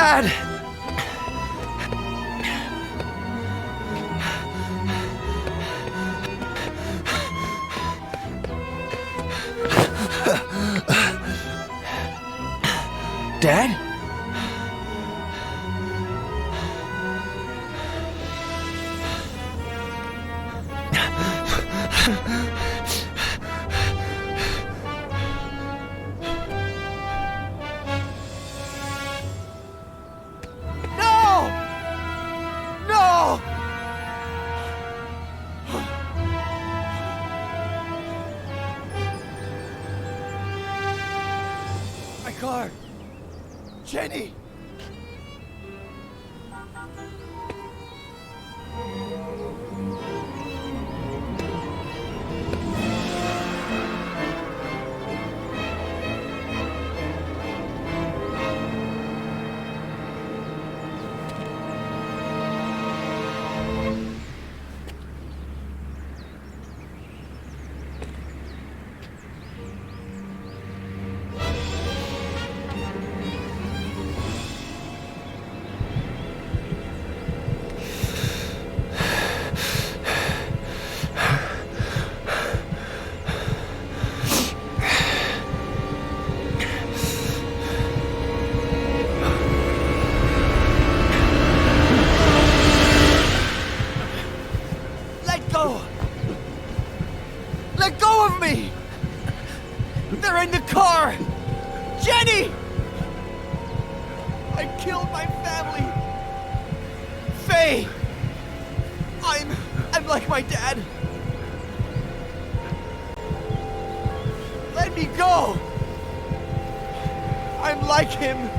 Dad! Dad? No! No! My car! Jenny! Let go of me! They're in the car! Jenny! I killed my family! Faye! I'm like my dad! Let me go! I'm like him!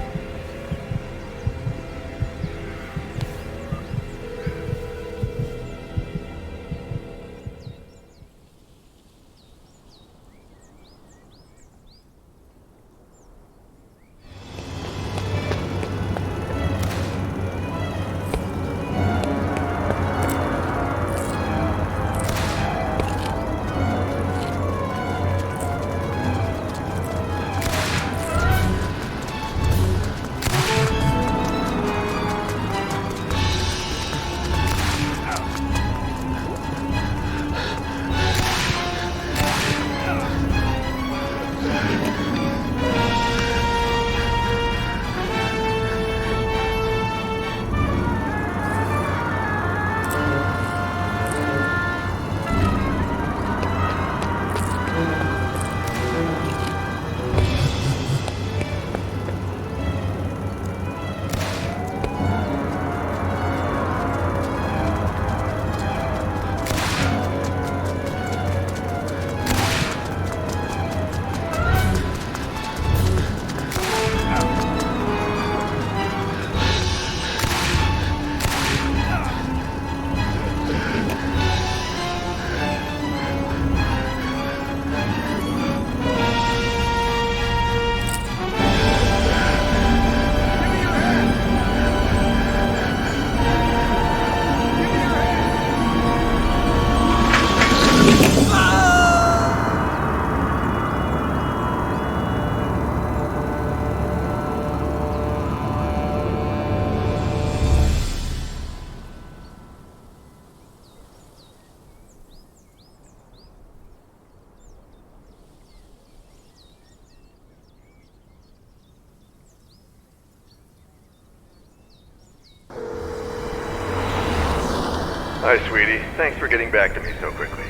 Hi, sweetie. Thanks for getting back to me so quickly.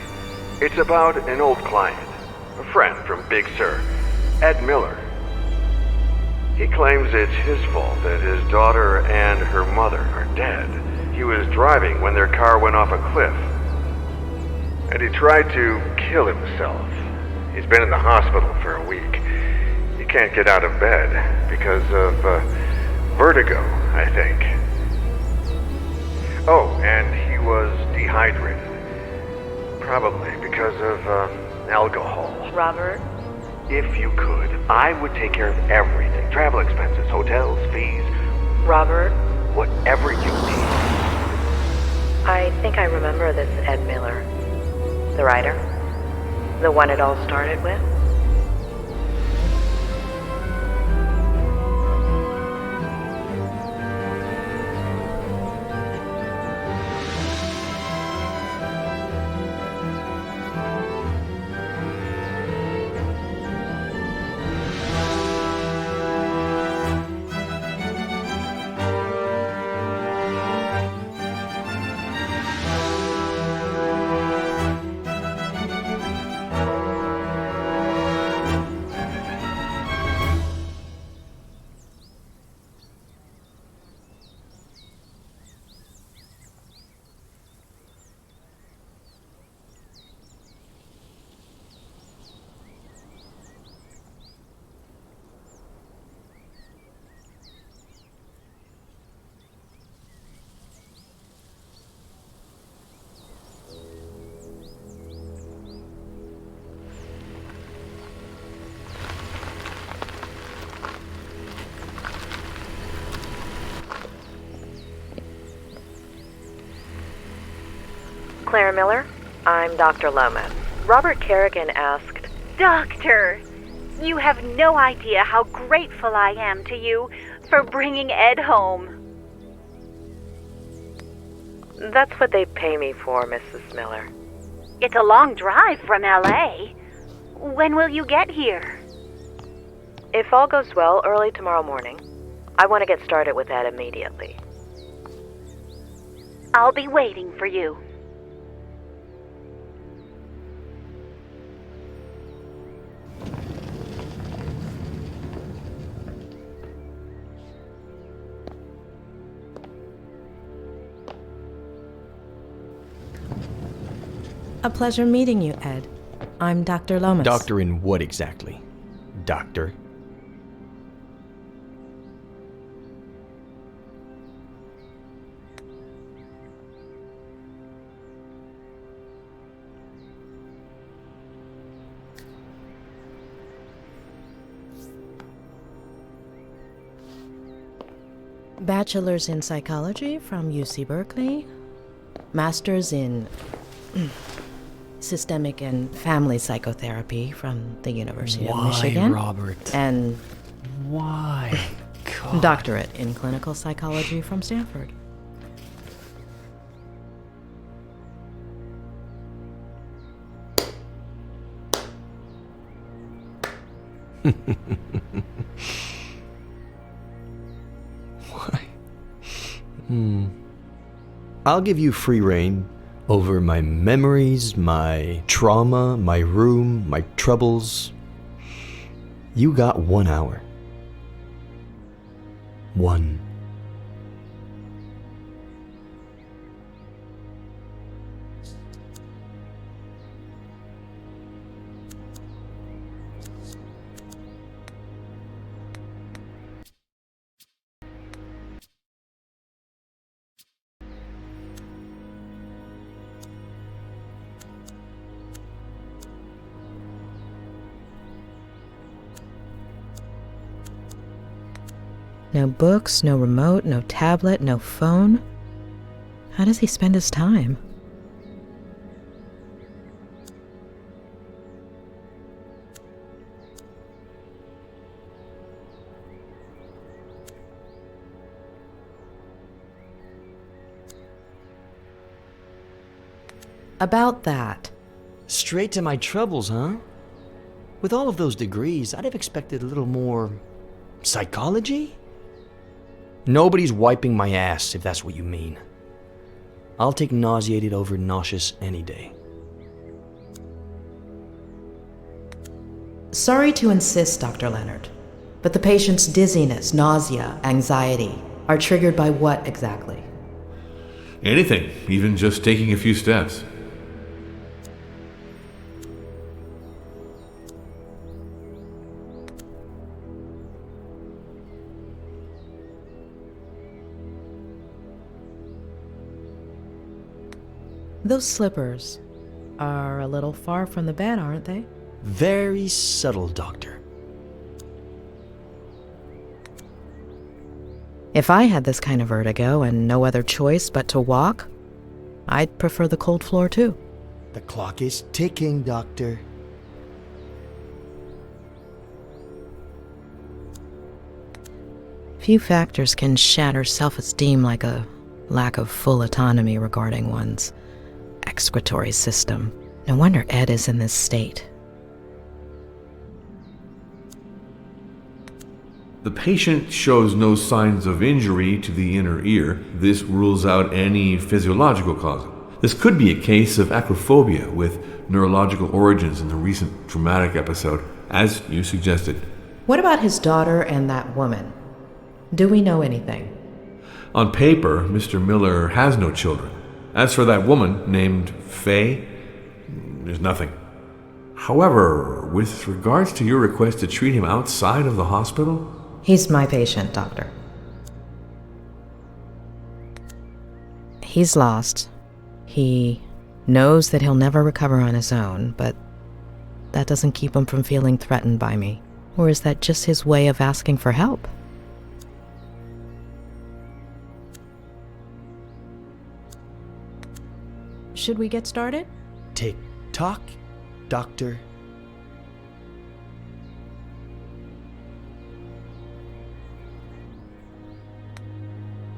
It's about an old client, a friend from Big Sur, Ed Miller. He claims it's his fault that his daughter and her mother are dead. He was driving when their car went off a cliff, and he tried to kill himself. He's been in the hospital for a week. He can't get out of bed because of vertigo, I think. Oh, and he was dehydrated. Probably because of alcohol. Robert? If you could, I would take care of everything. Travel expenses, hotels, fees. Robert? Whatever you need. I think I remember this Ed Miller. The writer? The one it all started with? Claire Miller. I'm Dr. Lomas. Robert Kerrigan asked... Doctor, you have no idea how grateful I am to you for bringing Ed home. That's what they pay me for, Mrs. Miller. It's a long drive from L.A. When will you get here? If all goes well, early tomorrow morning. I want to get started with that immediately. I'll be waiting for you. A pleasure meeting you, Ed. I'm Dr. Lomas. Doctor in what exactly? Doctor? Bachelor's in psychology from UC Berkeley. Master's in systemic and family psychotherapy from the University of Michigan. Why, Robert? And Why? God. doctorate in clinical psychology from Stanford. Why? I'll give you free rein over my memories, my trauma, my room, my troubles. You got 1 hour. One. No books, no remote, no tablet, no phone. How does he spend his time? About that. Straight to my troubles, huh? With all of those degrees, I'd have expected a little more psychology? Nobody's wiping my ass, if that's what you mean. I'll take nauseated over nauseous any day. Sorry to insist, Dr. Leonard, but the patient's dizziness, nausea, anxiety are triggered by what exactly? Anything, even just taking a few steps. Those slippers are a little far from the bed, aren't they? Very subtle, Doctor. If I had this kind of vertigo and no other choice but to walk, I'd prefer the cold floor too. The clock is ticking, Doctor. Few factors can shatter self-esteem like a lack of full autonomy regarding one's excretory system. No wonder Ed is in this state. The patient shows no signs of injury to the inner ear. This rules out any physiological cause. This could be a case of acrophobia with neurological origins in the recent traumatic episode, as you suggested. What about his daughter and that woman? Do we know anything? On paper, Mr. Miller has no children. As for that woman named Faye, there's nothing. However, with regards to your request to treat him outside of the hospital... He's my patient, Doctor. He's lost. He knows that he'll never recover on his own, but that doesn't keep him from feeling threatened by me. Or is that just his way of asking for help? Should we get started? Tick tock, doctor.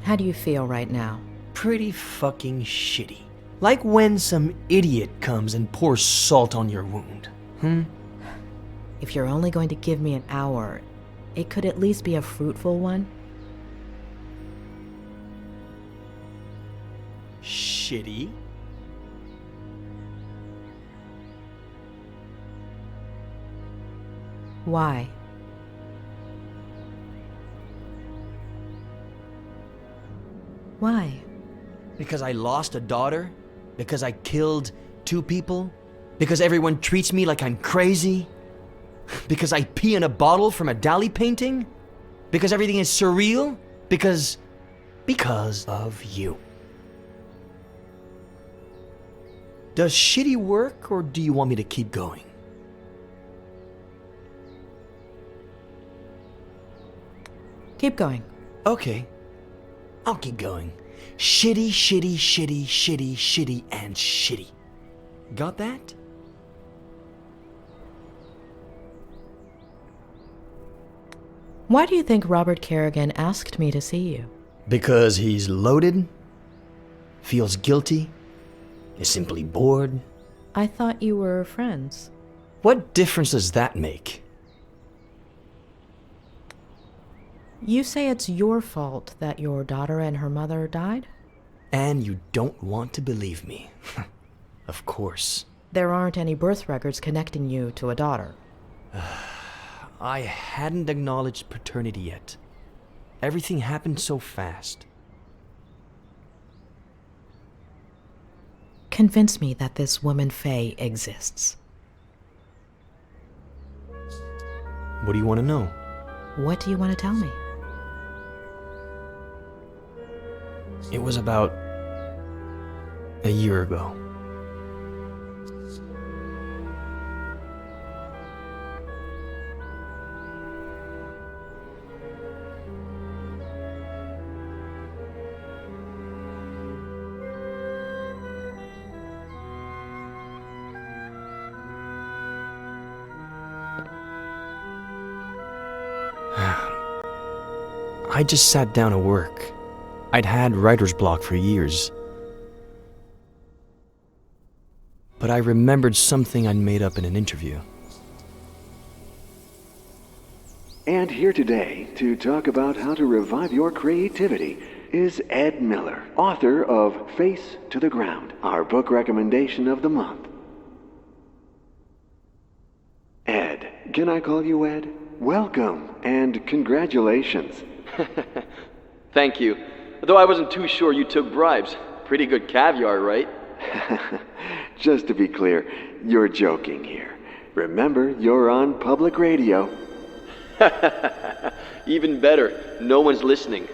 How do you feel right now? Pretty fucking shitty. Like when some idiot comes and pours salt on your wound. If you're only going to give me an hour, it could at least be a fruitful one. Shitty? Why? Why? Because I lost a daughter? Because I killed 2 people? Because everyone treats me like I'm crazy? Because I pee in a bottle from a Dali painting? Because everything is surreal? Because of you. Does shitty work, or do you want me to keep going? Keep going. Okay. I'll keep going. Shitty, shitty, shitty, shitty, shitty, and shitty. Got that? Why do you think Robert Kerrigan asked me to see you? Because he's loaded, feels guilty, is simply bored. I thought you were friends. What difference does that make? You say it's your fault that your daughter and her mother died? And you don't want to believe me. Of course. There aren't any birth records connecting you to a daughter. I hadn't acknowledged paternity yet. Everything happened so fast. Convince me that this woman Faye exists. What do you want to know? What do you want to tell me? It was about a year ago. I just sat down at work. I'd had writer's block for years. But I remembered something I'd made up in an interview. And here today to talk about how to revive your creativity is Ed Miller, author of Face to the Ground, our book recommendation of the month. Ed, can I call you Ed? Welcome and congratulations. Thank you. Though I wasn't too sure you took bribes. Pretty good caviar, right? Just to be clear, you're joking here. Remember, you're on public radio. Even better. No one's listening.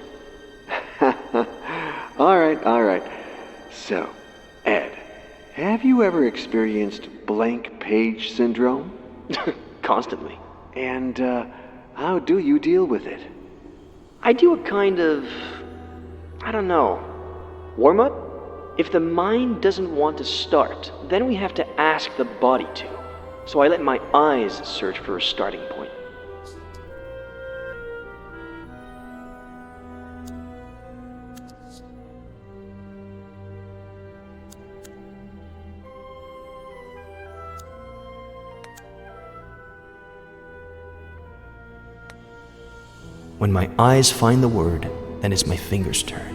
All right. So, Ed, have you ever experienced blank page syndrome? Constantly. And how do you deal with it? I do a kind of, I don't know, warm-up? If the mind doesn't want to start, then we have to ask the body to. So I let my eyes search for a starting point. When my eyes find the word, then it's my fingers' turn.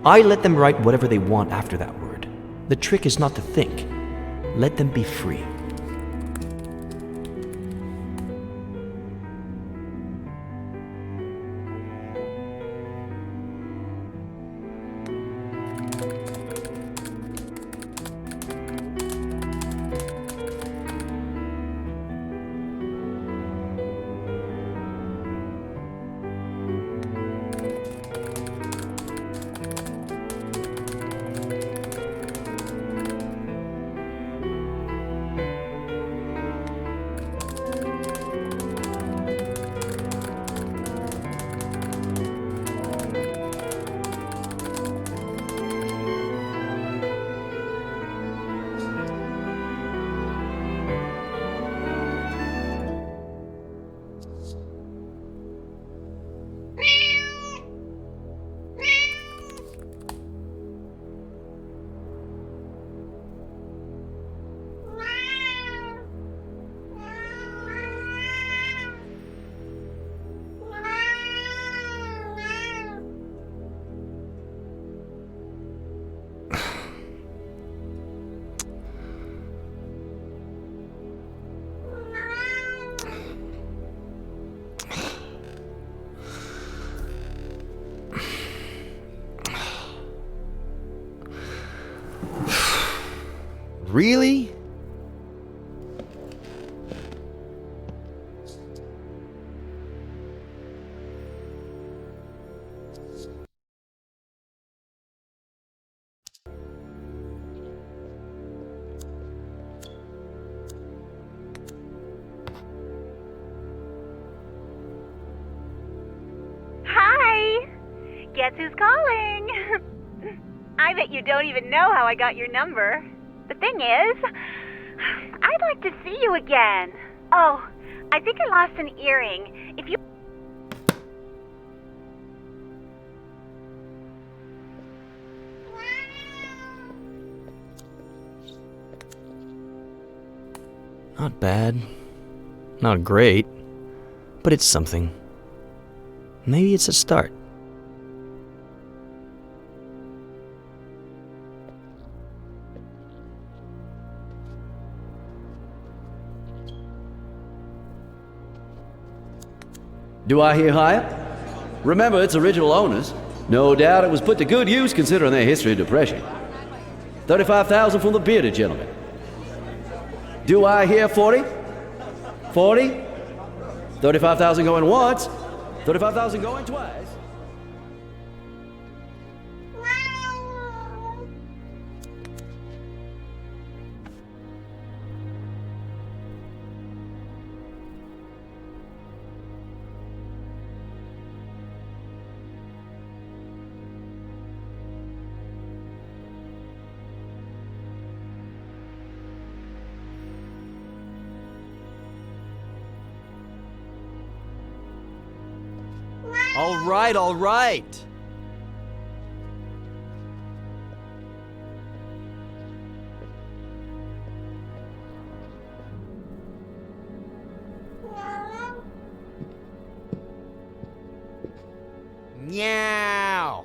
I let them write whatever they want after that word. The trick is not to think. Let them be free. Really? Hi! Guess who's calling? I bet you don't even know how I got your number. The thing is, I'd like to see you again. Oh, I think I lost an earring. If you... Not bad. Not great. But it's something. Maybe it's a start. Do I hear higher? Remember, it's original owners. No doubt it was put to good use considering their history of depression. 35,000 from the bearded gentleman. Do I hear 40? 40? 35,000 going once. 35,000 going twice. All right. Meow.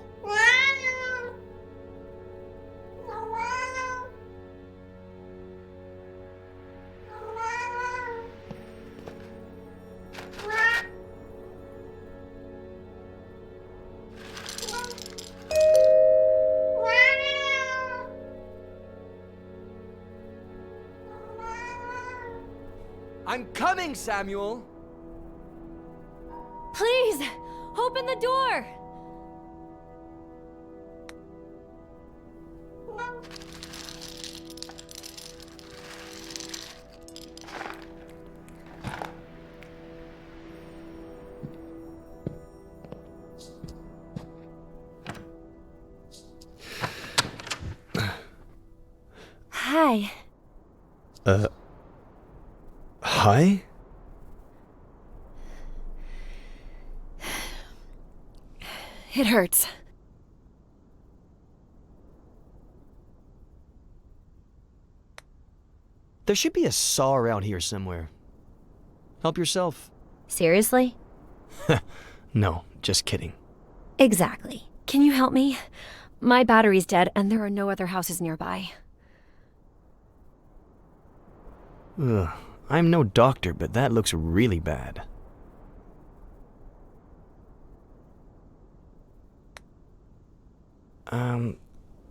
I'm coming, Samuel! Please, open the door! Hi. Hi? It hurts. There should be a saw around here somewhere. Help yourself. Seriously? No, just kidding. Exactly. Can you help me? My battery's dead and there are no other houses nearby. Ugh, I'm no doctor, but that looks really bad.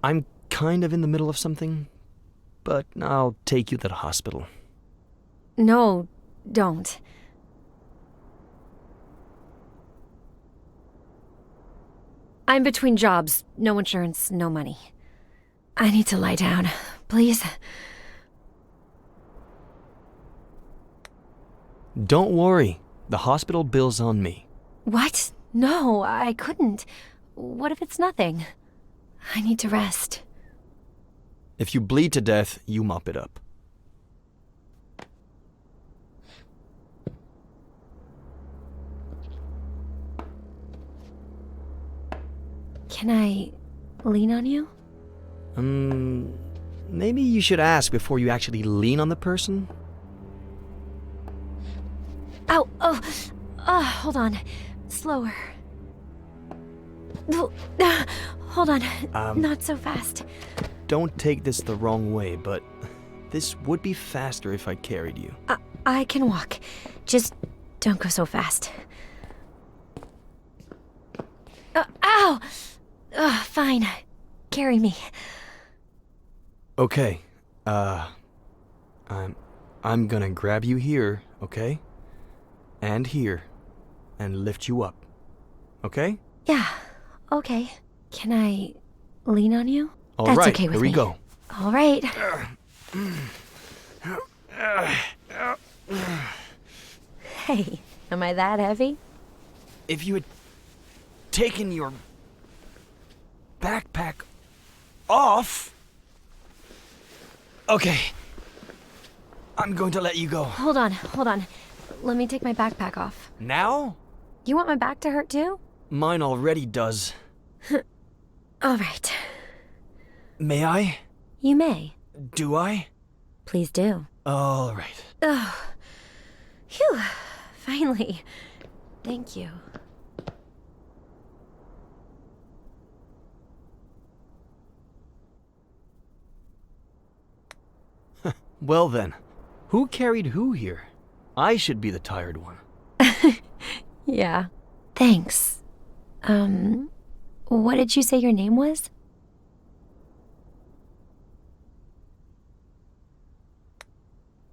I'm kind of in the middle of something, but I'll take you to the hospital. No, don't. I'm between jobs. No insurance, no money. I need to lie down. Please? Don't worry. The hospital bill's on me. What? No, I couldn't. What if it's nothing? I need to rest. If you bleed to death, you mop it up. Can I lean on you? Maybe you should ask before you actually lean on the person? Ow! Oh! Hold on. Slower. Hold on. Not so fast. Don't take this the wrong way, but this would be faster if I carried you. I can walk. Just don't go so fast. Ow! Fine. Carry me. Okay, I'm gonna grab you here, okay? And here. And lift you up. Okay? Yeah, okay. Can I lean on you? All That's right, okay with here we me. go. All right. Hey, am I that heavy? If you had taken your backpack off... Okay. I'm going to let you go. Hold on. Let me take my backpack off. Now? You want my back to hurt too? Mine already does. All right. May I? You may. Do I? Please do. All right. Oh. Phew. Finally. Thank you. Well then, who carried who here? I should be the tired one. Yeah. Thanks. What did you say your name was?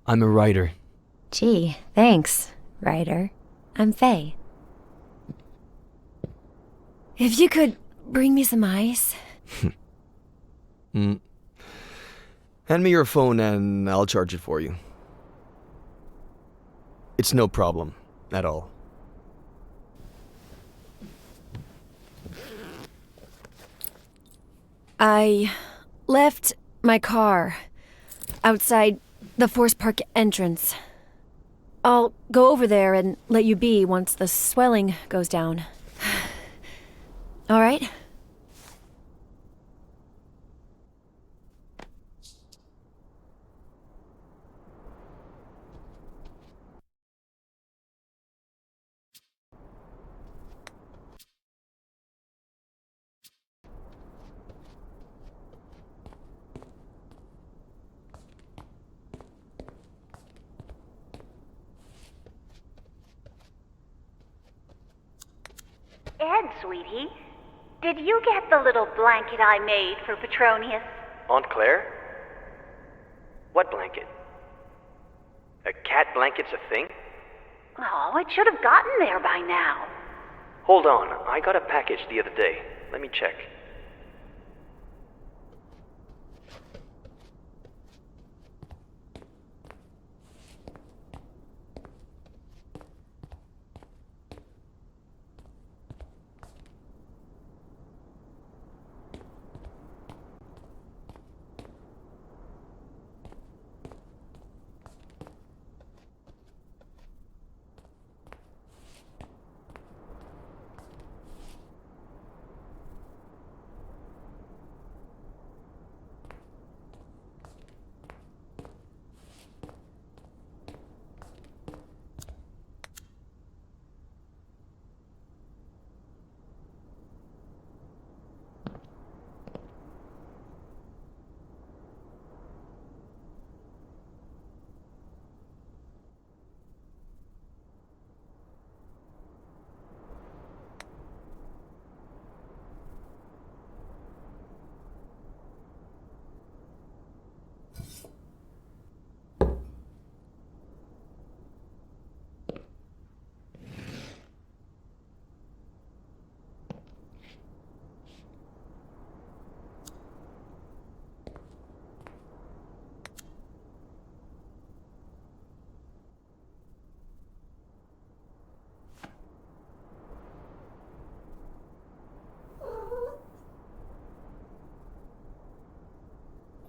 I'm a writer. Gee, thanks, Ryder. I'm Faye. If you could bring me some ice. Hand me your phone and I'll charge it for you. It's no problem at all. I left my car outside the Force Park entrance. I'll go over there and let you be once the swelling goes down. All right? Ed, sweetie, did you get the little blanket I made for Petronius? Aunt Claire? What blanket? A cat blanket's a thing? Oh, it should have gotten there by now. Hold on, I got a package the other day. Let me check.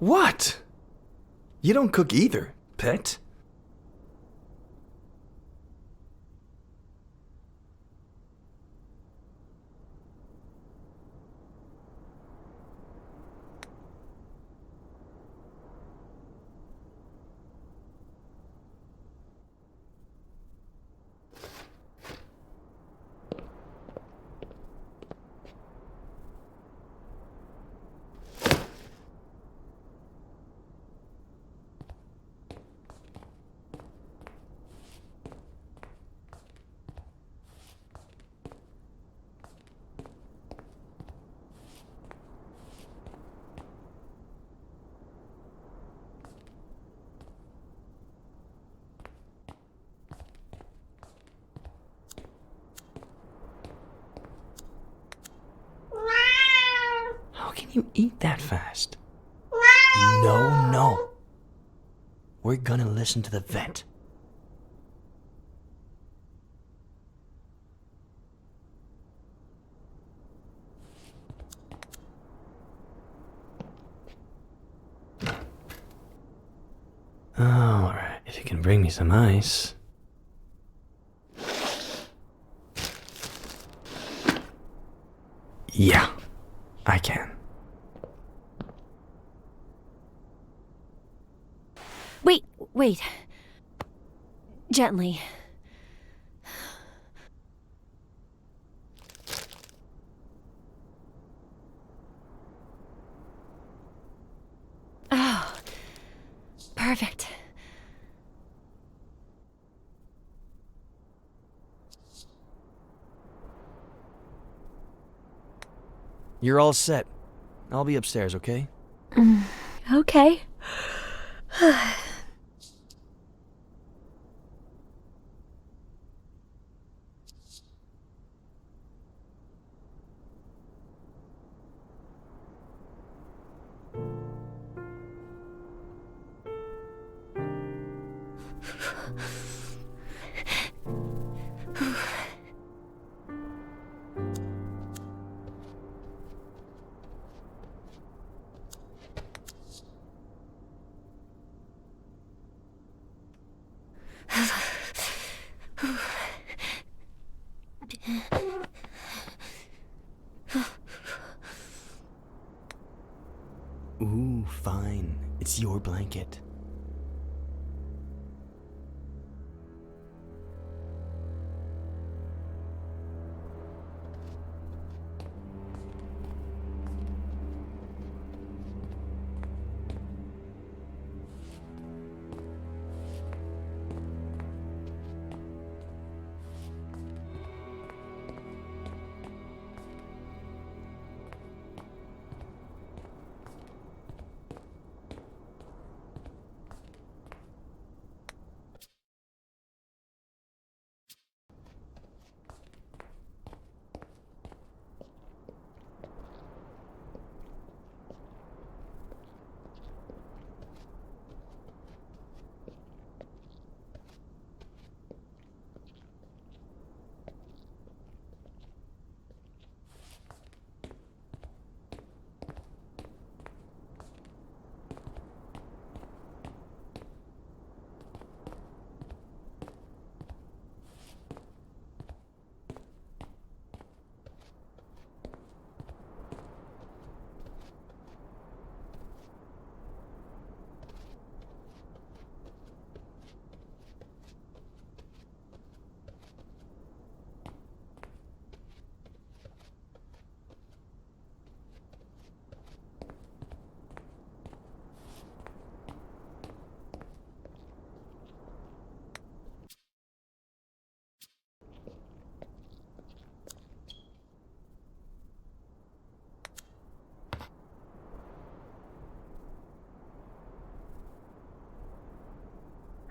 What? You don't cook either, pet? can you eat that fast? No. We're gonna listen to the vet. Alright, if you can bring me some ice. Yeah, I can. Wait. Gently. Oh, perfect. You're all set. I'll be upstairs, okay? Okay. Ooh, fine. It's your blanket.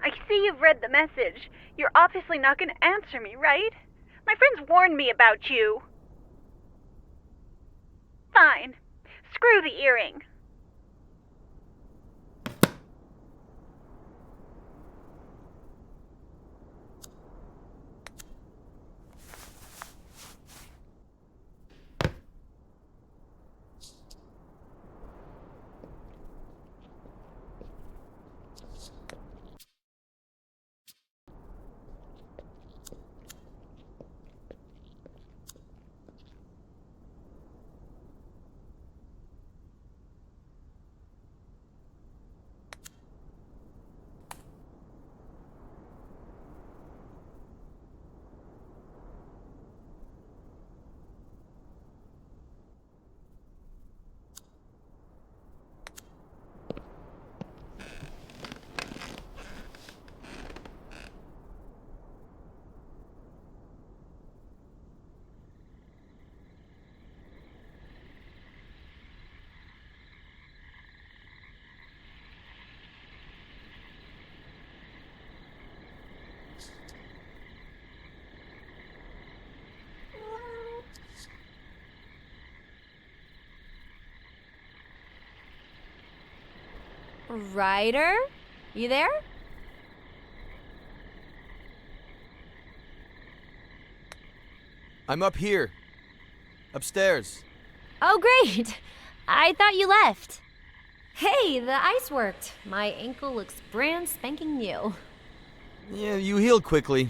I see you've read the message. You're obviously not going to answer me, right? My friends warned me about you. Fine. Screw the earring. Ryder? You there? I'm up here. Upstairs. Oh, great. I thought you left. Hey, the ice worked. My ankle looks brand spanking new. Yeah, you healed quickly.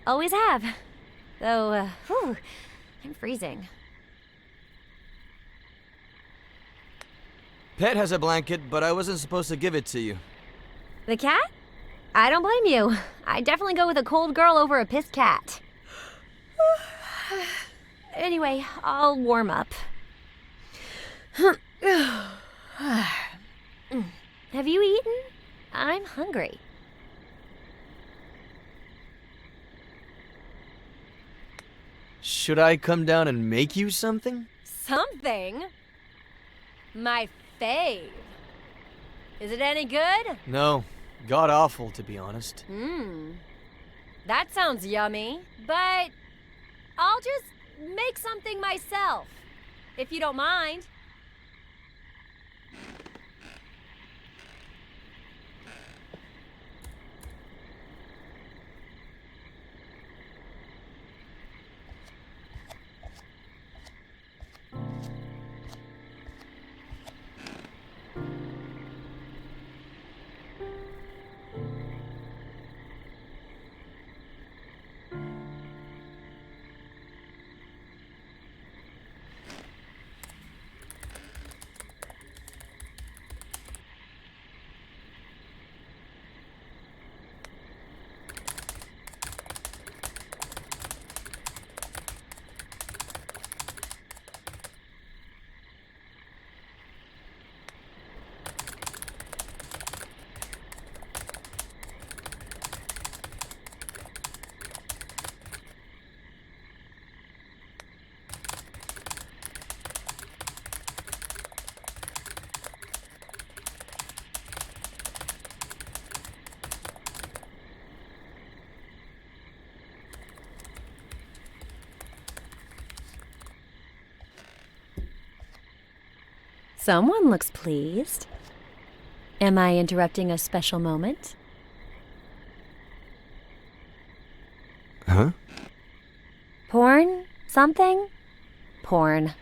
Always have. Though, I'm freezing. Pet has a blanket, but I wasn't supposed to give it to you. The cat? I don't blame you. I'd definitely go with a cold girl over a pissed cat. Anyway, I'll warm up. Have you eaten? I'm hungry. Should I come down and make you something? Something? My fave. Is it any good? No. God awful, to be honest. That sounds yummy, but I'll just make something myself, if you don't mind. Someone looks pleased. Am I interrupting a special moment? Huh? Porn? Something? Porn.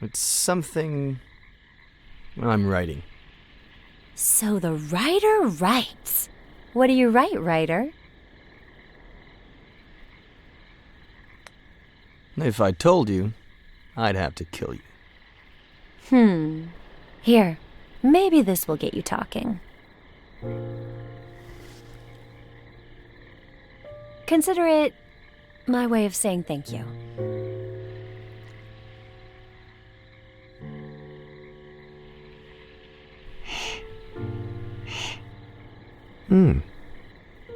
It's something I'm writing. So the writer writes. What do you write, writer? If I told you, I'd have to kill you. Here, maybe this will get you talking. Consider it my way of saying thank you.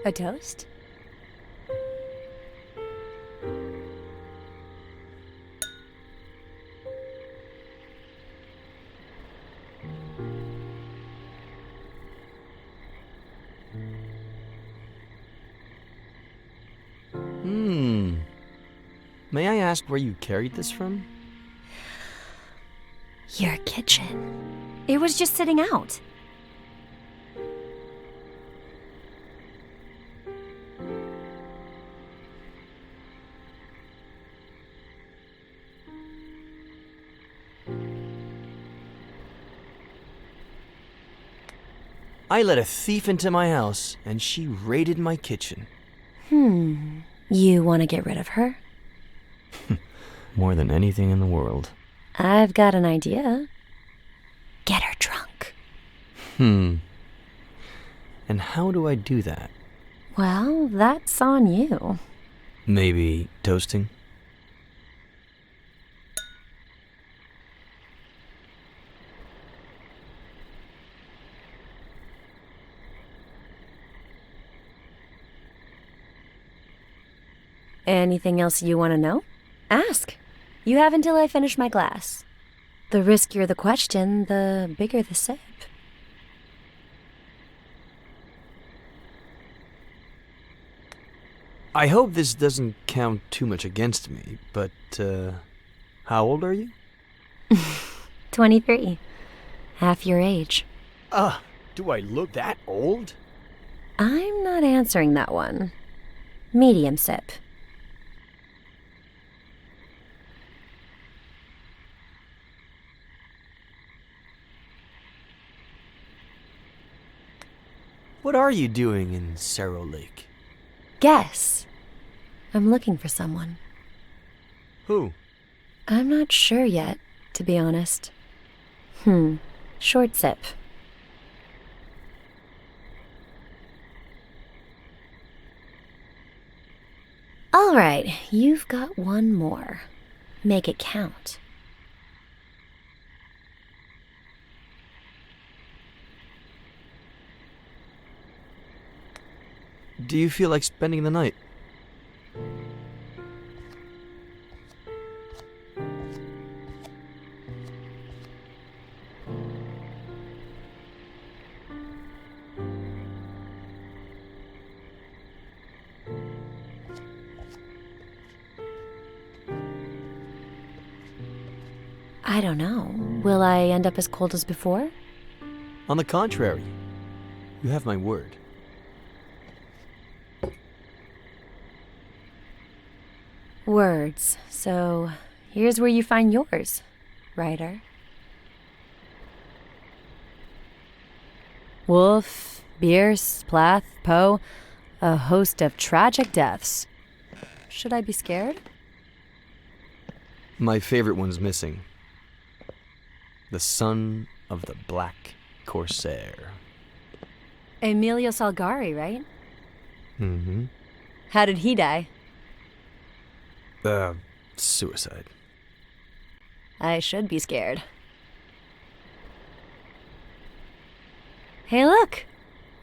A toast? May I ask where you carried this from? Your kitchen. It was just sitting out. I let a thief into my house, and she raided my kitchen. You want to get rid of her? More than anything in the world. I've got an idea. Get her drunk. And how do I do that? Well, that's on you. Maybe toasting? Anything else you want to know? Ask. You have until I finish my glass. The riskier the question, the bigger the sip. I hope this doesn't count too much against me, but, how old are you? 23. half your age. Do I look that old? I'm not answering that one. Medium sip. What are you doing in Cerro Lake? Guess. I'm looking for someone. Who? I'm not sure yet, to be honest. Short sip. All right, you've got one more. Make it count. Do you feel like spending the night? I don't know. Will I end up as cold as before? On the contrary, you have my word. Words. So, here's where you find yours, writer. Wolf, Bierce, Plath, Poe, a host of tragic deaths. Should I be scared? My favorite one's missing. The son of the Black Corsair. Emilio Salgari, right? Mm-hmm. How did he die? Suicide. I should be scared. Hey, look!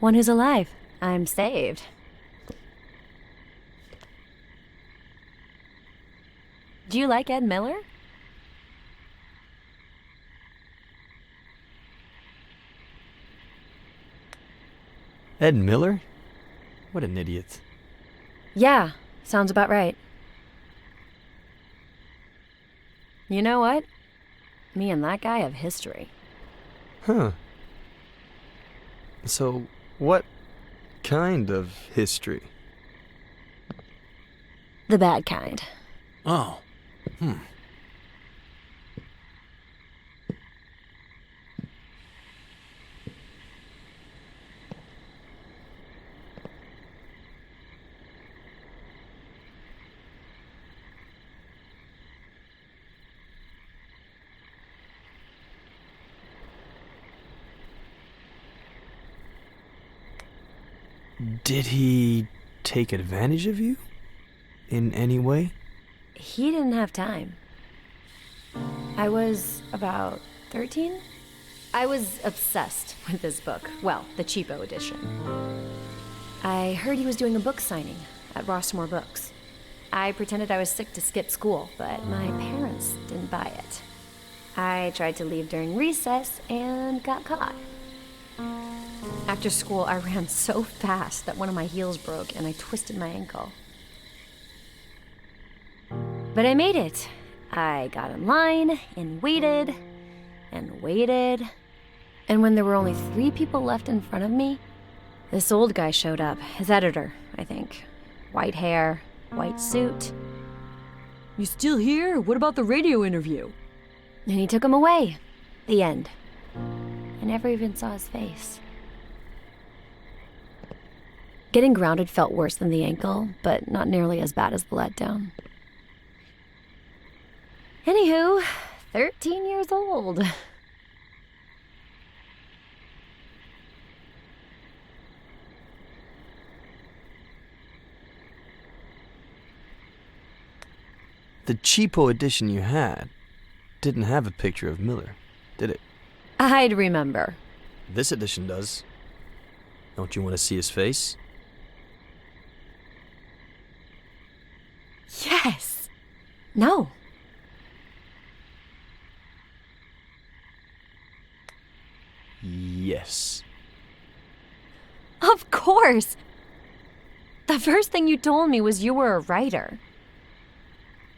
One who's alive. I'm saved. Do you like Ed Miller? Ed Miller? What an idiot. Yeah, sounds about right. You know what? Me and that guy have history. Huh. So, what kind of history? The bad kind. Oh. Did he take advantage of you? In any way? He didn't have time. I was about 13? I was obsessed with this book. Well, the cheapo edition. I heard he was doing a book signing at Rossmore Books. I pretended I was sick to skip school, but my parents didn't buy it. I tried to leave during recess and got caught. After school, I ran so fast that one of my heels broke and I twisted my ankle. But I made it. I got in line and waited and waited. And when there were only 3 people left in front of me, this old guy showed up. His editor, I think. White hair, white suit. "You still here? What about the radio interview?" And he took him away. The end. I never even saw his face. Getting grounded felt worse than the ankle, but not nearly as bad as the letdown. Anywho, 13 years old. The cheapo edition you had didn't have a picture of Miller, did it? I'd remember. This edition does. Don't you want to see his face? Yes. No. Yes. Of course. The first thing you told me was you were a writer.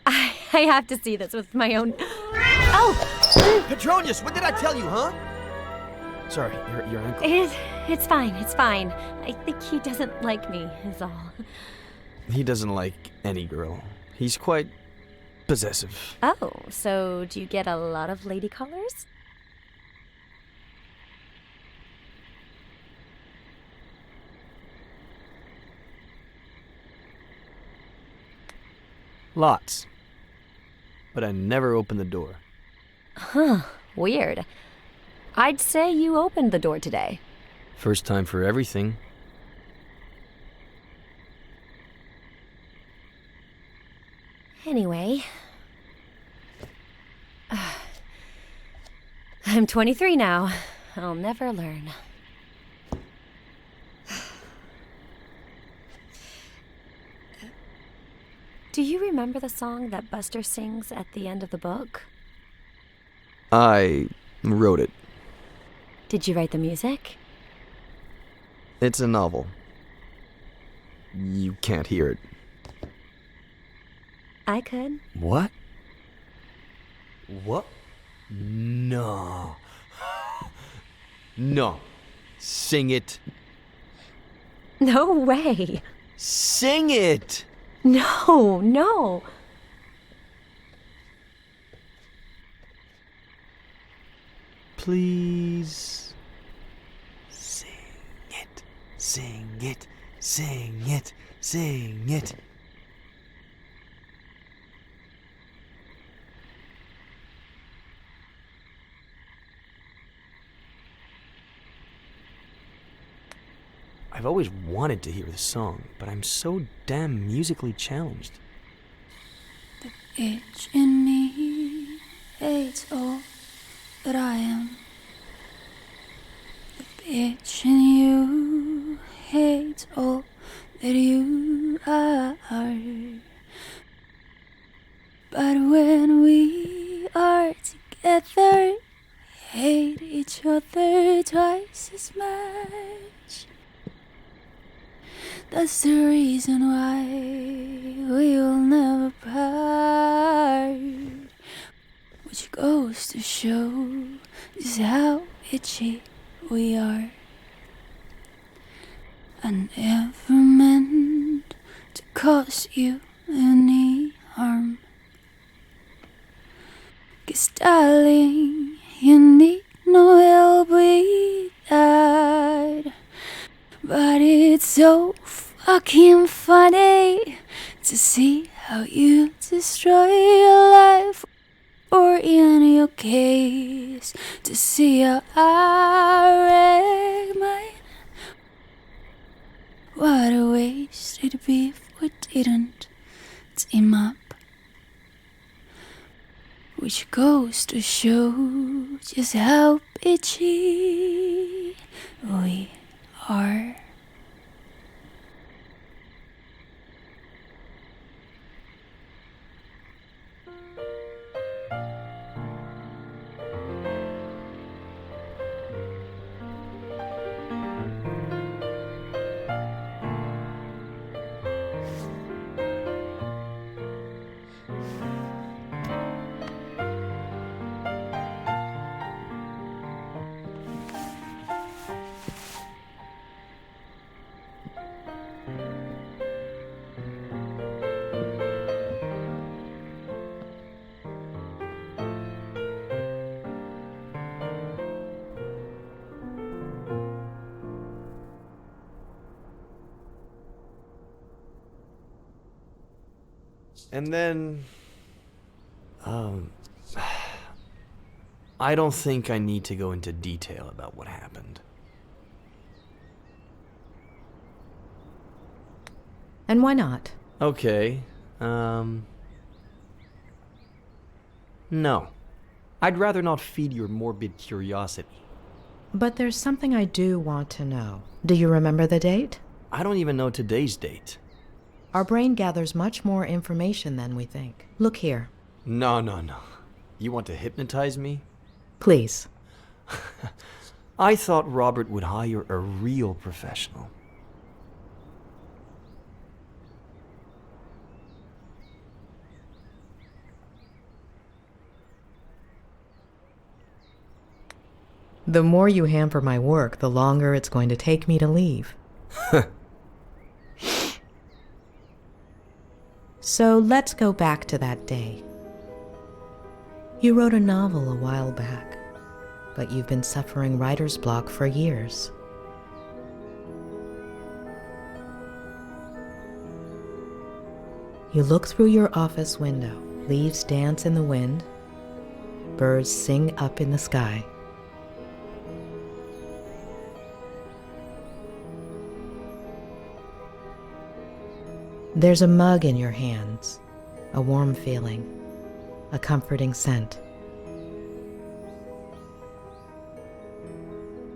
I have to see this with my own... Oh! Petronius, what did I tell you, huh? Sorry, your ankle. It's fine, it's fine. I think he doesn't like me, is all. He doesn't like any girl. He's quite possessive. Oh, so do you get a lot of lady callers? Lots. But I never open the door. Huh, weird. I'd say you opened the door today. First time for everything. Anyway. I'm 23 now. I'll never learn. Do you remember the song that Buster sings at the end of the book? I wrote it. Did you write the music? It's a novel. You can't hear it. I could. What? What? No. No. Sing it. No way. Sing it! No, no. Please. Sing it. Sing it. Sing it. Sing it. I've always wanted to hear the song, but I'm so damn musically challenged. The itch in me hates all that I am. The itch in you hates all that you are. But when we are together, hate each other twice as much. That's the reason why we will never part. Which goes to show just how itchy we are. I never meant to cause you any harm. 'Cause darling, you need no help with that. But it's so fucking funny to see how you destroy your life, or in your case, to see how I wreck mine. What a waste it'd be if we didn't team up. Which goes to show just how bitchy we are. And then, I don't think I need to go into detail about what happened. And why not? Okay, no. I'd rather not feed your morbid curiosity. But there's something I do want to know. Do you remember the date? I don't even know today's date. Our brain gathers much more information than we think. Look here. No. You want to hypnotize me? Please. I thought Robert would hire a real professional. The more you hamper my work, the longer it's going to take me to leave. So let's go back to that day. You wrote a novel a while back, but you've been suffering writer's block for years. You look through your office window. Leaves dance in the wind. Birds sing up in the sky. There's a mug in your hands, a warm feeling, a comforting scent.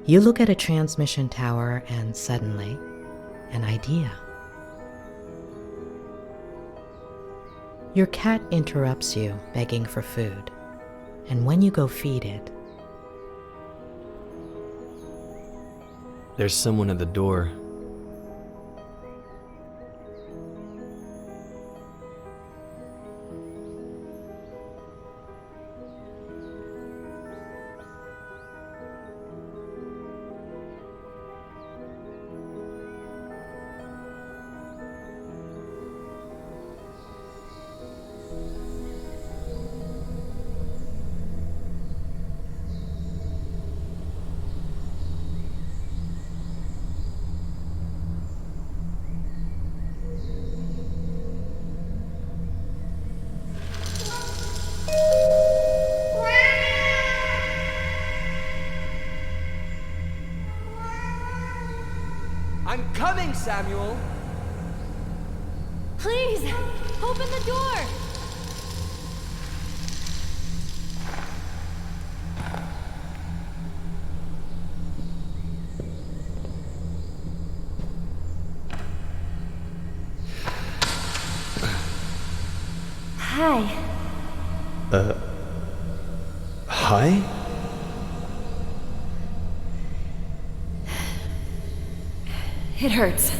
You look at a transmission tower and suddenly, an idea. Your cat interrupts you, begging for food, and when you go feed it, There's someone at the door. I'm coming, Samuel! Please, open the door! Hi. Hi? It hurts.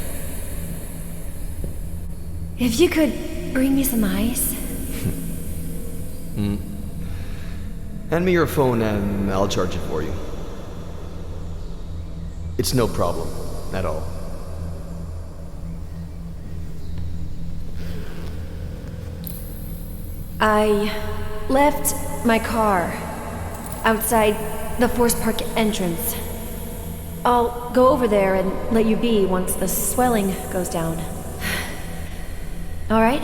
If you could bring me some ice. Hand me your phone and I'll charge it for you. It's no problem at all. I left my car outside the Forest Park entrance. I'll go over there and let you be once the swelling goes down. All right?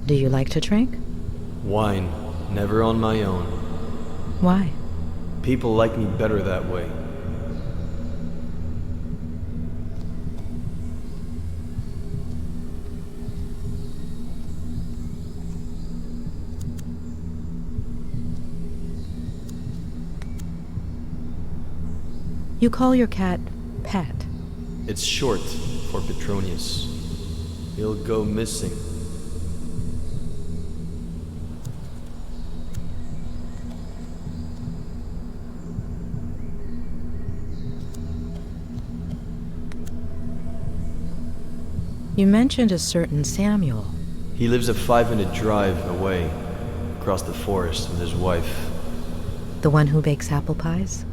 Do you like to drink? Wine, never on my own. Why? People like me better that way. You call your cat Pet. It's short for Petronius. He'll go missing. You mentioned a certain Samuel. He lives a 5-minute drive away, across the forest with his wife. The one who bakes apple pies?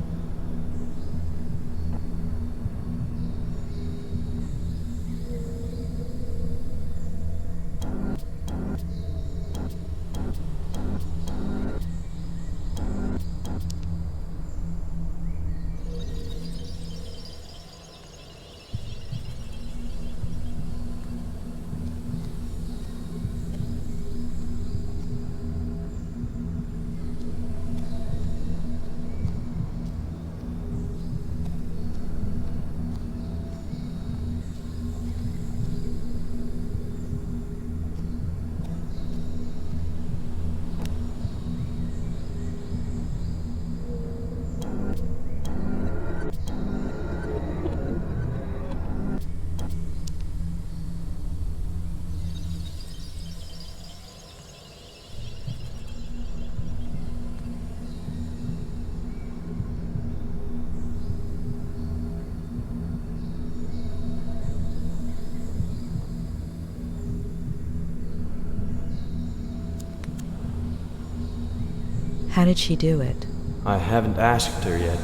How did she do it? I haven't asked her yet.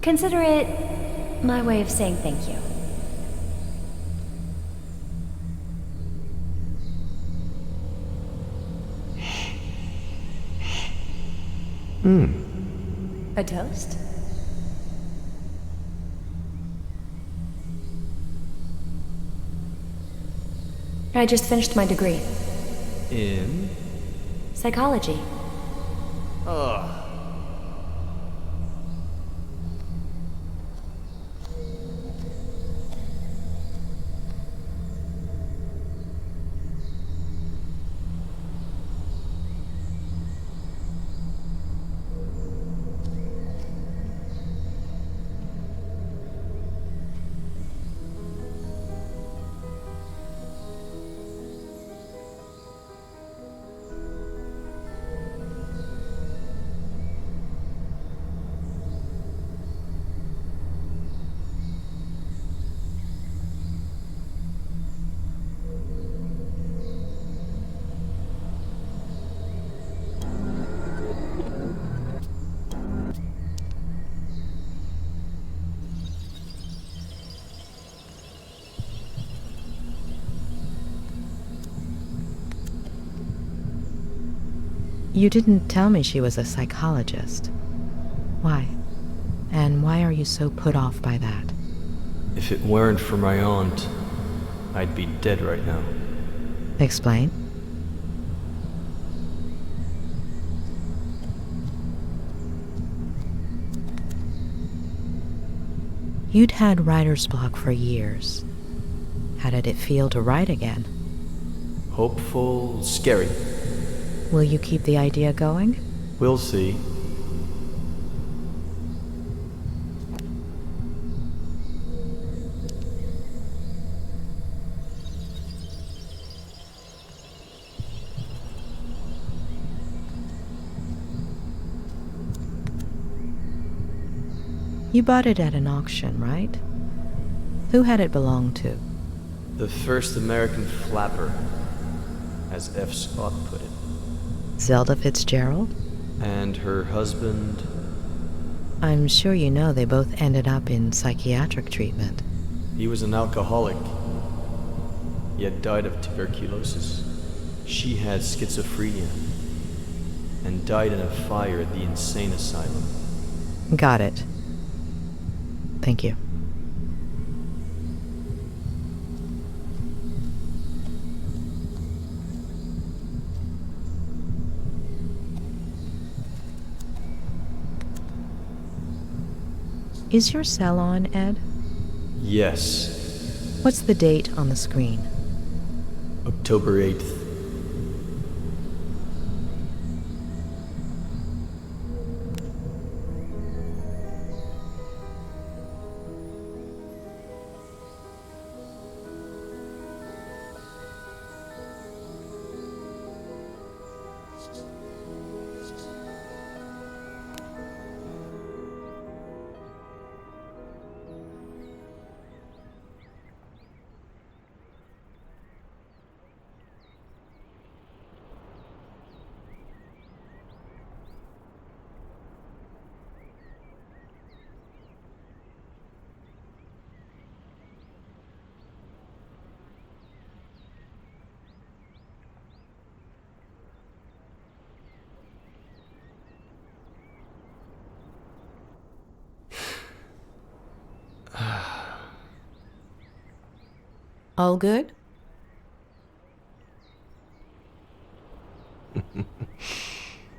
Consider it my way of saying thank you. A toast? I just finished my degree. In? Psychology. Ugh. You didn't tell me she was a psychologist. Why? And why are you so put off by that? If it weren't for my aunt, I'd be dead right now. Explain. You'd had writer's block for years. How did it feel to write again? Hopeful, scary. Will you keep the idea going? We'll see. You bought it at an auction, right? Who had it belong to? The first American flapper, as F. Scott put it. Zelda Fitzgerald? And her husband... I'm sure you know they both ended up in psychiatric treatment. He was an alcoholic. He had died of tuberculosis. She had schizophrenia and died in a fire at the insane asylum. Got it. Thank you. Is your cell on, Ed? Yes. What's the date on the screen? October 8th. All good?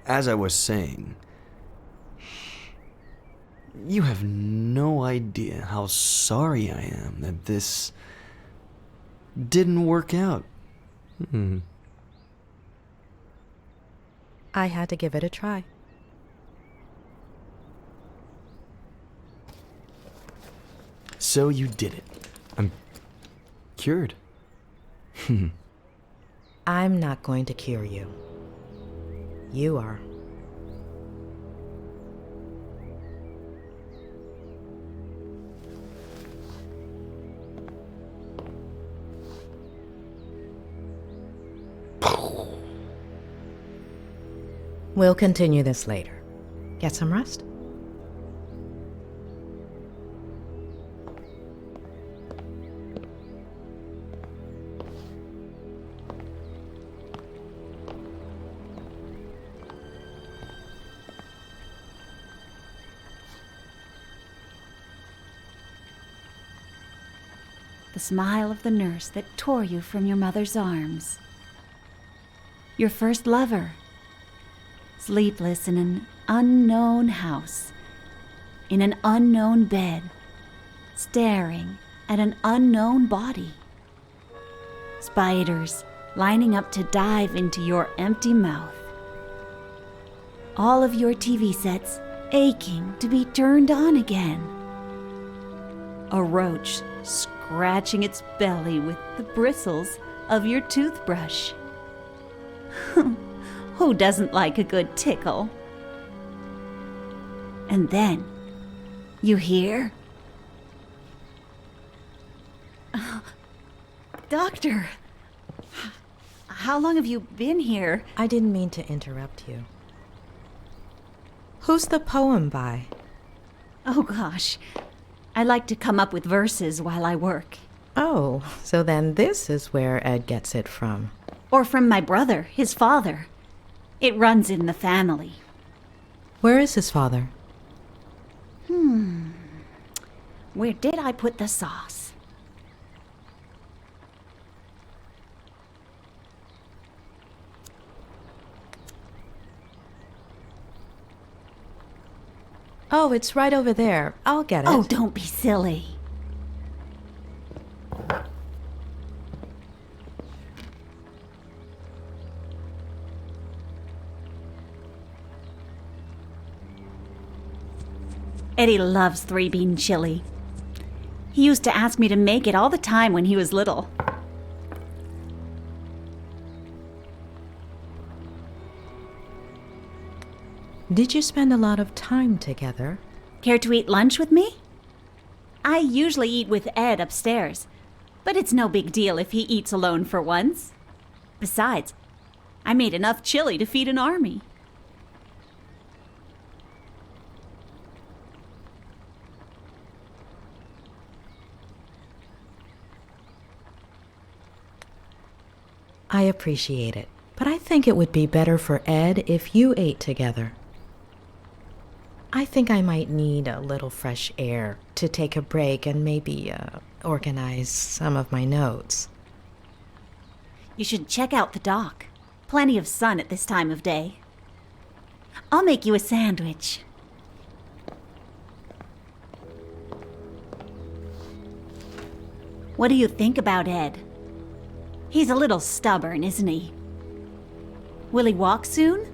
As I was saying, you have no idea how sorry I am that this didn't work out. I had to give it a try. So you did it. I'm cured. I'm not going to cure you. You are. We'll continue this later. Get some rest. The smile of the nurse that tore you from your mother's arms. Your first lover, sleepless in an unknown house, in an unknown bed, staring at an unknown body. Spiders lining up to dive into your empty mouth. All of your TV sets aching to be turned on again. A roach scratching its belly with the bristles of your toothbrush. Who doesn't like a good tickle? And then, you hear? Doctor, how long have you been here? I didn't mean to interrupt you. Who's the poem by? Oh gosh, I like to come up with verses while I work. Oh, so then this is where Ed gets it from. Or from my brother, his father. It runs in the family. Where is his father? Where did I put the sauce? Oh, it's right over there. I'll get it. Oh, don't be silly. Eddie loves three-bean chili. He used to ask me to make it all the time when he was little. Did you spend a lot of time together? Care to eat lunch with me? I usually eat with Ed upstairs, but it's no big deal if he eats alone for once. Besides, I made enough chili to feed an army. I appreciate it, but I think it would be better for Ed if you ate together. I think I might need a little fresh air to take a break and maybe organize some of my notes. You should check out the dock. Plenty of sun at this time of day. I'll make you a sandwich. What do you think about Ed? He's a little stubborn, isn't he? Will he walk soon?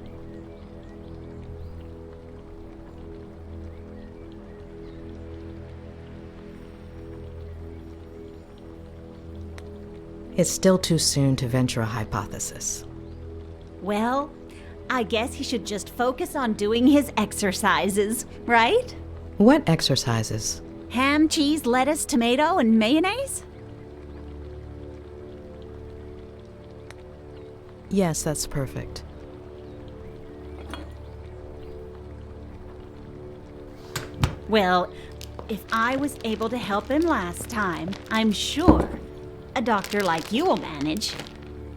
It's still too soon to venture a hypothesis. Well, I guess he should just focus on doing his exercises, right? What exercises? Ham, cheese, lettuce, tomato, and mayonnaise? Yes, that's perfect. Well, if I was able to help him last time, I'm sure a doctor like you will manage.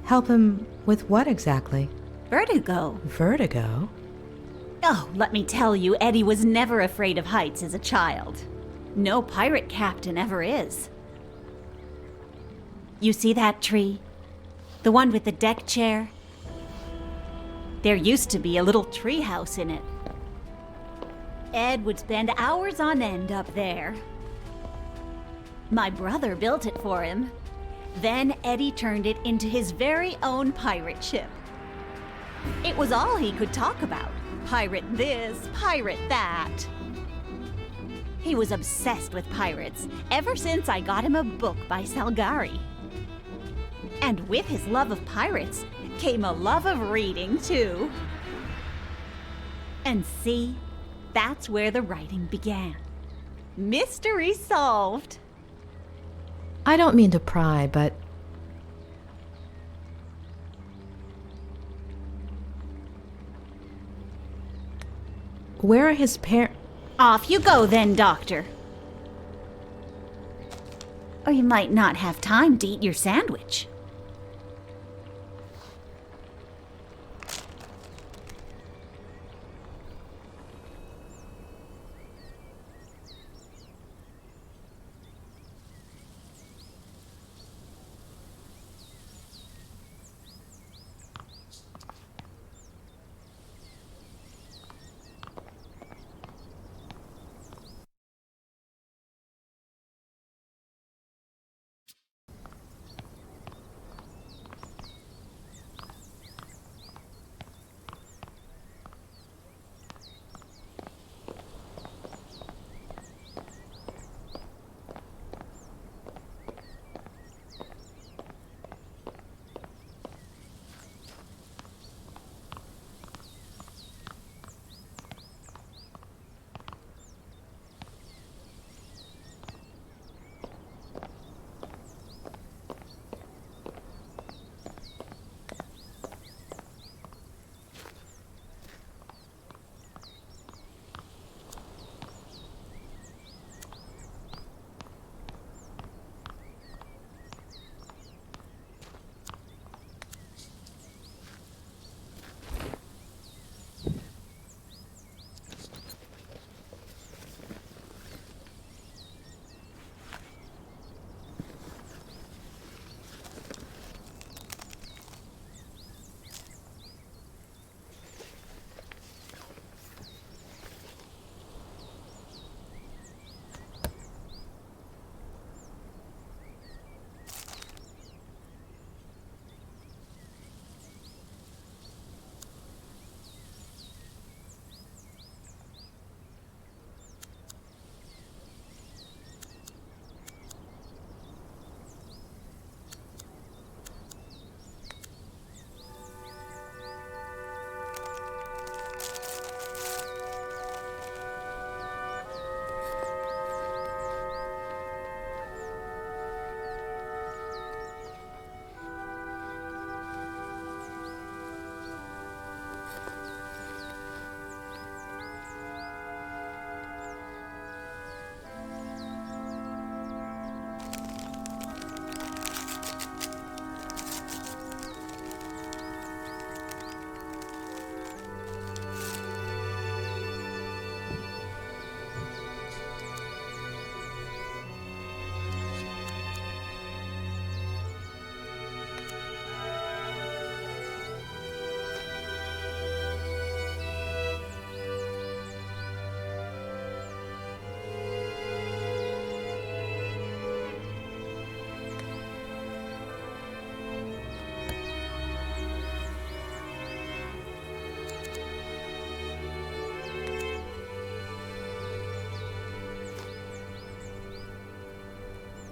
Help him with what exactly? Vertigo. Vertigo? Oh, let me tell you, Eddie was never afraid of heights as a child. No pirate captain ever is. You see that tree? The one with the deck chair? There used to be a little tree house in it. Ed would spend hours on end up there. My brother built it for him. Then Eddie turned it into his very own pirate ship. It was all he could talk about. Pirate this, pirate that. He was obsessed with pirates ever since I got him a book by Salgari. And with his love of pirates came a love of reading, too. And see, that's where the writing began. Mystery solved. I don't mean to pry, but where are his parents? Off you go then, Doctor. Or you might not have time to eat your sandwich.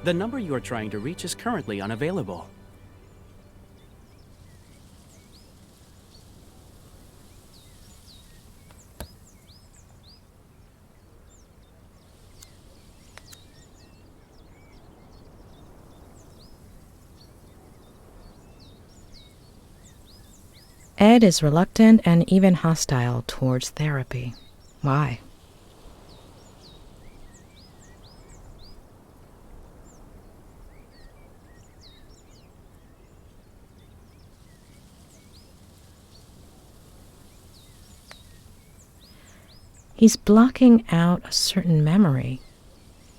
The number you are trying to reach is currently unavailable. Ed is reluctant and even hostile towards therapy. Why? He's blocking out a certain memory,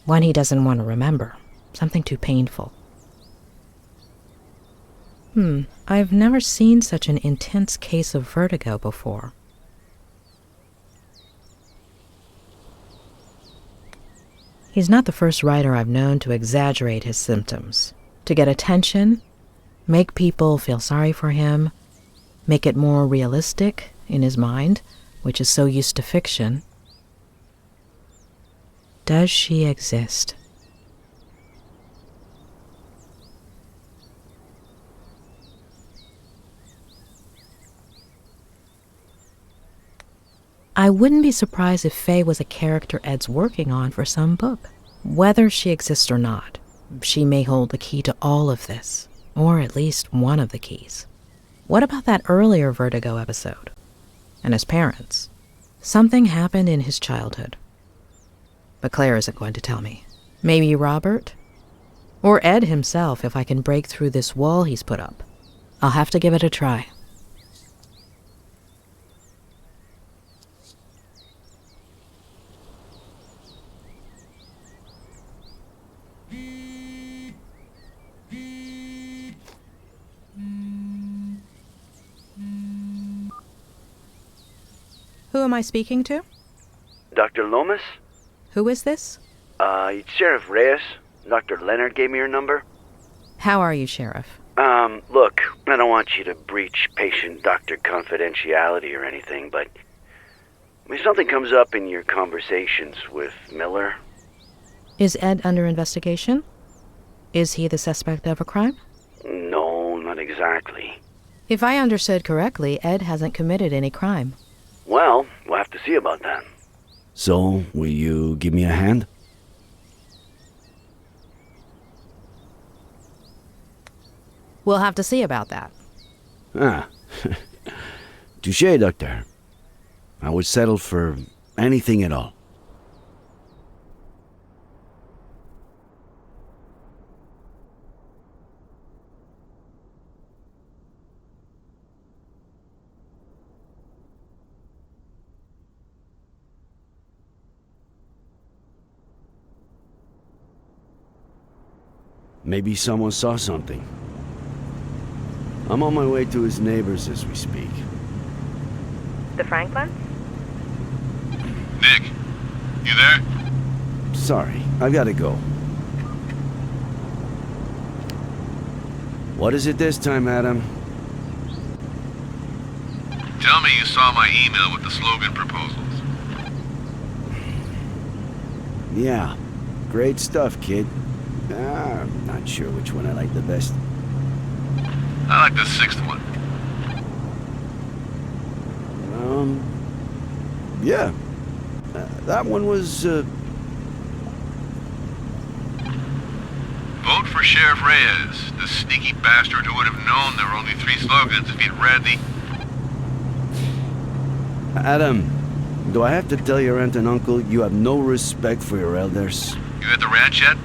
one he doesn't want to remember, something too painful. I've never seen such an intense case of vertigo before. He's not the first writer I've known to exaggerate his symptoms, to get attention, make people feel sorry for him, make it more realistic in his mind, which is so used to fiction. Does she exist? I wouldn't be surprised if Faye was a character Ed's working on for some book. Whether she exists or not, she may hold the key to all of this, or at least one of the keys. What about that earlier Vertigo episode? And his parents? Something happened in his childhood. But Claire isn't going to tell me. Maybe Robert? Or Ed himself, if I can break through this wall he's put up. I'll have to give it a try. Who am I speaking to? Dr. Lomas? Who is this? It's Sheriff Reyes. Dr. Leonard gave me your number. How are you, Sheriff? Look, I don't want you to breach patient-doctor confidentiality or anything, but if something comes up in your conversations with Miller... Is Ed under investigation? Is he the suspect of a crime? No, not exactly. If I understood correctly, Ed hasn't committed any crime. Well, we'll have to see about that. So, will you give me a hand? We'll have to see about that. Touché, Doctor. I would settle for anything at all. Maybe someone saw something. I'm on my way to his neighbors as we speak. The Franklin? Nick, you there? Sorry, I gotta go. What is it this time, Adam? Tell me you saw my email with the slogan proposals. Yeah, great stuff, kid. I'm not sure which one I like the best. I like the sixth one. Yeah. That one was, Vote for Sheriff Reyes, the sneaky bastard who would have known there were only 3 slogans if he'd read the... Adam, do I have to tell your aunt and uncle you have no respect for your elders? You at the ranch yet?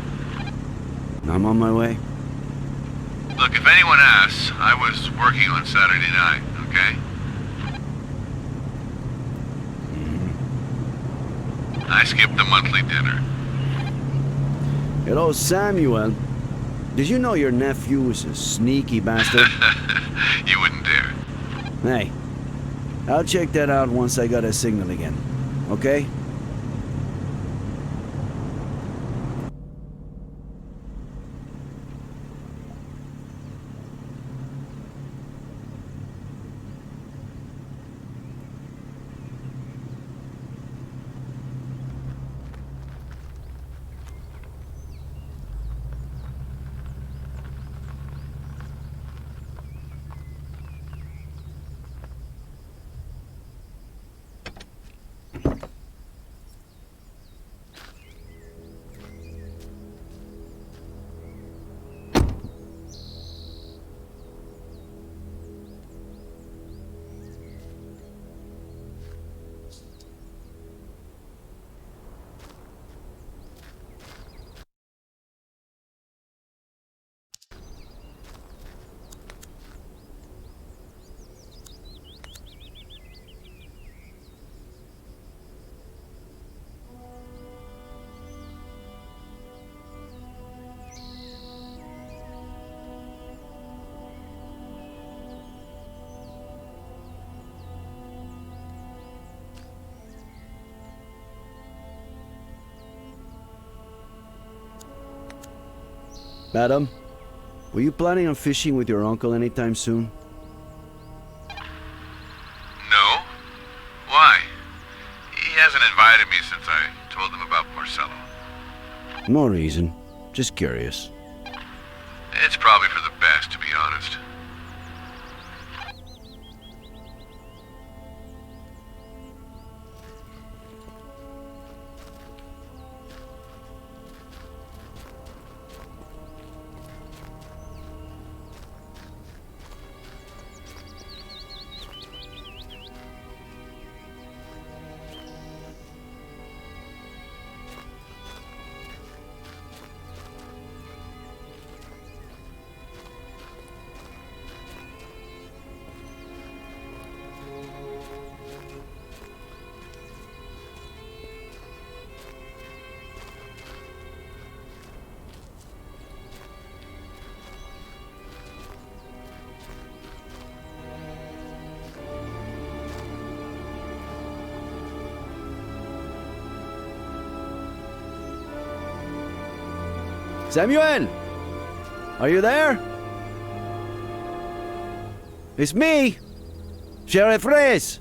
I'm on my way. Look, if anyone asks, I was working on Saturday night, okay? I skipped the monthly dinner. Hello, Samuel. Did you know your nephew is a sneaky bastard? You wouldn't dare. Hey, I'll check that out once I got a signal again. Okay? Madam, were you planning on fishing with your uncle anytime soon? No. Why? He hasn't invited me since I told him about Marcelo. No reason. Just curious. It's probably for the best, to be honest. Samuel! Are you there? It's me, Sheriff Reyes.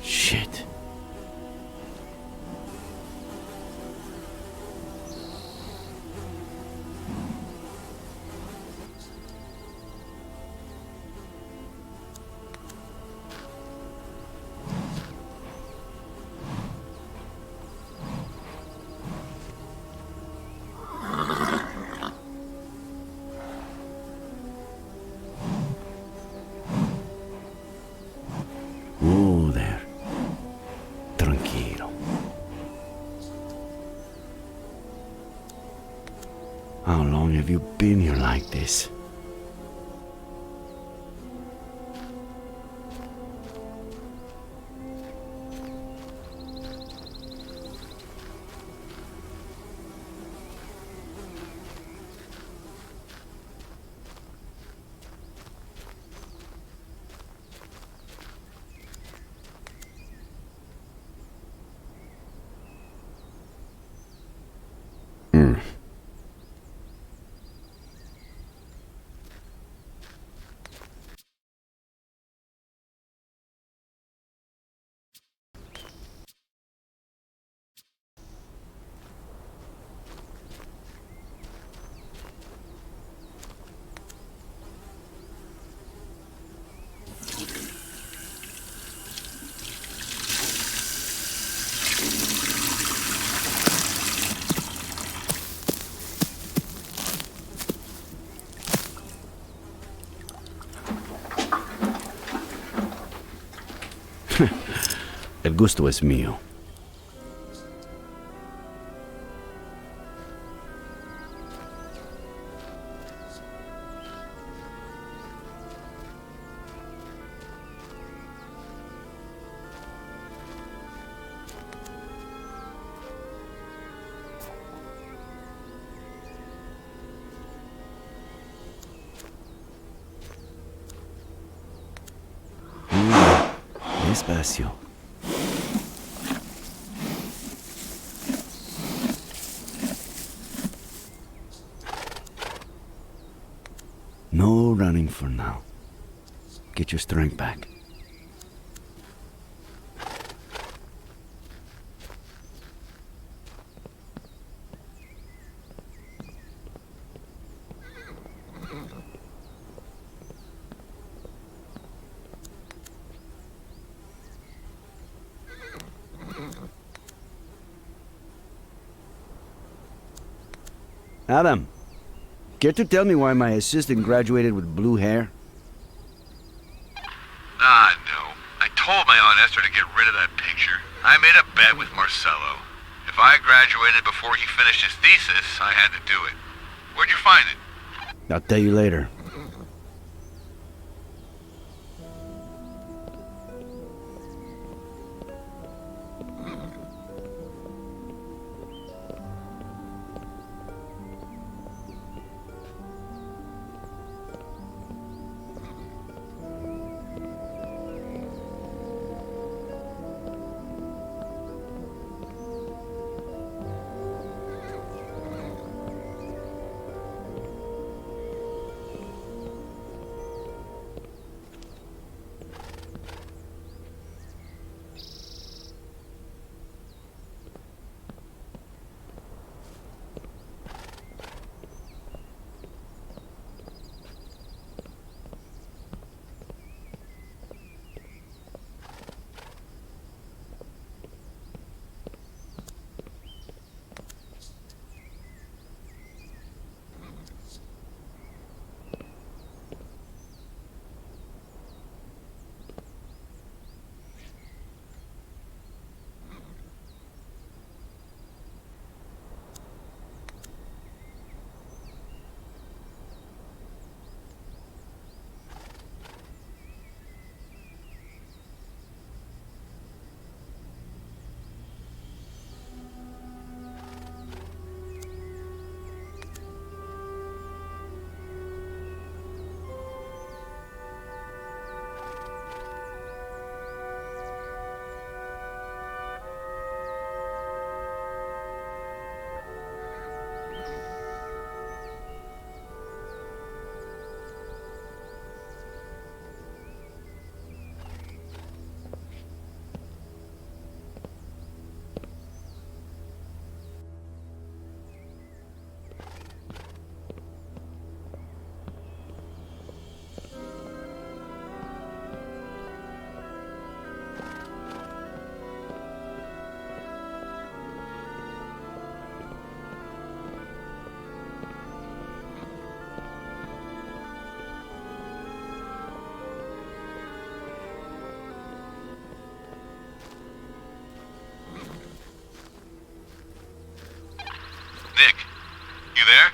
Shit. Oh, there. Tranquilo. How long have you been here like this? El gusto es mío. Despacio. No running for now. Get your strength back. Adam, care to tell me why my assistant graduated with blue hair? Ah, no. I told my Aunt Esther to get rid of that picture. I made a bet with Marcello. If I graduated before he finished his thesis, I had to do it. Where'd you find it? I'll tell you later. Nick, you there?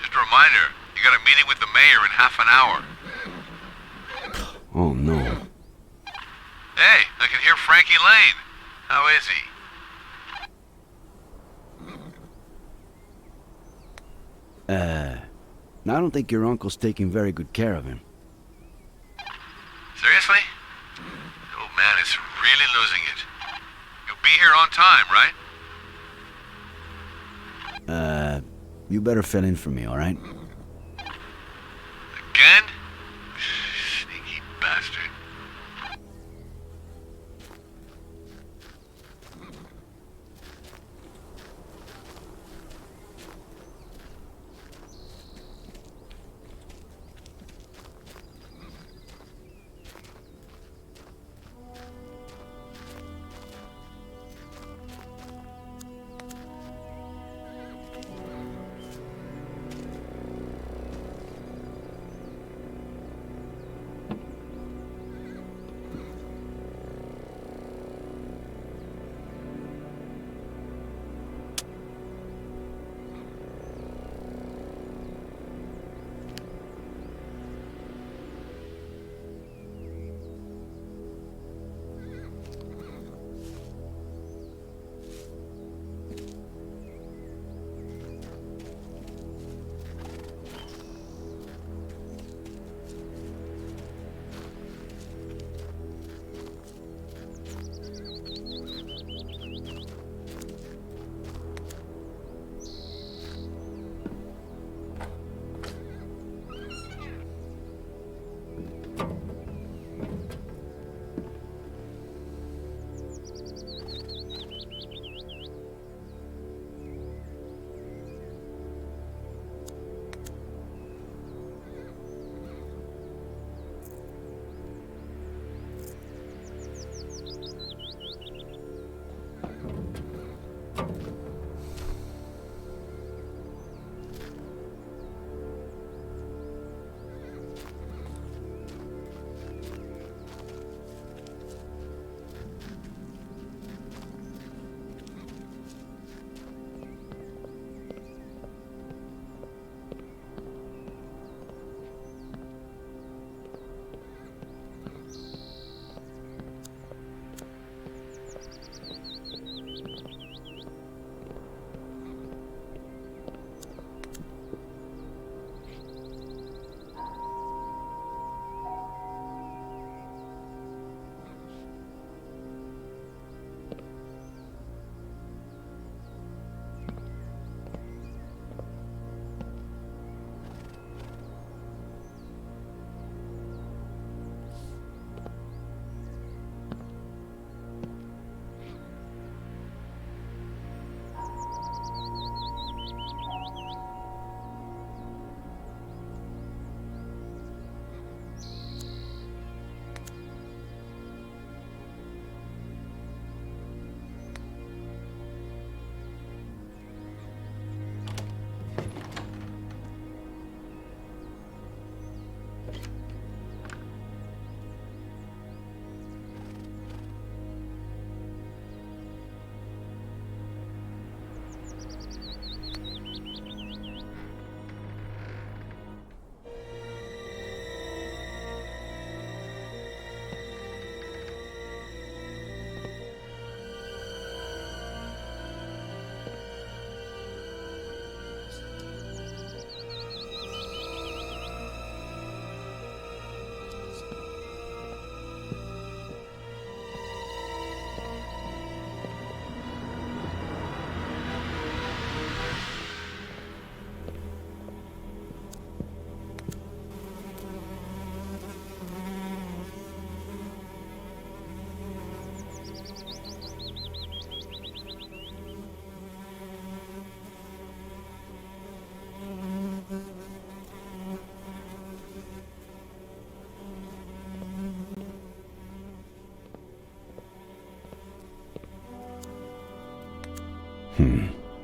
Just a reminder, you got a meeting with the mayor in half an hour. Oh, no. Hey, I can hear Frankie Lane. How is he? I don't think your uncle's taking very good care of him. Seriously? The old man is really losing it. You'll be here on time, right? You better fill in for me, all right? Again? Sneaky bastard.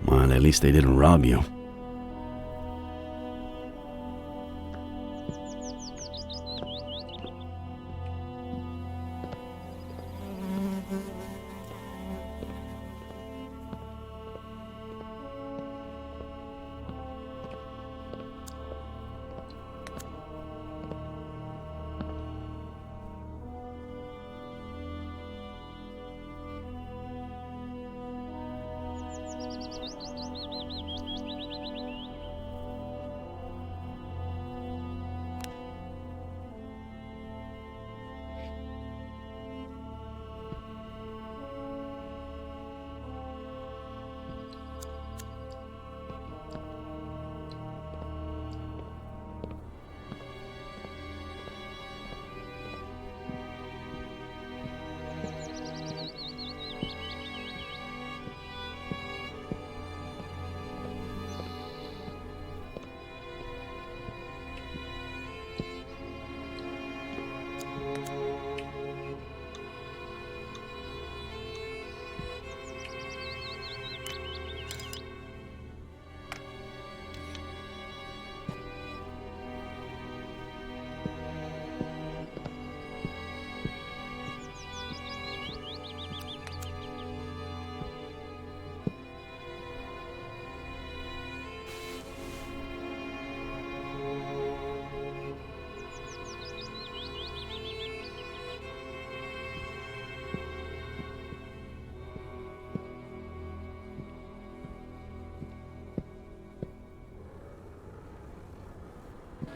Well, at least they didn't rob you.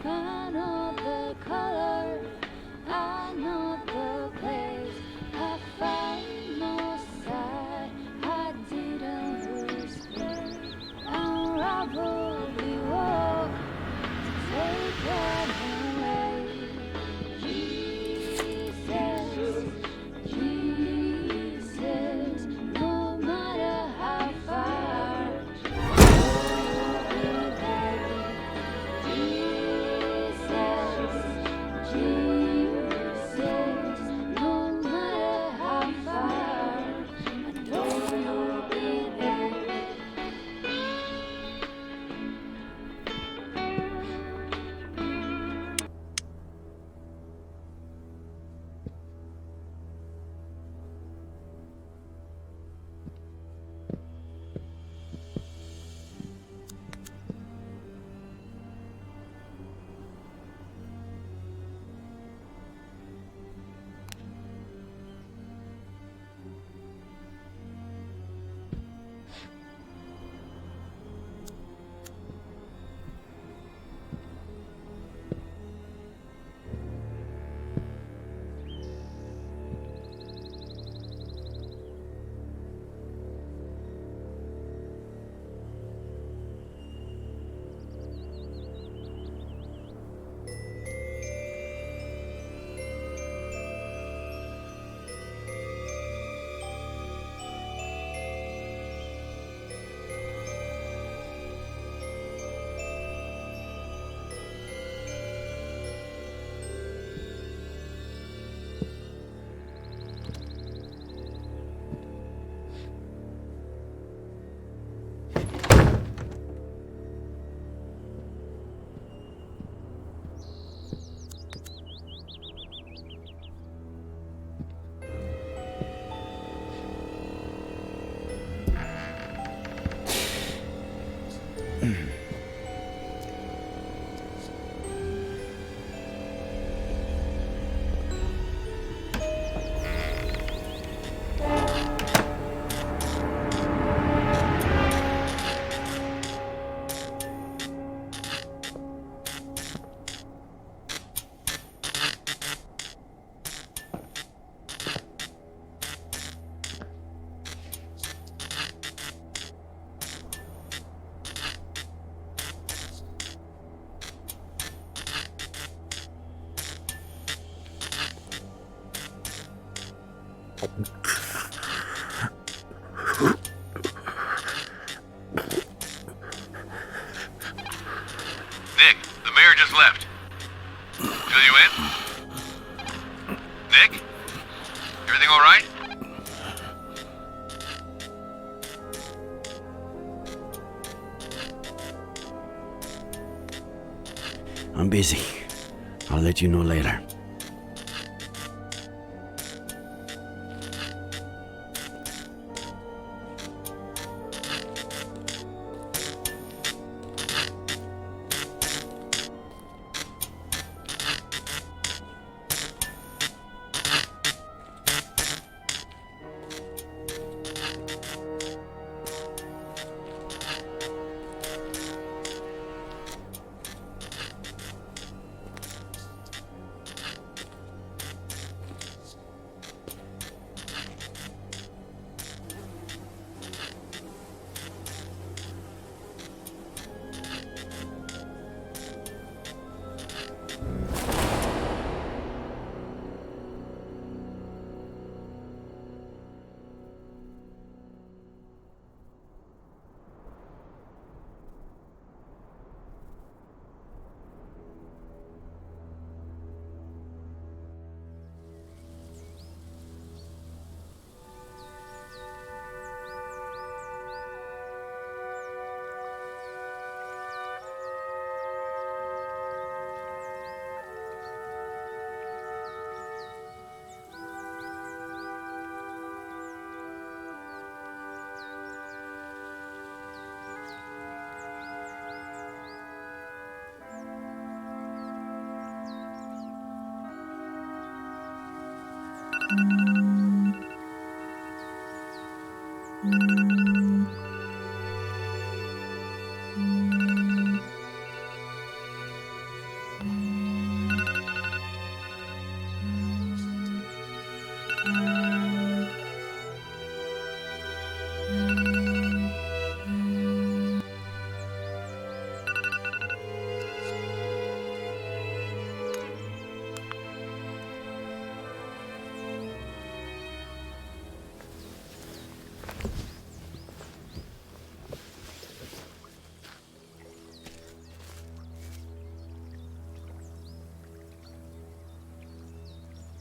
I know the color, I know the place. I find no side, I didn't whisper. Unravel the walk to take them away. Jesus, Jesus, no matter how far, you'll be there. Nick, the mayor just left. Fill you in? Nick? Everything all right? busy. I'll let you know later.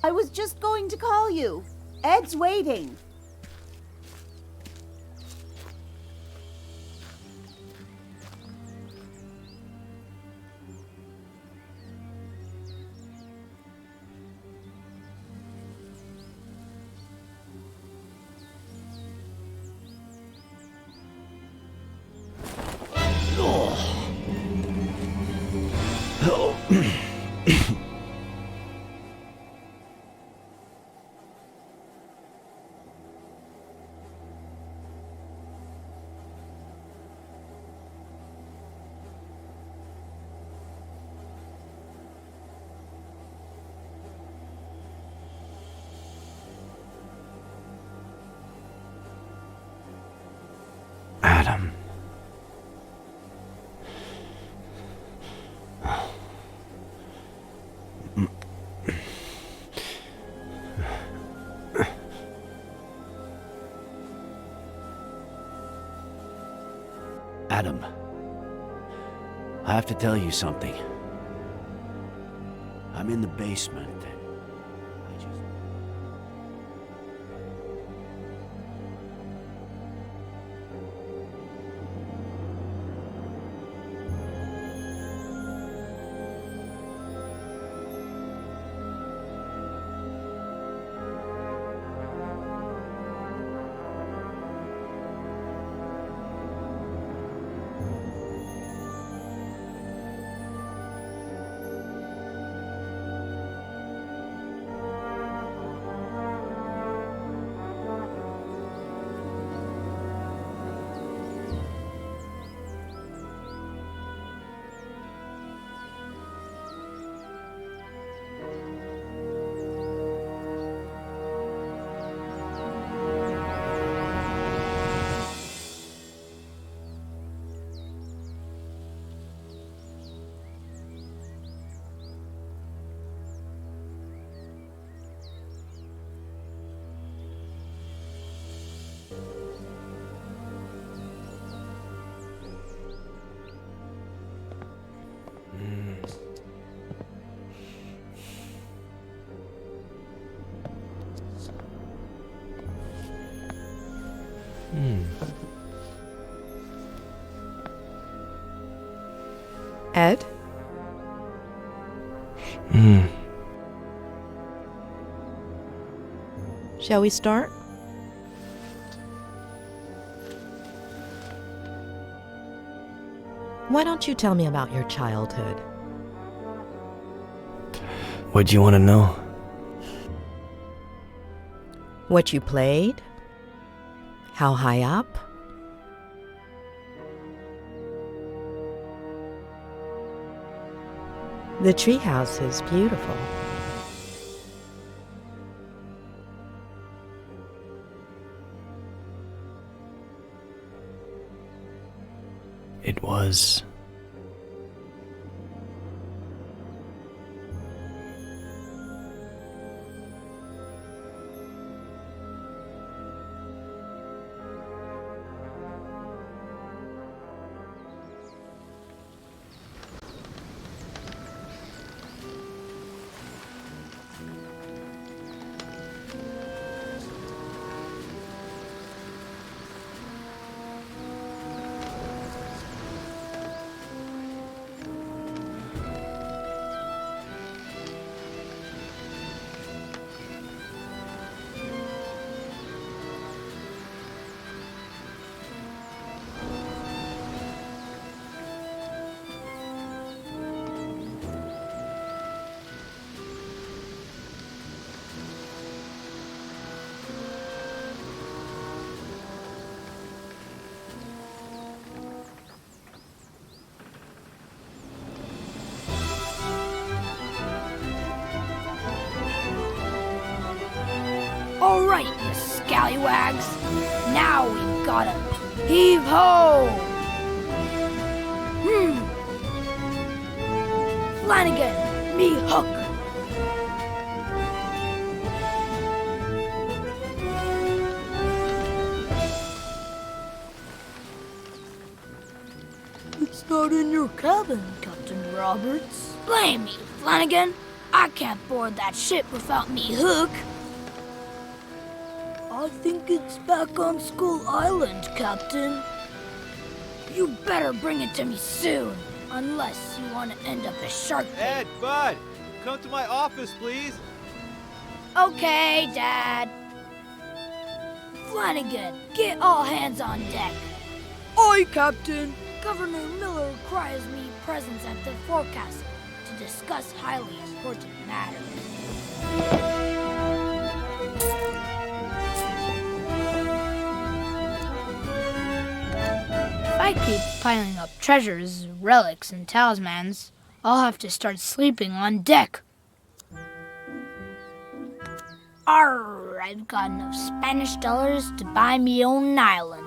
I was just going to call you. Ed's waiting. Adam. Adam, I have to tell you something. I'm in the basement. Ed? Shall we start? Why don't you tell me about your childhood? What'd you want to know? What you played? How high up? The treehouse is beautiful. It was. All right, you scallywags. Now we've got him. Heave ho! Flanagan, me hook. It's not in your cabin, Captain Roberts. Blame me, Flanagan. I can't board that ship without me hook. I think it's back on Skull Island, Captain. You better bring it to me soon, unless you want to end up as shark bait. Ed, Bud, come to my office, please. Okay, Dad. Flanagan, get all hands on deck. Aye, Captain. Governor Miller requires me presence at the forecastle to discuss highly important matters. If I keep piling up treasures, relics, and talismans, I'll have to start sleeping on deck. Arr, I've got enough Spanish dollars to buy me own island.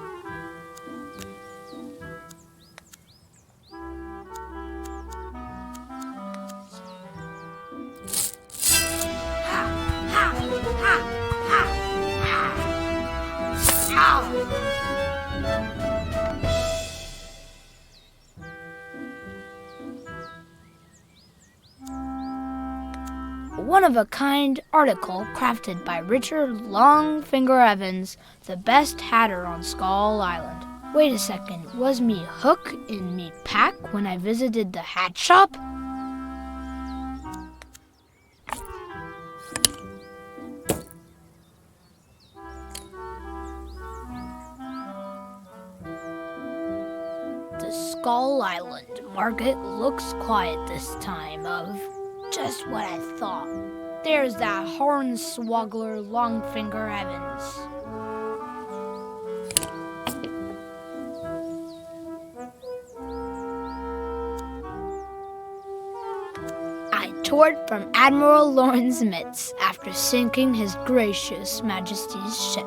One-of-a-kind article crafted by Richard Longfinger Evans, the best hatter on Skull Island. Wait a second, was me hook in me pack when I visited the hat shop? The Skull Island market looks quiet this time of... Just what I thought. There's that hornswoggler Longfinger Evans. I toured from Admiral Lawrence Mitz after sinking His Gracious Majesty's ship.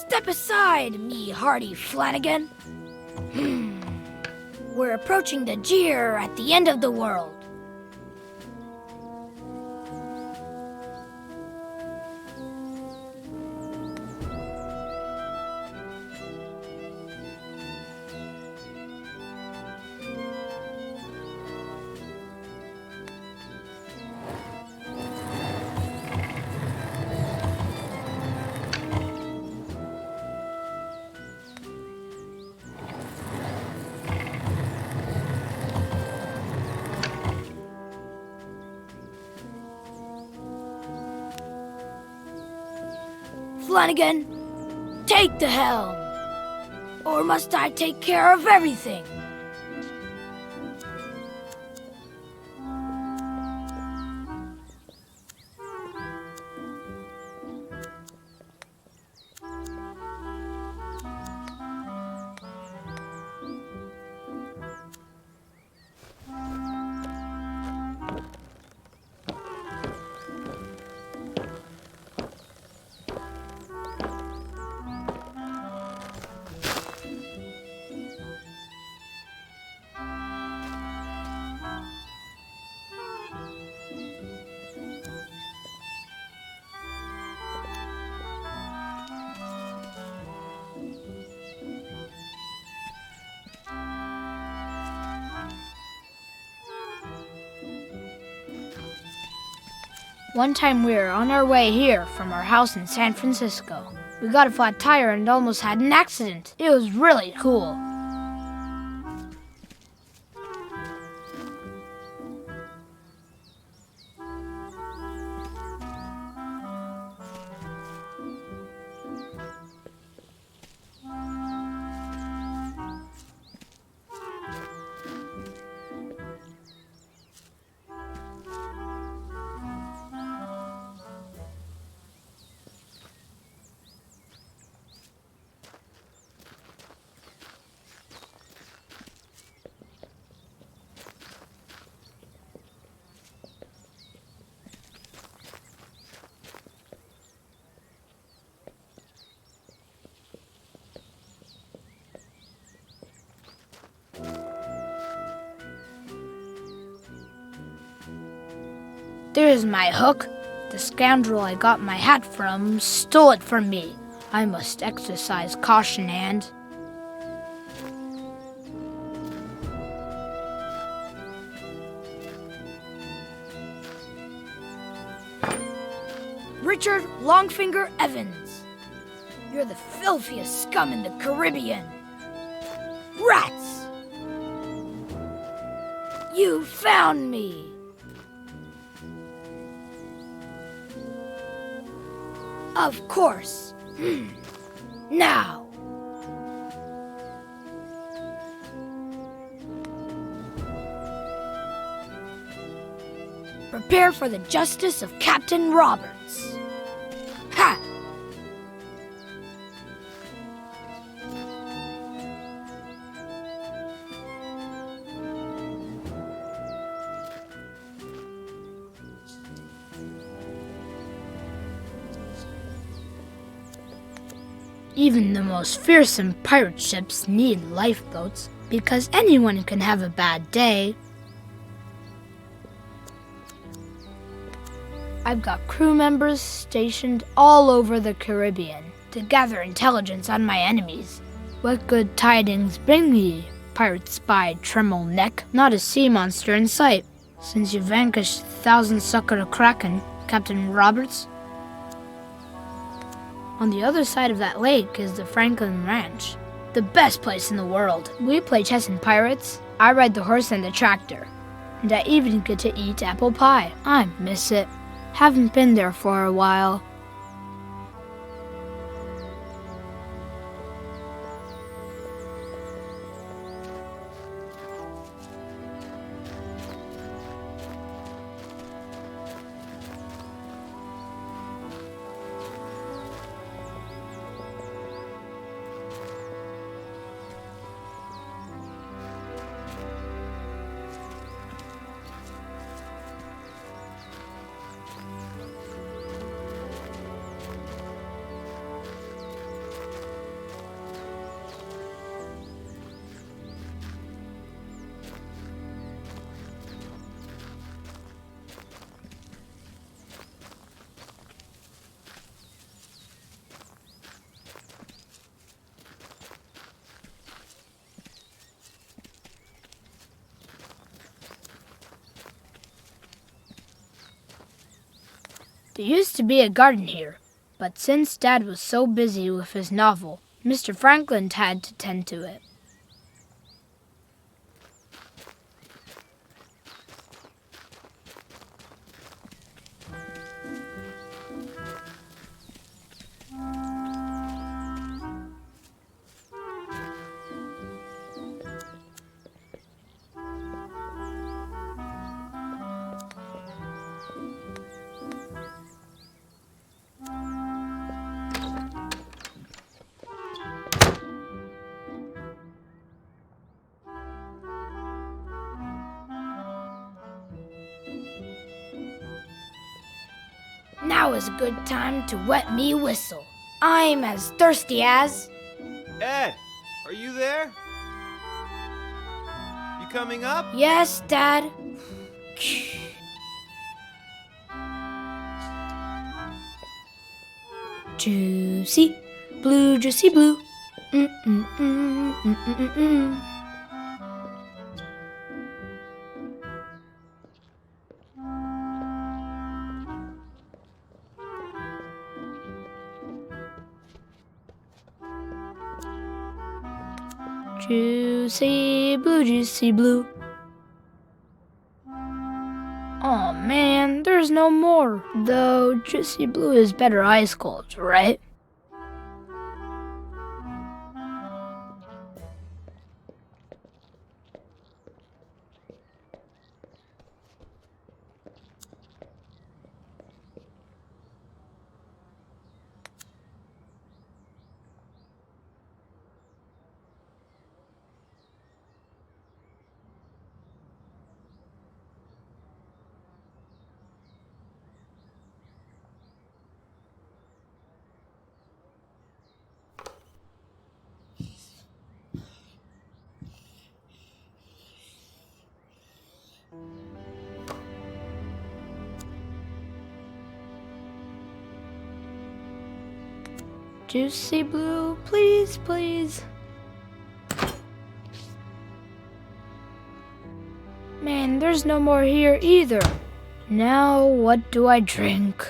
Step aside, me hardy Flanagan. We're approaching the jeer at the end of the world. Flanagan, take the helm. Or must I take care of everything? One time we were on our way here from our house in San Francisco. We got a flat tire and almost had an accident. It was really cool. There's my hook. The scoundrel I got my hat from stole it from me. I must exercise caution and... Richard Longfinger Evans. You're the filthiest scum in the Caribbean. Rats! You found me! Of course. Now. Prepare for the justice of Captain Roberts. Ha! Even the most fearsome pirate ships need lifeboats, because anyone can have a bad day. I've got crew members stationed all over the Caribbean to gather intelligence on my enemies. What good tidings bring ye, pirate spy Tremble Neck? Not a sea monster in sight, since you vanquished 1,000-sucker Kraken, Captain Roberts. On the other side of that lake is the Franklin Ranch, the best place in the world. We play chess and pirates. I ride the horse and the tractor, and I even get to eat apple pie. I miss it. Haven't been there for a while. There used to be a garden here, but since Dad was so busy with his novel, Mr. Franklin had to tend to it. Now is a good time to wet me whistle. I'm as thirsty as... Ed, are you there? You coming up? Yes, Dad. Juicy blue, juicy blue. Mm-mm-mm. Juicy blue, juicy blue. Oh man, there's no more. Though juicy blue is better ice cold, right? Juicy blue, please, please. Man, there's no more here either. Now, what do I drink?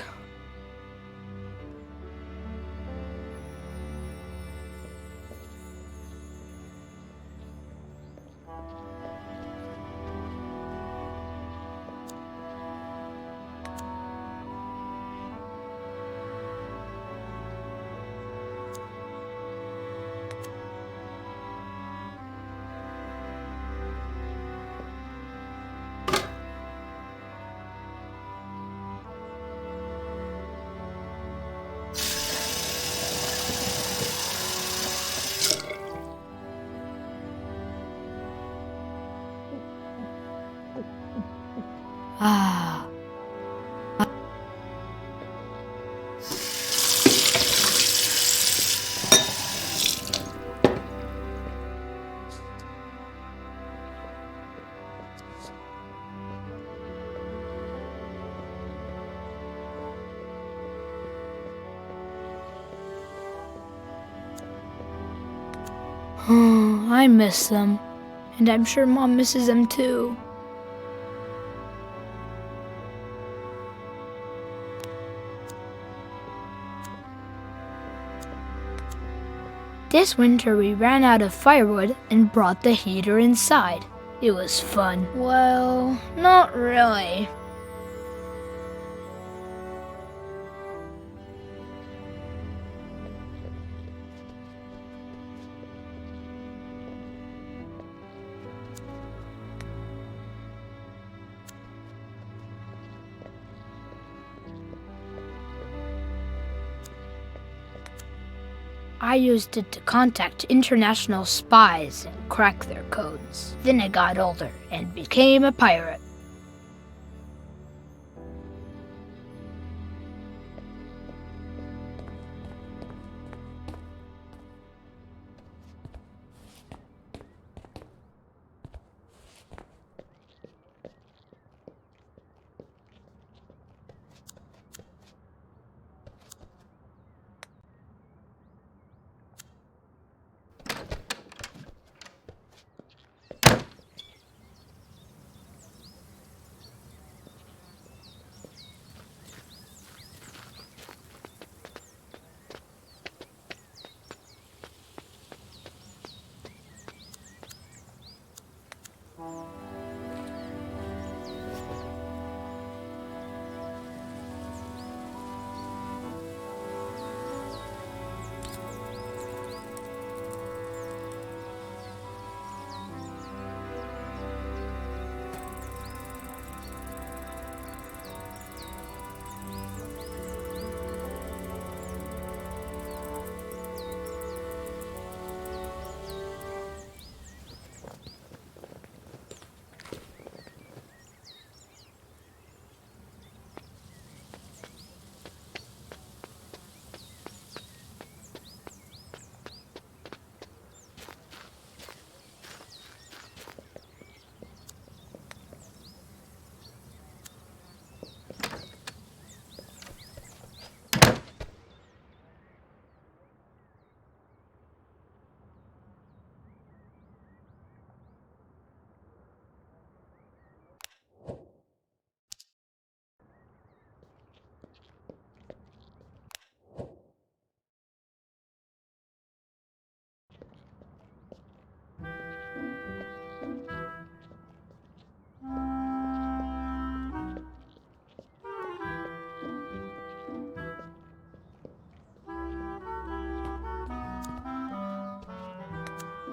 Ah. I miss them, and I'm sure Mom misses them too. This winter we ran out of firewood and brought the heater inside. It was fun. Well, not really. I used it to contact international spies and crack their codes. Then I got older and became a pirate.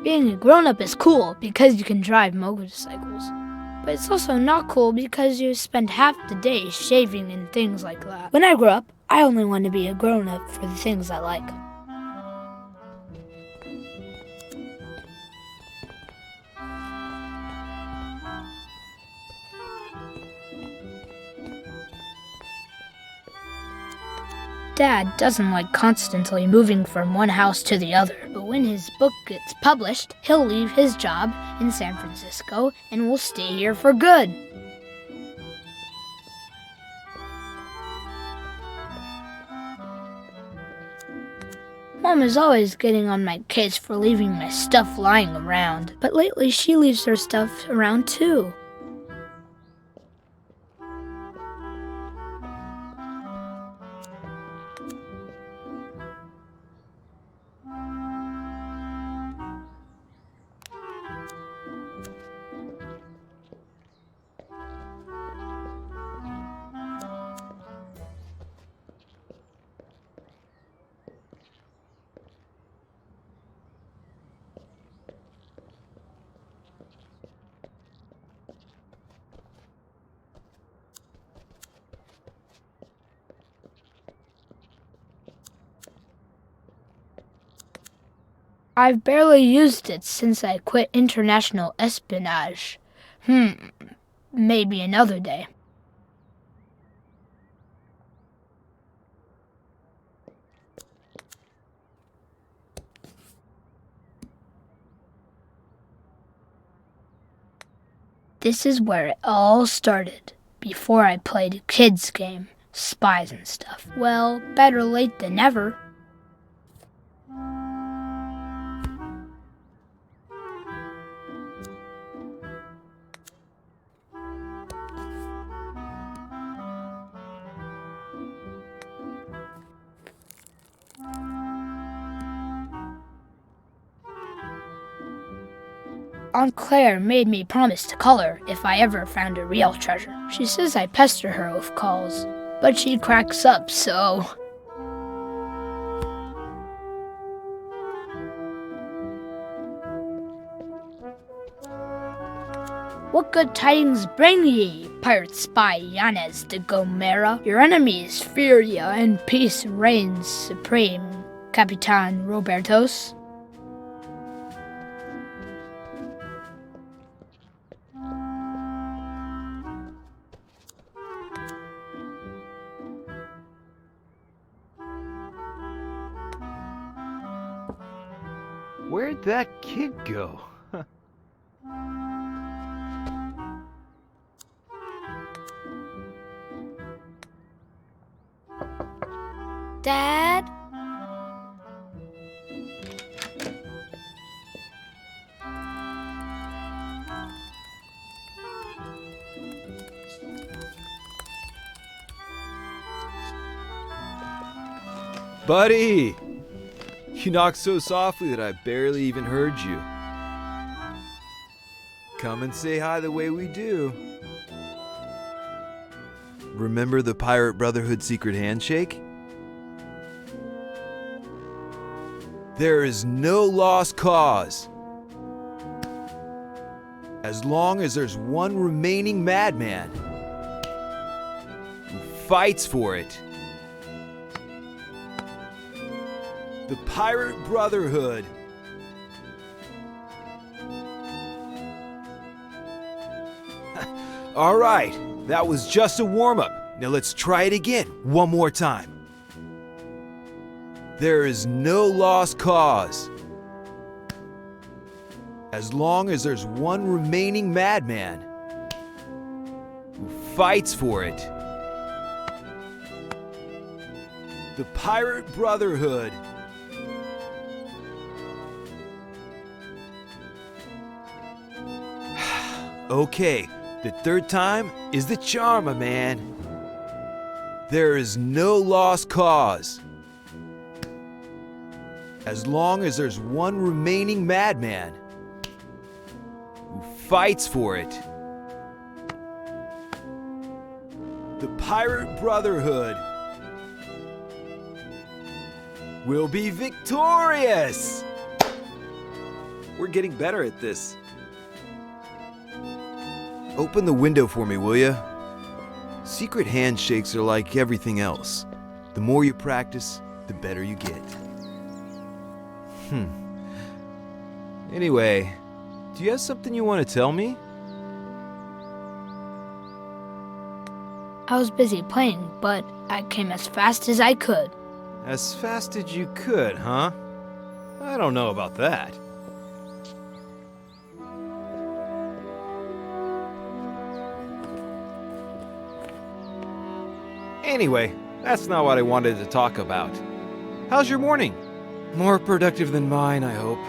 Being a grown-up is cool because you can drive motorcycles. But it's also not cool because you spend half the day shaving and things like that. When I grow up, I only want to be a grown-up for the things I like. Dad doesn't like constantly moving from one house to the other, but when his book gets published, he'll leave his job in San Francisco and will stay here for good. Mom is always getting on my case for leaving my stuff lying around, but lately she leaves her stuff around too. I've barely used it since I quit international espionage. Maybe another day. This is where it all started, before I played a kids game, spies and stuff. Well, better late than never. Aunt Claire made me promise to call her if I ever found a real treasure. She says I pester her with calls, but she cracks up, so... What good tidings bring ye, pirate spy Yanez de Gomera? Your enemies fear ye, and peace reigns supreme, Capitan Robertos. Where'd that kid go? Dad? Buddy! You knocked so softly that I barely even heard you. Come and say hi the way we do. Remember the Pirate Brotherhood secret handshake? There is no lost cause. As long as there's one remaining madman who fights for it. The Pirate Brotherhood. All right, that was just a warm-up. Now let's try it again, one more time. There is no lost cause. As long as there's one remaining madman who fights for it. The Pirate Brotherhood. Okay, the third time is the charm, my man. There is no lost cause. As long as there's one remaining madman who fights for it. The Pirate Brotherhood will be victorious! We're getting better at this. Open the window for me, will ya? Secret handshakes are like everything else. The more you practice, the better you get. Anyway, do you have something you want to tell me? I was busy playing, but I came as fast as I could. As fast as you could, huh? I don't know about that. Anyway, that's not what I wanted to talk about. How's your morning? More productive than mine, I hope.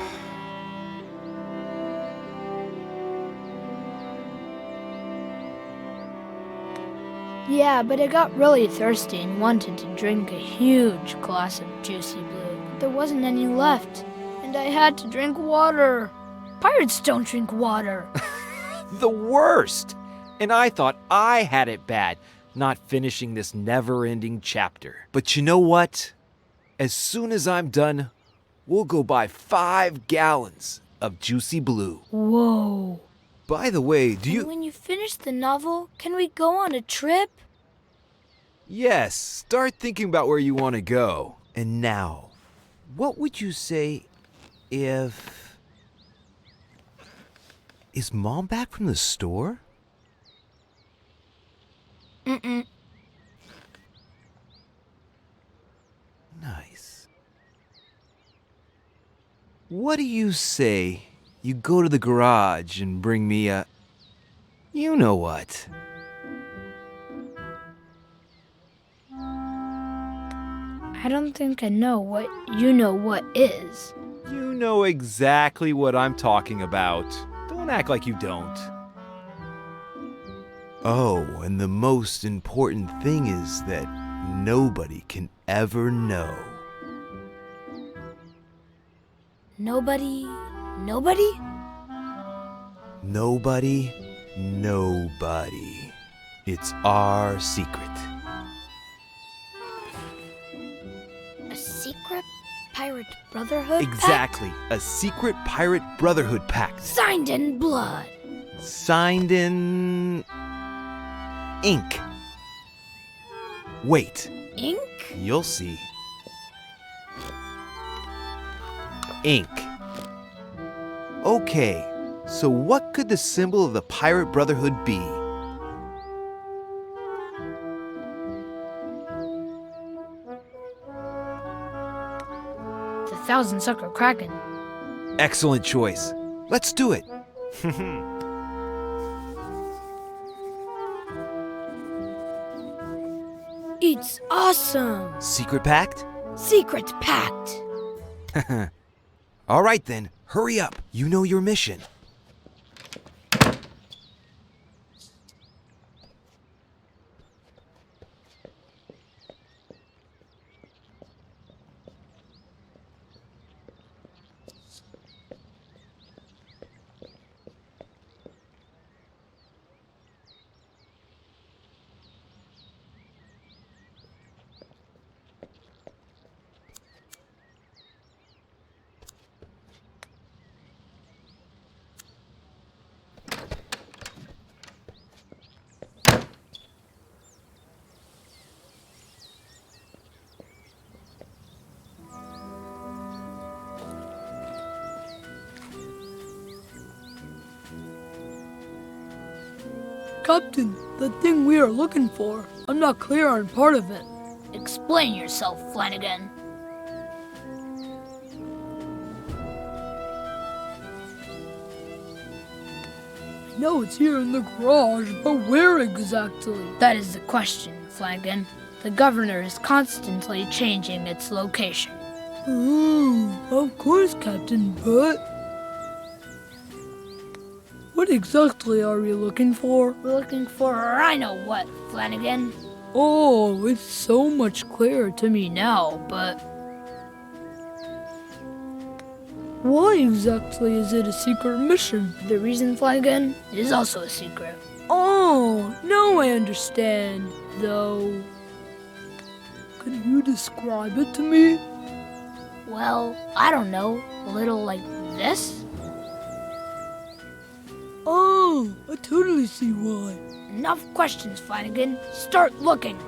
Yeah, but I got really thirsty and wanted to drink a huge glass of juicy blue. But there wasn't any left, and I had to drink water. Pirates don't drink water. The worst! And I thought I had it bad, not finishing this never-ending chapter. But you know what? As soon as I'm done, we'll go buy 5 gallons of juicy blue. Whoa. By the way, do you... When you finish the novel, can we go on a trip? Yes, start thinking about where you want to go. And now, what would you say if... Is Mom back from the store? Mm-mm. Nice. What do you say you go to the garage and bring me a... You know what? I don't think I know what you know what is. You know exactly what I'm talking about. Don't act like you don't. Oh, and the most important thing is that nobody can ever know. Nobody? Nobody. It's our secret. A secret pirate brotherhood Exactly. A secret pirate brotherhood pact. Signed in blood. Signed in... ink. Wait. Ink? You'll see. Ink. Okay, so what could the symbol of the Pirate Brotherhood be? The Thousand Sucker Kraken. Excellent choice. Let's do it. It's awesome. Secret pact? Secret pact. All right then, hurry up. You know your mission. Captain, the thing we are looking for. I'm not clear on part of it. Explain yourself, Flanagan. I know it's here in the garage, but where exactly? That is the question, Flanagan. The governor is constantly changing its location. Of course, Captain, but... What exactly are we looking for? We're looking for I know what, Flanagan. Oh, it's so much clearer to me now, but... Why exactly is it a secret mission? The reason, Flanagan, is also a secret. Oh, now I understand, though. Could you describe it to me? Well, I don't know. A little like this? I totally see why. Enough questions, Flanagan. Start looking.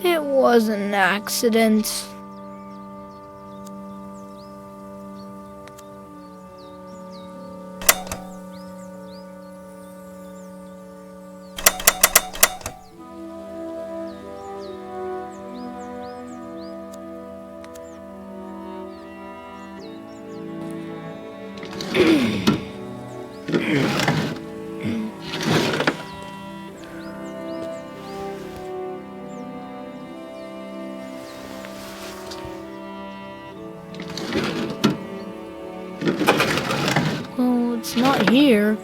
It was an accident. Well, it's not here.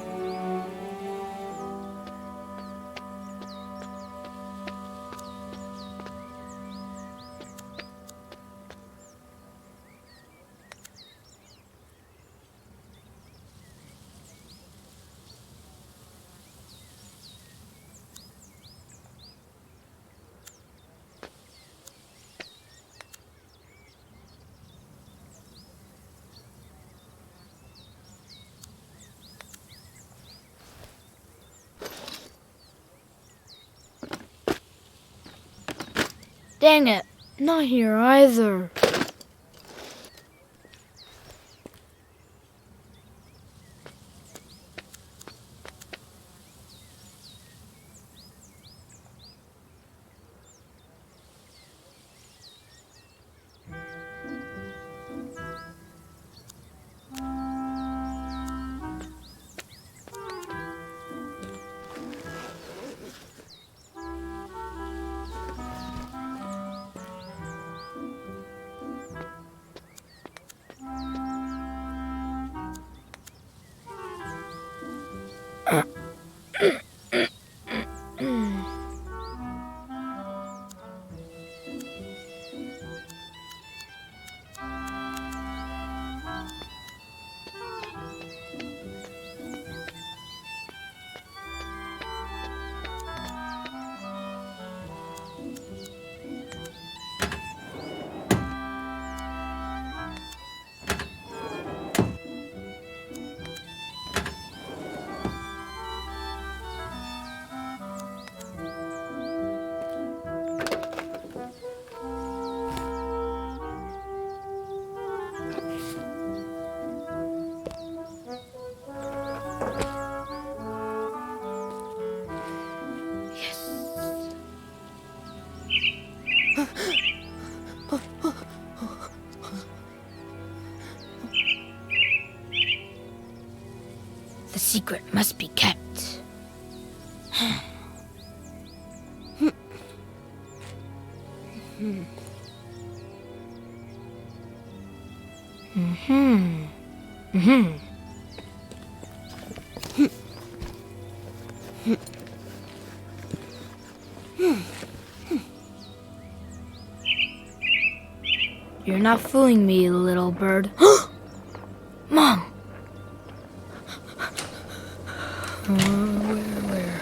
Dang it, not here either. The secret must be kept. You're not fooling me, little bird. Mom! Where?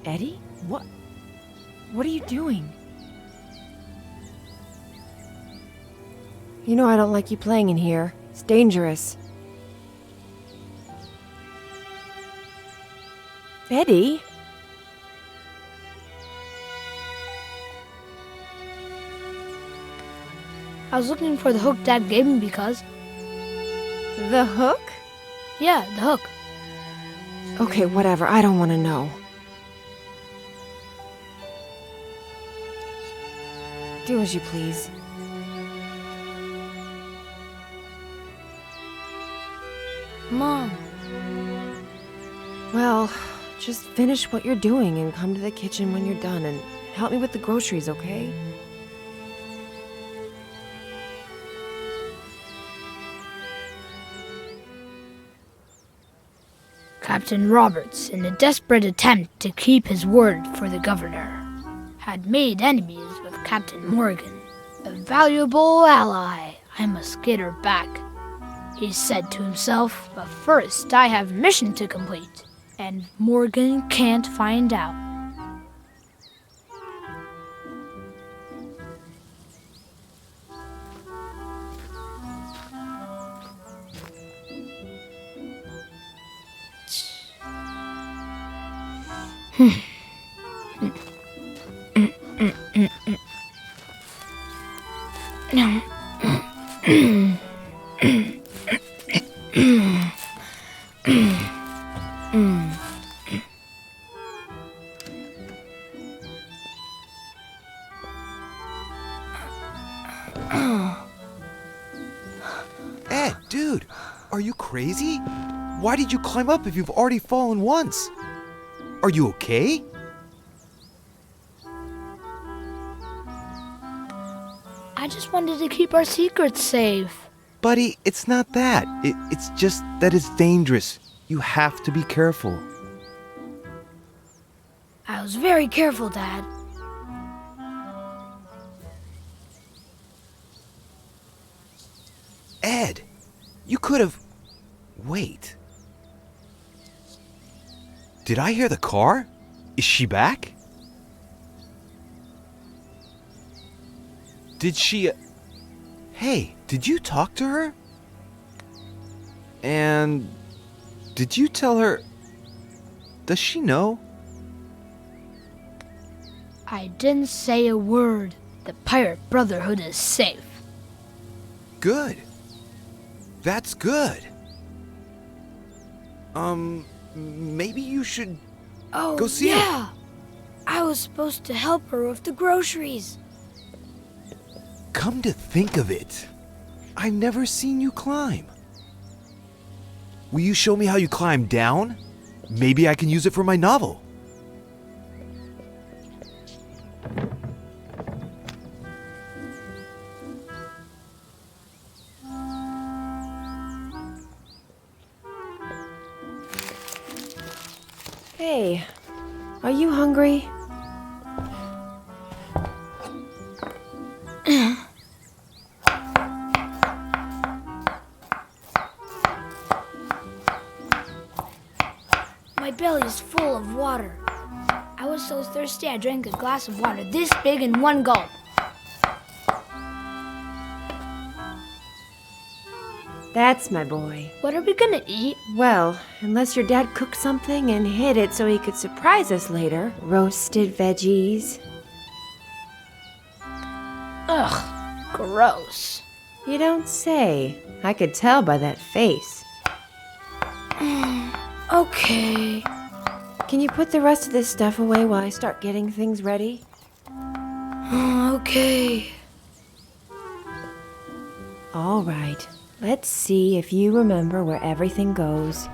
Eddie? What are you doing? You know I don't like you playing in here. It's dangerous. Eddie? I was looking for the hook Dad gave me because... The hook? Yeah, the hook. Okay, whatever. I don't want to know. Do as you please. Mom. Well, just finish what you're doing and come to the kitchen when you're done and help me with the groceries, okay? Captain Roberts, in a desperate attempt to keep his word for the governor, had made enemies with Captain Morgan, a valuable ally. I must get her back, he said to himself, but first I have a mission to complete, and Morgan can't find out. Ed, dude, are you crazy? Why did you climb up if you've already fallen once? Are you okay? I just wanted to keep our secrets safe. Buddy, it's not that. It's just that it's dangerous. You have to be careful. I was very careful, Dad. Ed, you could have... Wait. Did I hear the car? Is she back? Did she... Hey, did you talk to her? And... Did you tell her... Does she know? I didn't say a word. The Pirate Brotherhood is safe. Good. That's good. Maybe you should go see her. Yeah! I was supposed to help her with the groceries. Come to think of it, I've never seen you climb. Will you show me how you climb down? Maybe I can use it for my novel. Hey, are you hungry? My belly's full of water. I was so thirsty I drank a glass of water this big in one gulp. That's my boy. What are we gonna eat? Well, unless your dad cooked something and hid it so he could surprise us later. Roasted veggies. Ugh, gross. You don't say. I could tell by that face. Okay. Can you put the rest of this stuff away while I start getting things ready? Okay. All right. Let's see if you remember where everything goes.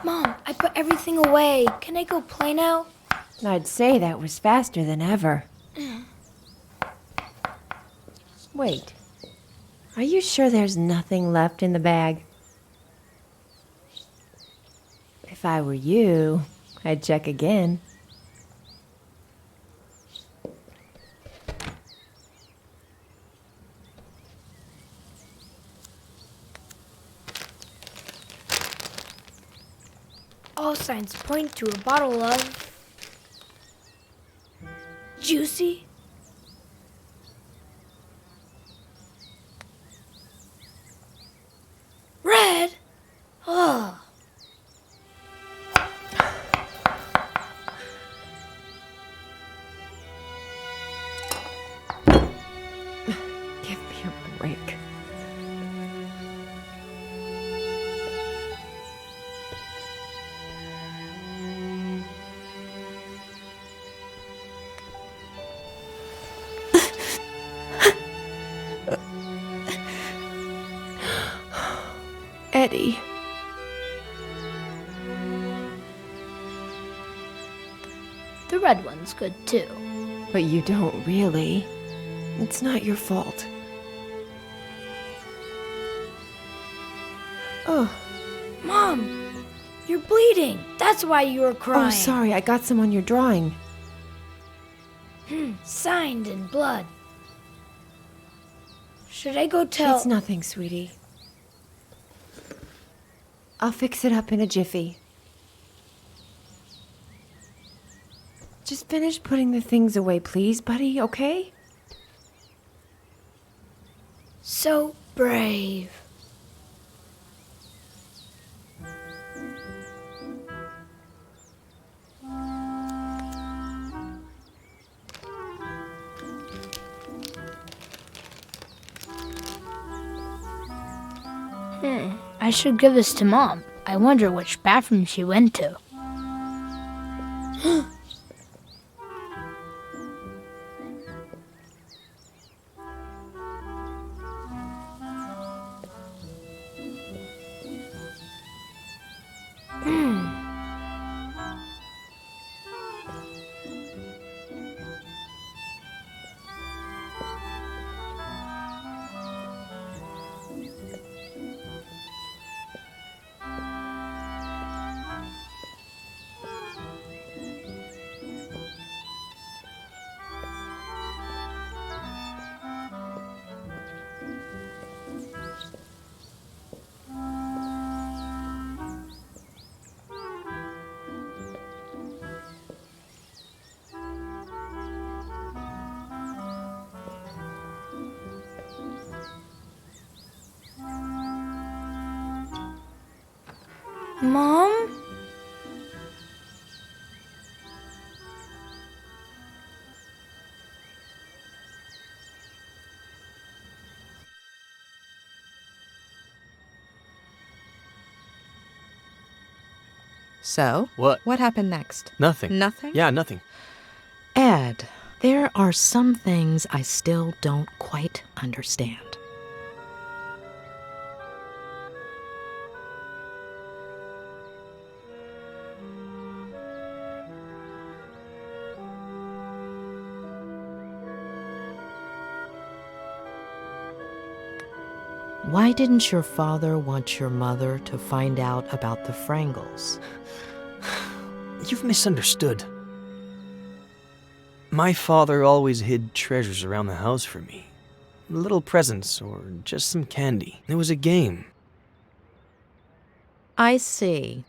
Mom, I put everything away. Can I go play now? I'd say that was faster than ever. Wait. Are you sure there's nothing left in the bag? If I were you, I'd check again. All signs point to a bottle of... Juicy? Red? Oh. Give me a break. Eddie. The red one's good too. But you don't really. It's not your fault. Oh. Mom, you're bleeding. That's why you were crying. Oh, sorry. I got some on your drawing. Signed in blood. Should I go tell... It's nothing, sweetie. I'll fix it up in a jiffy. Just finish putting the things away, please, buddy, okay? So brave. I should give this to Mom. I wonder which bathroom she went to. Mom? So? What happened next? Nothing. Nothing? Yeah, nothing. Ed, there are some things I still don't quite understand. Why didn't your father want your mother to find out about the Frangles? You've misunderstood. My father always hid treasures around the house for me. Little presents or just some candy. It was a game. I see.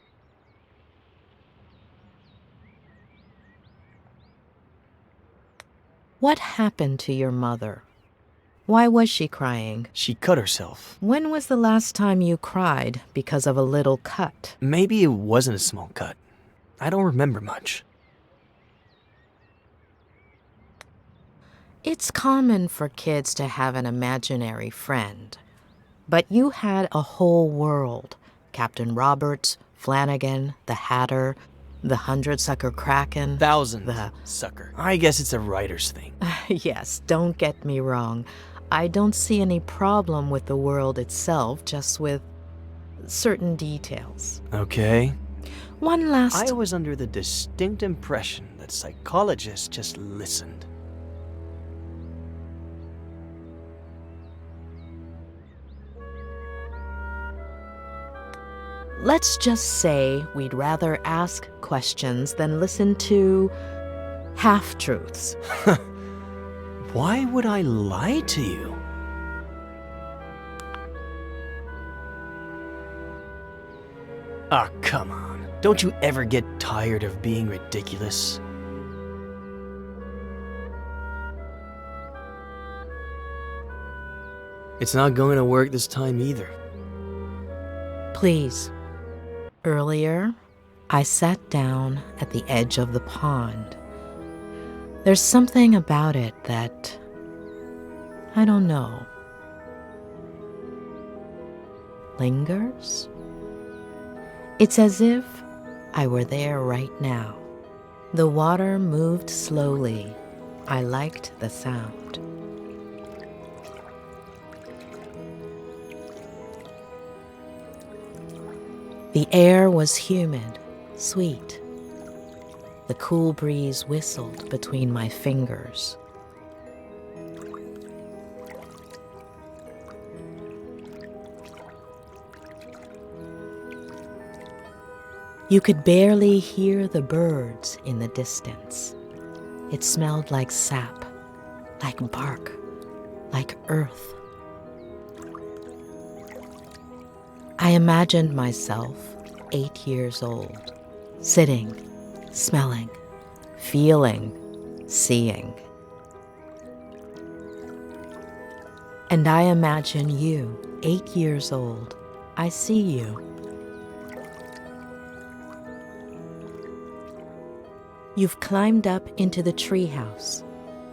What happened to your mother? Why was she crying? She cut herself. When was the last time you cried because of a little cut? Maybe it wasn't a small cut. I don't remember much. It's common for kids to have an imaginary friend. But you had a whole world. Captain Roberts, Flanagan, the Hatter, the 100-sucker Kraken. 1,000-sucker. I guess it's a writer's thing. Yes, don't get me wrong. I don't see any problem with the world itself, just with certain details. Okay. one last... I was under the distinct impression that psychologists just listened. Let's just say we'd rather ask questions than listen to half-truths. Why would I lie to you? Ah, come on. Don't you ever get tired of being ridiculous? It's not going to work this time either. Please. Earlier, I sat down at the edge of the pond. There's something about it that... I don't know. Lingers? It's as if I were there right now. The water moved slowly. I liked the sound. The air was humid, sweet. The cool breeze whistled between my fingers. You could barely hear the birds in the distance. It smelled like sap, like bark, like earth. I imagined myself 8 years old, sitting, smelling, feeling, seeing. And I imagine you, 8 years old. I see you. You've climbed up into the treehouse.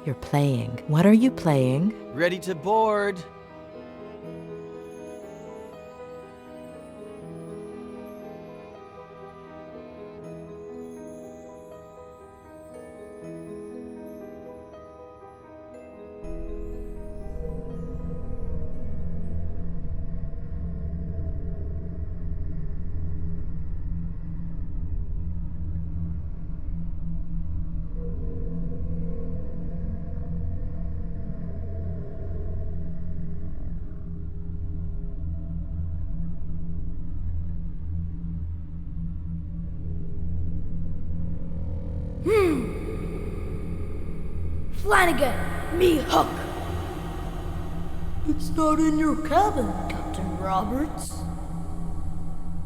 You're playing. What are you playing? Ready to board. Flanagan, me Hook. It's not in your cabin, Captain Roberts.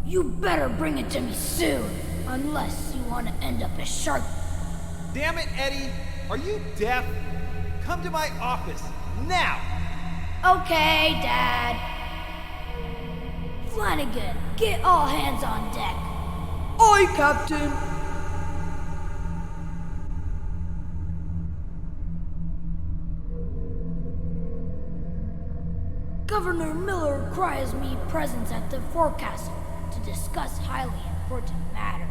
You better bring it to me soon, unless you want to end up as shark. Damn it, Eddie! Are you deaf? Come to my office, now! Okay, Dad. Flanagan, get all hands on deck. Aye, Captain. Governor Miller requires me presence at the forecastle to discuss highly important matters.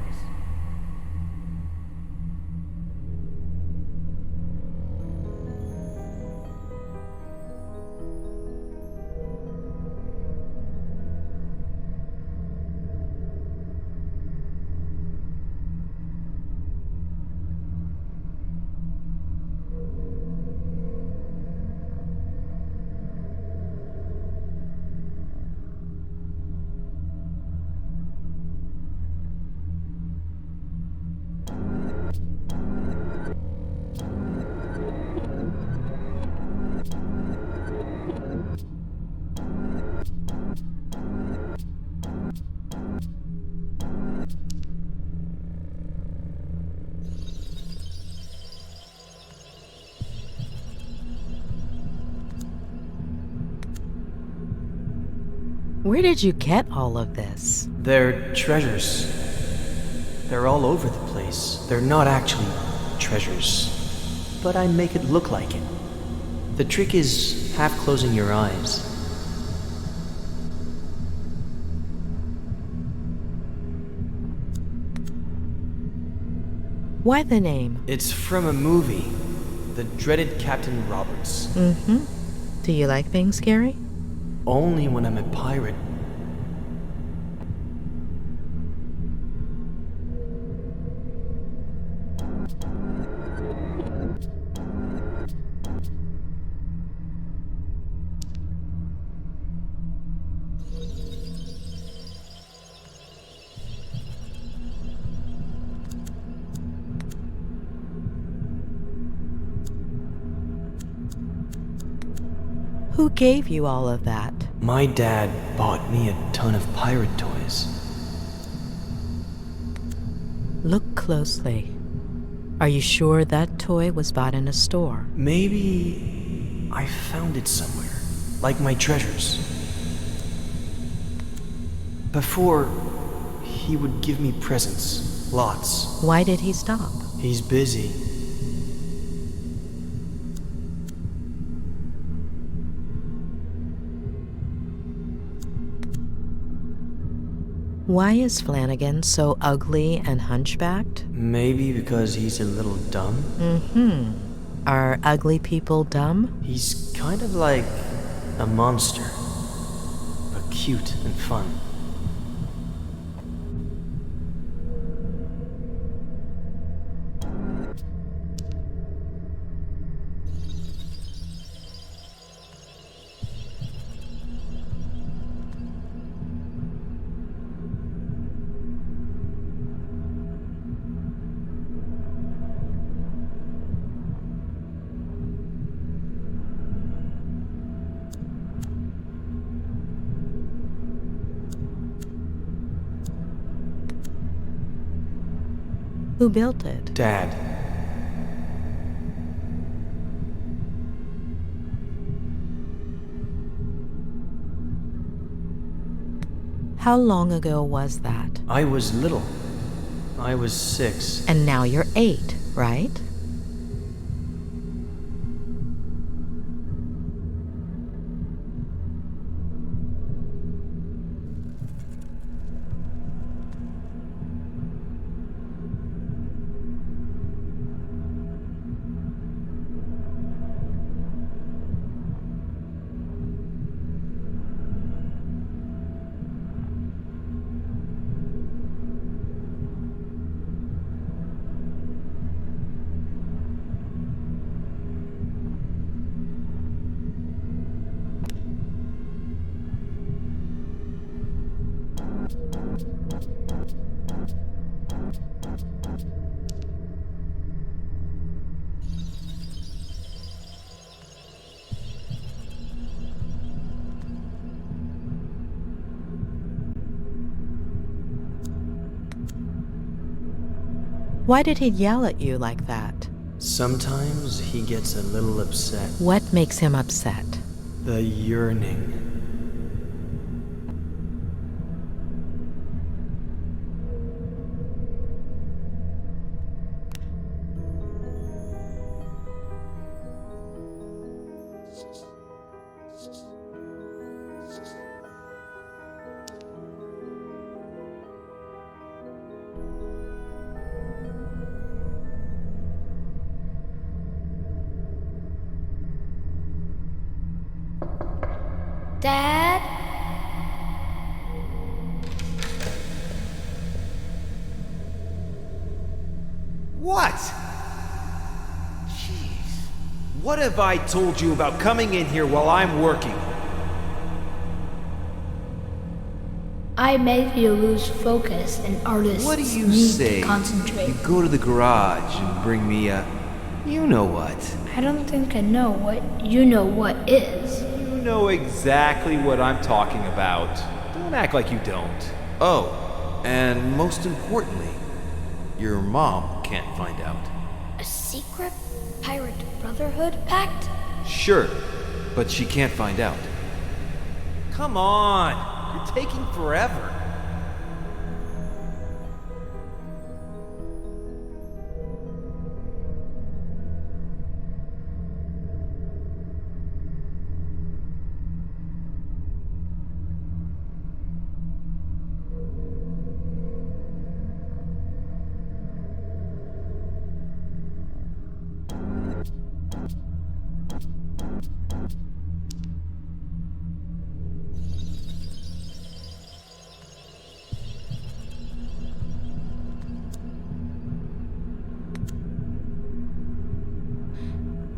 Where did you get all of this? They're treasures. They're all over the place. They're not actually treasures, but I make it look like it. The trick is half closing your eyes. Why the name? It's from a movie, The Dreaded Captain Roberts. Mm-hmm. Do you like being scary? Only when I'm a pirate. Who gave you all of that? My dad bought me a ton of pirate toys. Look closely. Are you sure that toy was bought in a store? Maybe I found it somewhere, like my treasures. Before, he would give me presents, lots. Why did he stop? He's busy. Why is Flanagan so ugly and hunchbacked? Maybe because he's a little dumb? Mm-hmm. Are ugly people dumb? He's kind of like a monster, but cute and fun. Who built it? Dad. How long ago was that? I was little. I was 6. And now you're 8, right? Why did he yell at you like that? Sometimes he gets a little upset. What makes him upset? The yearning. Dad? What? Jeez. What have I told you about coming in here while I'm working? I make you lose focus, and artists What do you need say? to concentrate. You go to the garage and bring me a... You know what? I don't think I know what you know what is. You know exactly what I'm talking about. Don't act like you don't. Oh, and most importantly, your mom can't find out. A secret pirate brotherhood pact? Sure, but she can't find out. Come on, you're taking forever.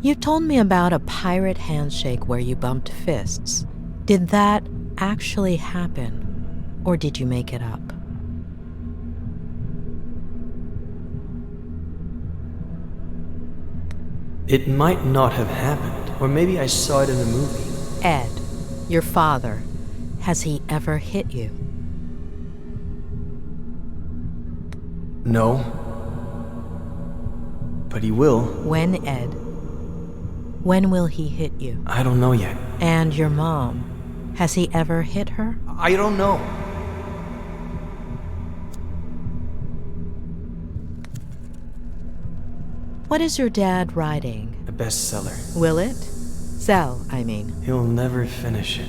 You told me about a pirate handshake where you bumped fists. Did that actually happen, or did you make it up? It might not have happened, or maybe I saw it in a movie. Ed, your father, has he ever hit you? No. But he will. When, Ed? When will he hit you? I don't know yet. And your mom, has he ever hit her? I don't know. What is your dad writing? A bestseller. Will it? Sell, I mean. He'll never finish it.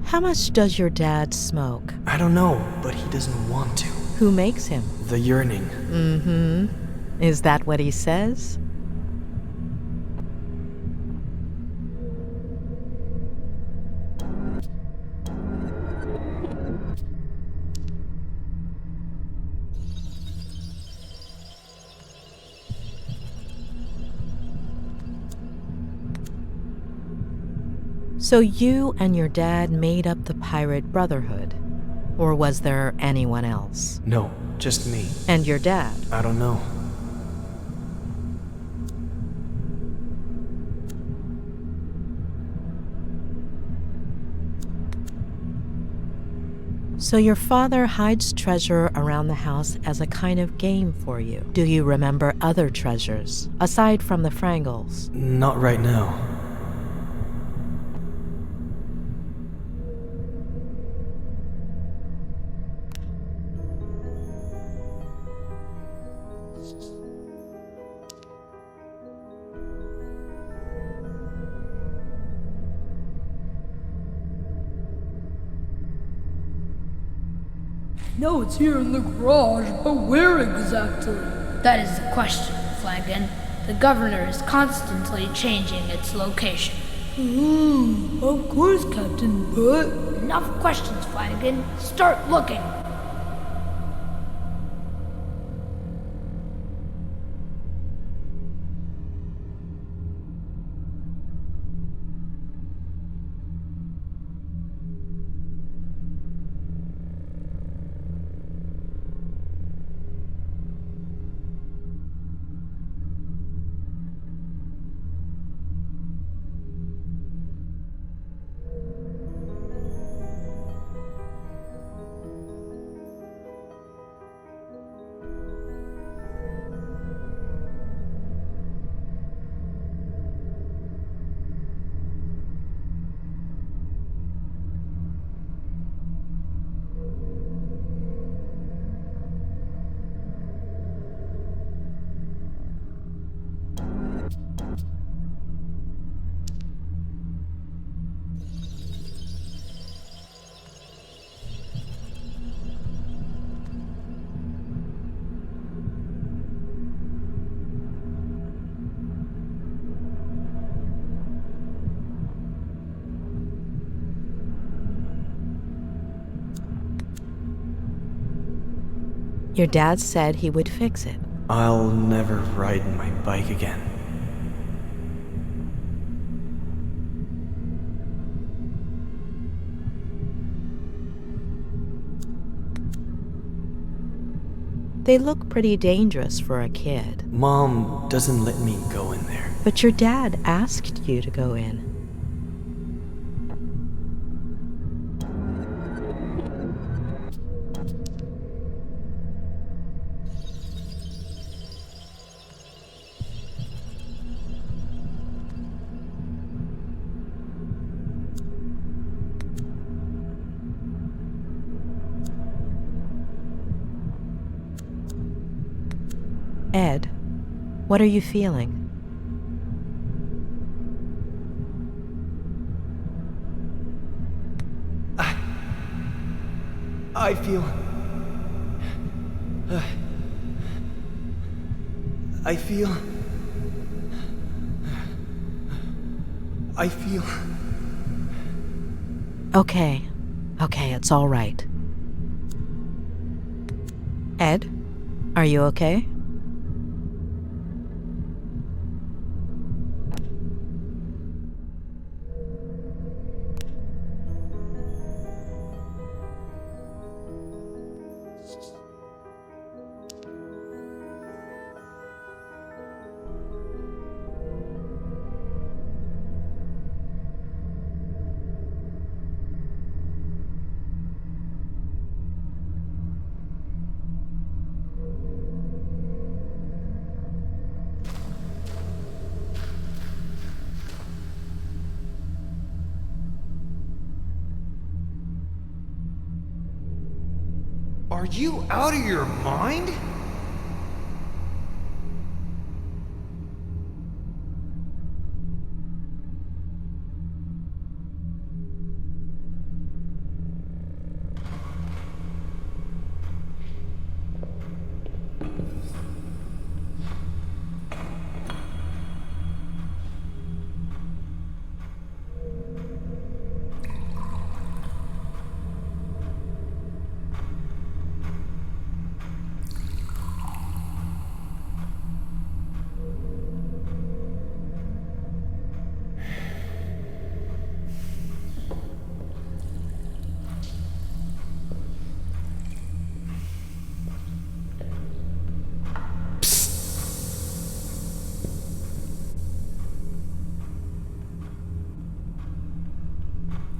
How much does your dad smoke? I don't know, but he doesn't want to. Who makes him? The yearning. Mm-hmm. Is that what he says? So you and your dad made up the Pirate Brotherhood? Or was there anyone else? No, just me. And your dad? I don't know. So your father hides treasure around the house as a kind of game for you. Do you remember other treasures, aside from the Frangles? Not right now. No, it's here in the garage, but where exactly? That is the question, Flanagan. The governor is constantly changing its location. Of course, Captain, but... Enough questions, Flanagan. Start looking. Your dad said he would fix it. I'll never ride my bike again. They look pretty dangerous for a kid. Mom doesn't let me go in there. But your dad asked you to go in. Ed, what are you feeling? I feel... I feel... Okay, it's all right. Ed, are you okay? Are you out of your mind?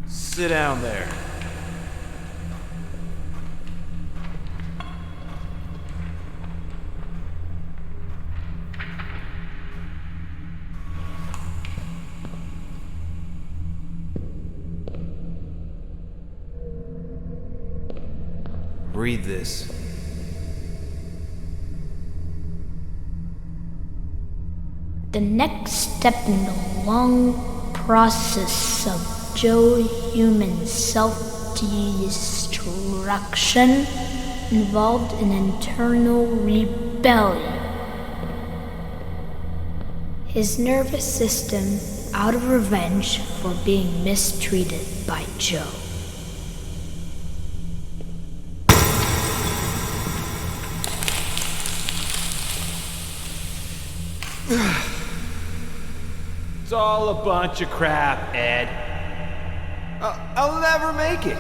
Sit down there. Read this. The next step in the long process of Joe human self-destruction involved an internal rebellion. His nervous system out of revenge for being mistreated by Joe. It's all a bunch of crap, Ed. I'll never make it.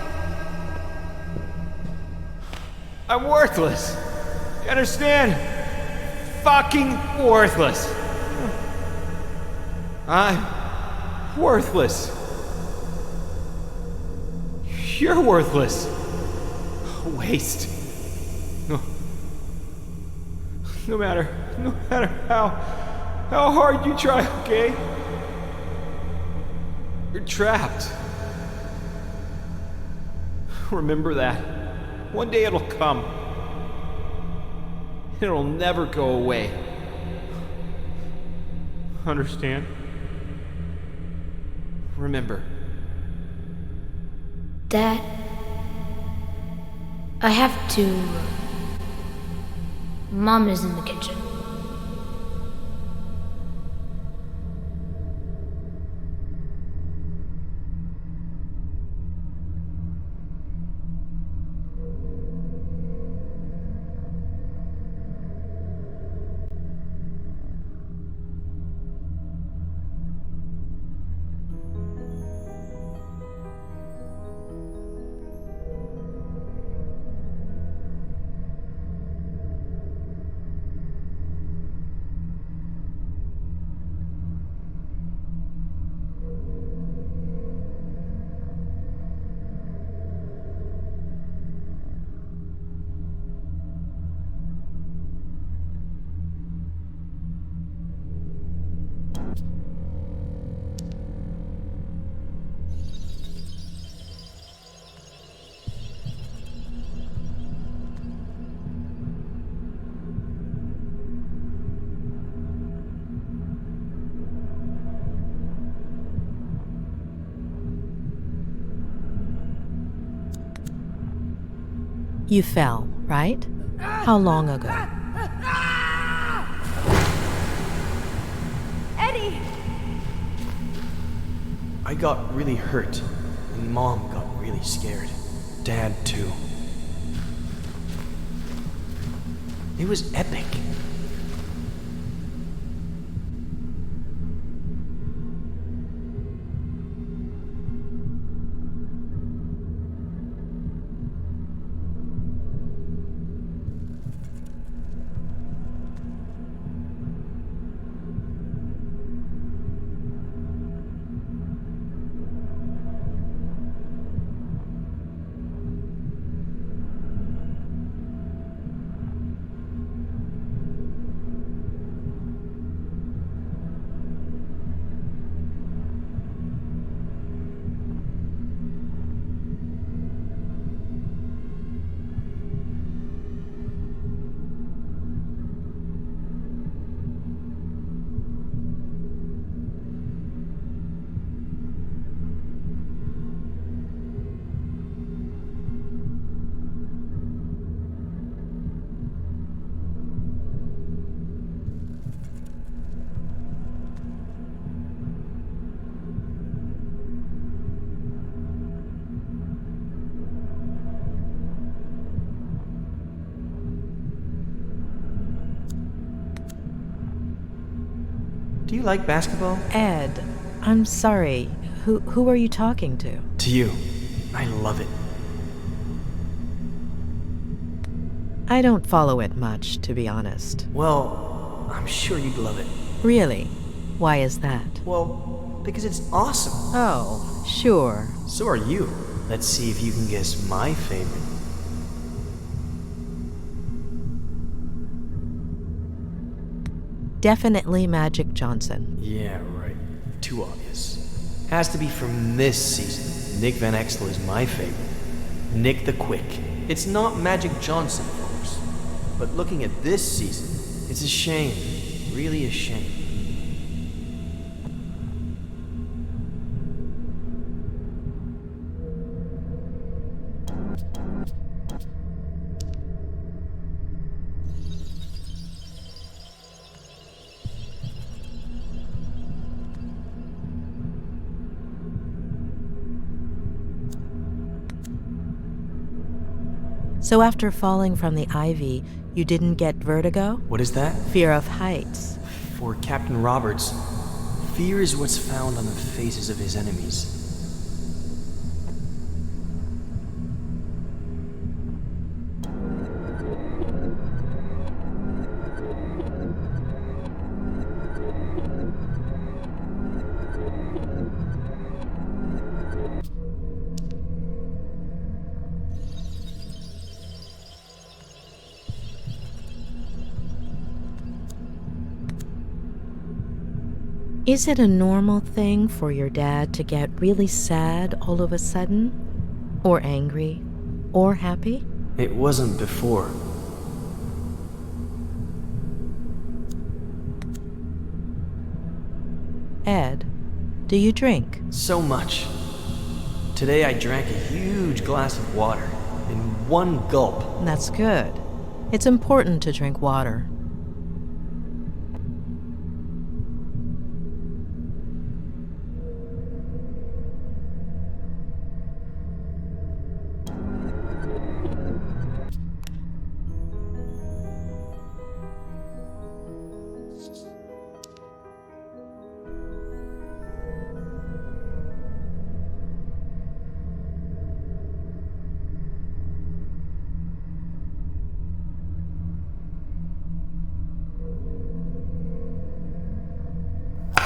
I'm worthless. You understand? Fucking worthless. I'm worthless. You're worthless. A waste. No matter how hard you try, okay? You're trapped. Remember that. One day it'll come. It'll never go away. Understand? Remember. Dad, I have to. Mom is in the kitchen. You fell, right? How long ago? Eddie! I got really hurt, and Mom got really scared. Dad, too. It was epic. Do you like basketball? Ed, I'm sorry. Who are you talking to? To you. I love it. I don't follow it much, to be honest. Well, I'm sure you'd love it. Really? Why is that? Well, because it's awesome. Oh, sure. So are you. Let's see if you can guess my favorite. Definitely Magic Johnson. Yeah, right. Too obvious. Has to be from this season. Nick Van Exel is my favorite. Nick the Quick. It's not Magic Johnson, of course. But looking at this season, it's a shame. Really a shame. So after falling from the ivy, you didn't get vertigo? What is that? Fear of heights. For Captain Roberts, fear is what's found on the faces of his enemies. Is it a normal thing for your dad to get really sad all of a sudden? Or angry? Or happy? It wasn't before. Ed, do you drink? So much. Today I drank a huge glass of water in one gulp. That's good. It's important to drink water.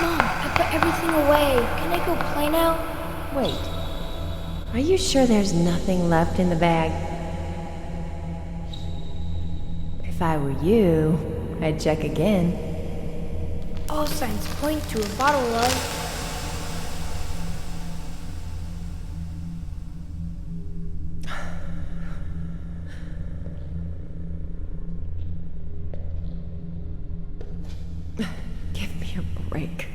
Mom, I put everything away. Can I go play now? Wait. Are you sure there's nothing left in the bag? If I were you, I'd check again. All signs point to a bottle of... Give me a break.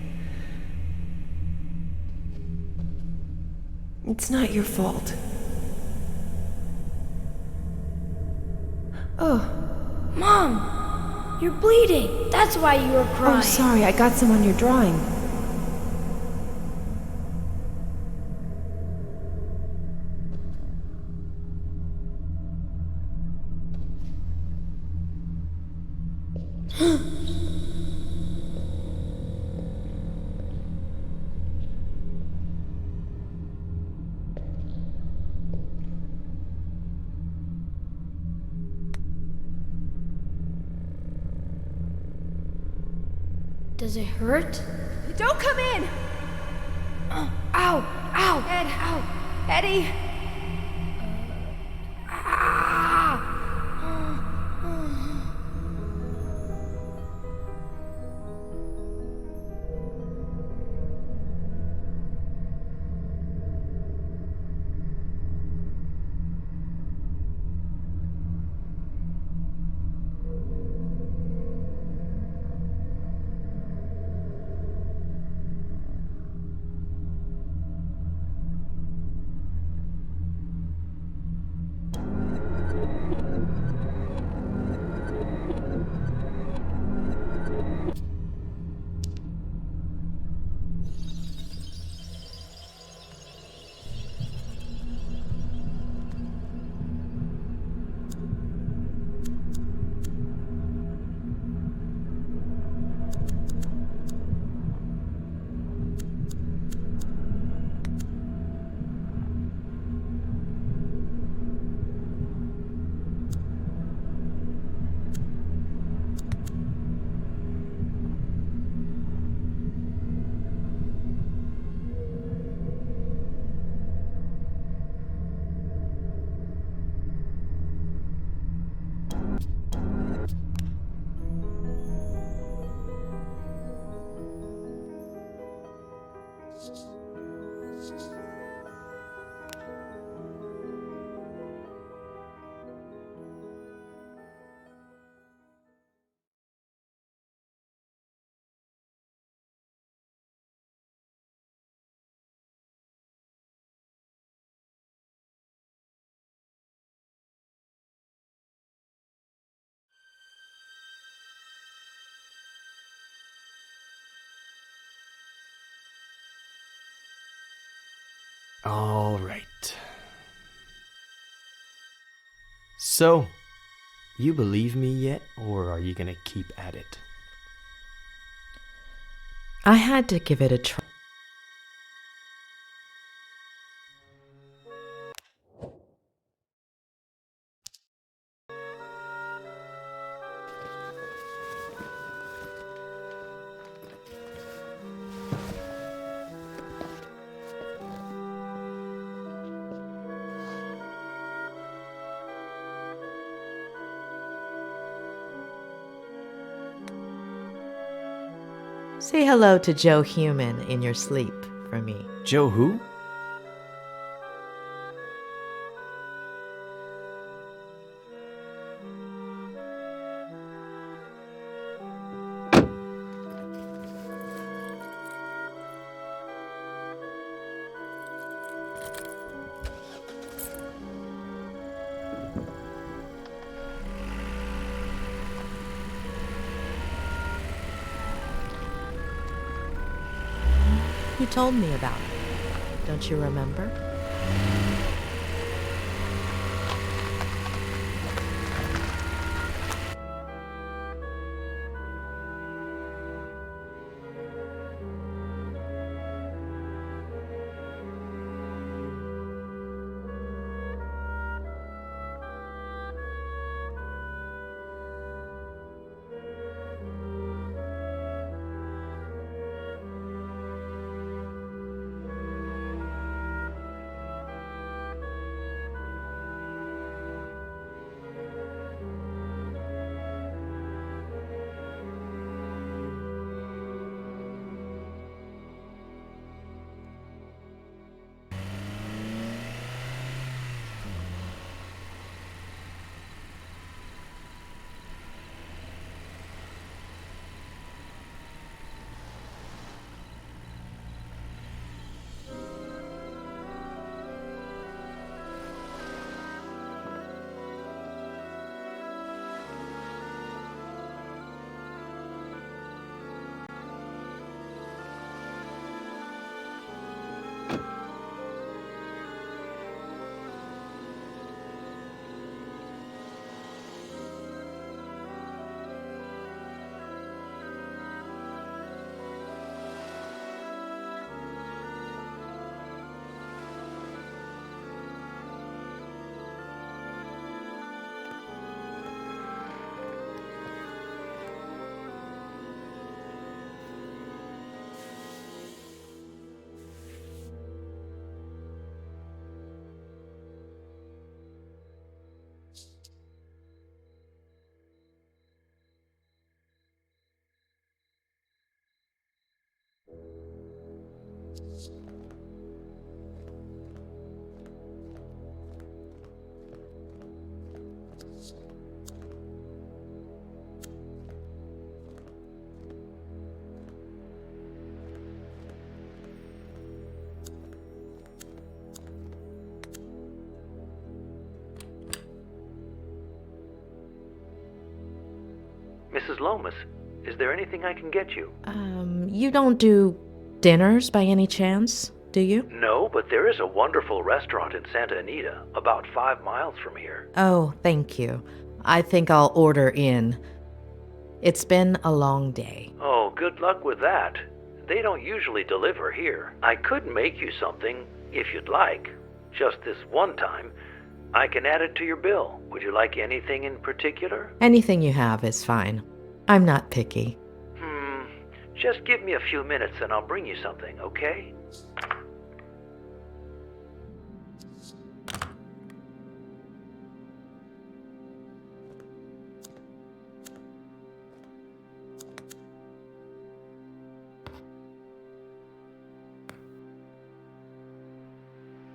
It's not your fault. Oh. Mom! You're bleeding! That's why you were crying. Oh, sorry, I got some on your drawing. Does it hurt? Don't come in! Ow! Ow! Ed! Ow! Eddie! All right. So, you believe me yet, or are you gonna keep at it? I had to give it a try. Say hello to Joe Human in your sleep for me. Joe who? You told me about it. Don't you remember? Mrs. Lomas, is there anything I can get you? You don't do dinners by any chance, do you? No, but there is a wonderful restaurant in Santa Anita, about 5 miles from here. Oh, thank you. I think I'll order in. It's been a long day. Oh, good luck with that. They don't usually deliver here. I could make you something, if you'd like. Just this one time. I can add it to your bill. Would you like anything in particular? Anything you have is fine. I'm not picky. Just give me a few minutes and I'll bring you something, okay?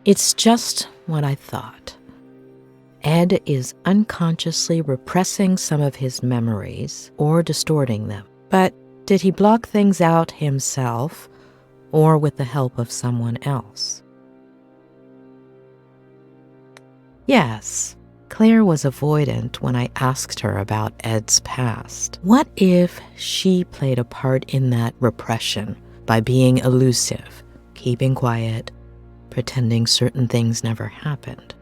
It's just what I thought. Ed is unconsciously repressing some of his memories or distorting them. But did he block things out himself or with the help of someone else? Yes, Claire was avoidant when I asked her about Ed's past. What if she played a part in that repression by being elusive, keeping quiet, pretending certain things never happened.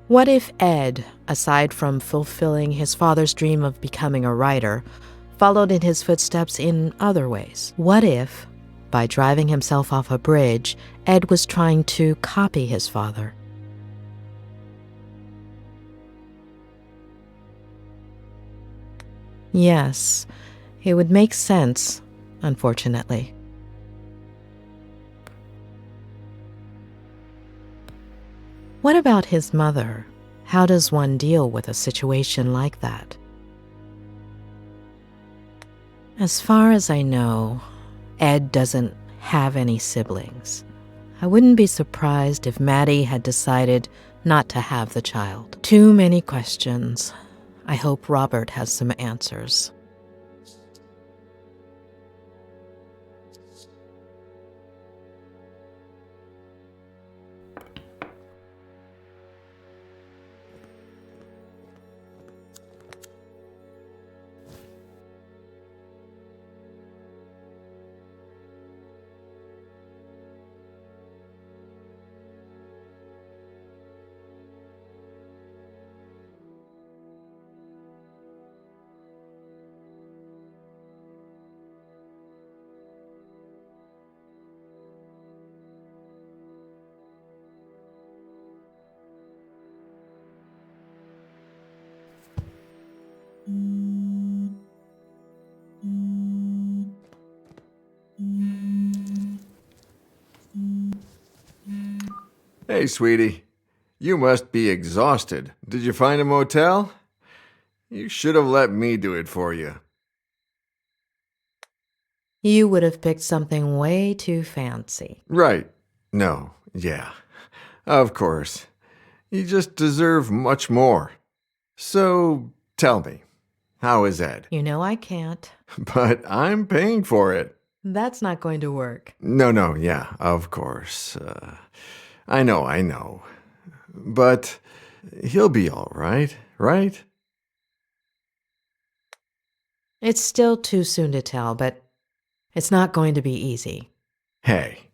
What if Ed, aside from fulfilling his father's dream of becoming a writer, followed in his footsteps in other ways? What if, by driving himself off a bridge, Ed was trying to copy his father? Yes, it would make sense, unfortunately. What about his mother? How does one deal with a situation like that? As far as I know, Ed doesn't have any siblings. I wouldn't be surprised if Maddie had decided not to have the child. Too many questions. I hope Robert has some answers. Hey, sweetie. You must be exhausted. Did you find a motel? You should have let me do it for you. You would have picked something way too fancy. Right. No. Yeah. Of course. You just deserve much more. So, tell me, how is Ed? You know I can't. But I'm paying for it. That's not going to work. No, yeah, of course. I know. But he'll be all right, right? It's still too soon to tell, but it's not going to be easy. Hey,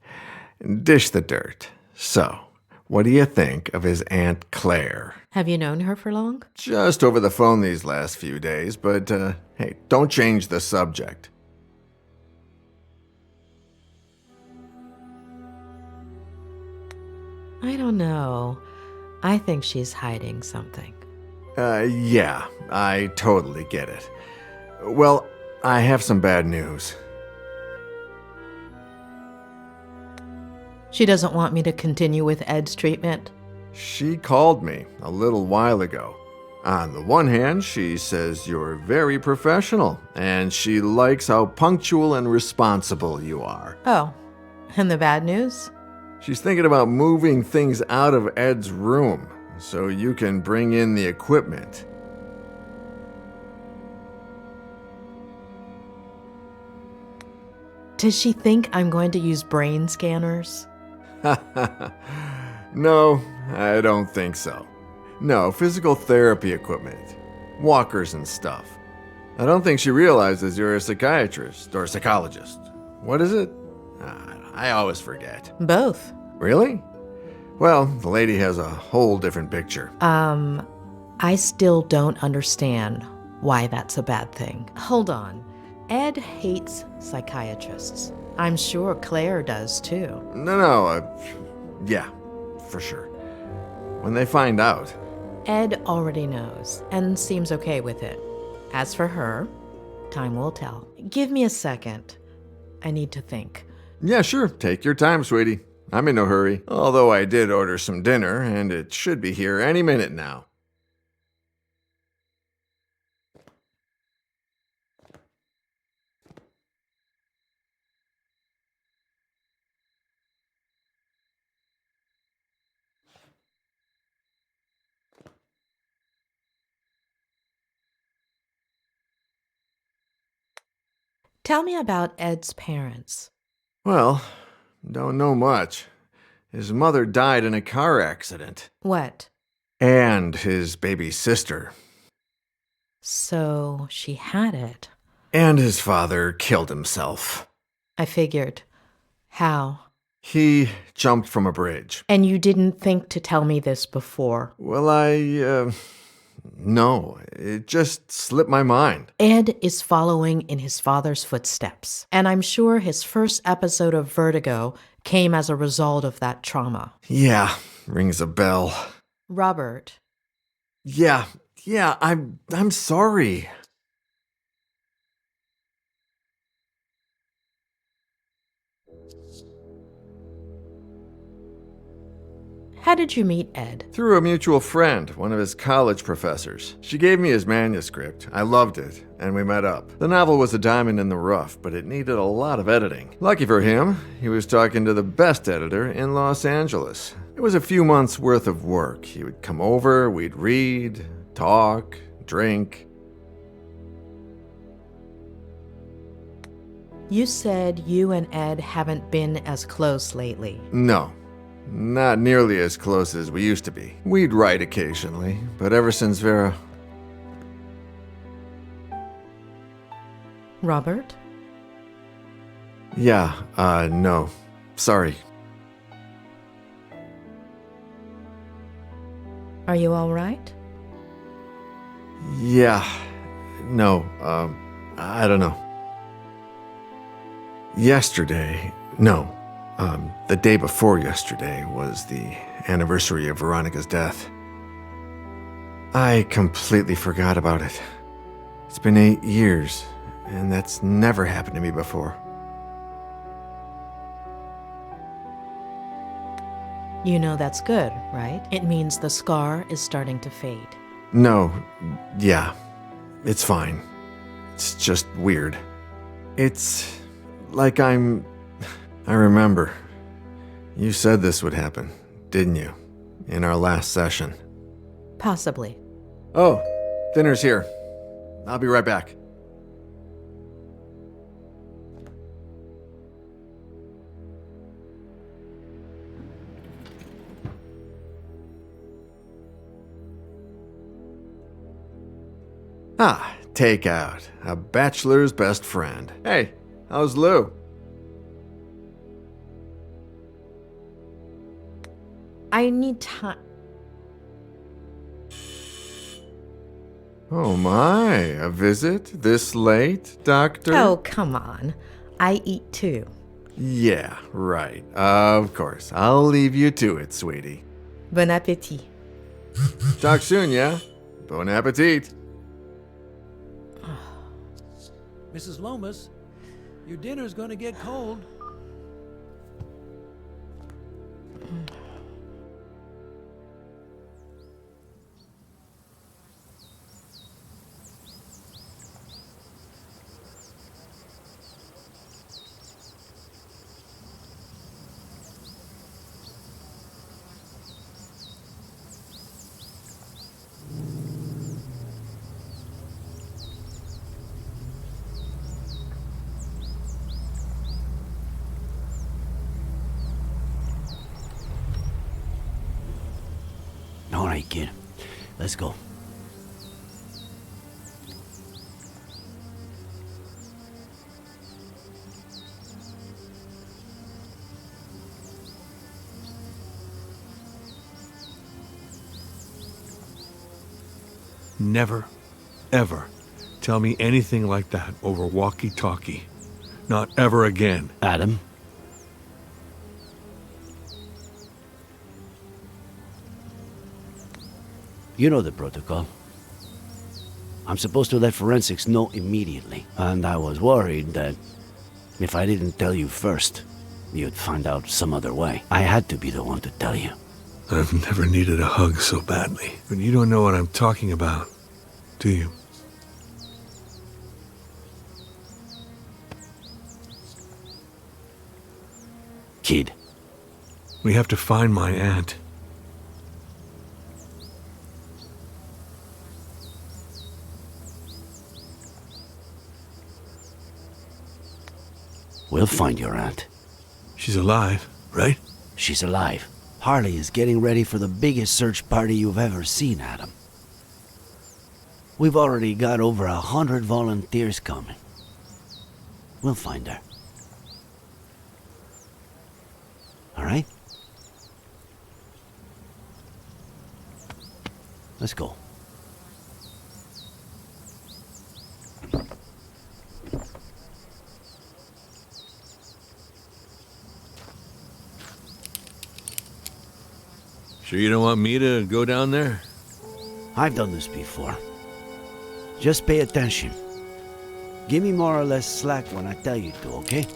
dish the dirt. So, what do you think of his Aunt Claire? Have you known her for long? Just over the phone these last few days, but hey, don't change the subject. I don't know. I think she's hiding something. Yeah, I totally get it. Well, I have some bad news. She doesn't want me to continue with Ed's treatment? She called me a little while ago. On the one hand, she says you're very professional, and she likes how punctual and responsible you are. Oh, and the bad news? She's thinking about moving things out of Ed's room so you can bring in the equipment. Does she think I'm going to use brain scanners? No, I don't think so. No, physical therapy equipment. Walkers and stuff. I don't think she realizes you're a psychiatrist or psychologist. What is it? I always forget. Both. Really? Well, the lady has a whole different picture. I still don't understand why that's a bad thing. Hold on. Ed hates psychiatrists. I'm sure Claire does too. No, yeah, for sure. When they find out. Ed already knows and seems okay with it. As for her, time will tell. Give me a second. I need to think. Yeah, sure. Take your time, sweetie. I'm in no hurry. Although I did order some dinner, and it should be here any minute now. Tell me about Ed's parents. Well, don't know much. His mother died in a car accident. What? And his baby sister. So she had it. And his father killed himself. I figured. How? He jumped from a bridge. And you didn't think to tell me this before? Well, no, it just slipped my mind. Ed is following in his father's footsteps, and I'm sure his first episode of Vertigo came as a result of that trauma. Yeah, rings a bell. Robert. Yeah, I'm sorry. How did you meet Ed? Through a mutual friend, one of his college professors. She gave me his manuscript. I loved it, and we met up. The novel was a diamond in the rough, but it needed a lot of editing. Lucky for him, he was talking to the best editor in Los Angeles. It was a few months' worth of work. He would come over, we'd read, talk, drink. You said you and Ed haven't been as close lately. No. Not nearly as close as we used to be. We'd write occasionally, but ever since Vera... Robert? Yeah, no. Sorry. Are you all right? Yeah. No, I don't know. Yesterday... No. The day before yesterday was the anniversary of Veronica's death. I completely forgot about it. It's been 8 years, and that's never happened to me before. You know that's good, right? It means the scar is starting to fade. No, yeah, it's fine. It's just weird. It's like I remember. You said this would happen, didn't you? In our last session. Possibly. Oh, dinner's here. I'll be right back. Ah, takeout. A bachelor's best friend. Hey, how's Lou? I need time. Oh my, a visit this late, Doctor? Oh, come on. I eat too. Yeah, right. Of course. I'll leave you to it, sweetie. Bon appétit. Talk soon, yeah? Bon appetit. Mrs. Lomas, your dinner's gonna get cold. All right, kid. Let's go. Never, ever tell me anything like that over walkie-talkie. Not ever again. Adam? You know the protocol. I'm supposed to let forensics know immediately, and I was worried that if I didn't tell you first, you'd find out some other way. I had to be the one to tell you. I've never needed a hug so badly. But you don't know what I'm talking about, do you? Kid. We have to find my aunt. We'll find your aunt. She's alive, right? She's alive. Harley is getting ready for the biggest search party you've ever seen, Adam. We've already got over 100 volunteers coming. We'll find her. All right? Let's go. Sure you don't want me to go down there? I've done this before. Just pay attention. Give me more or less slack when I tell you to, okay?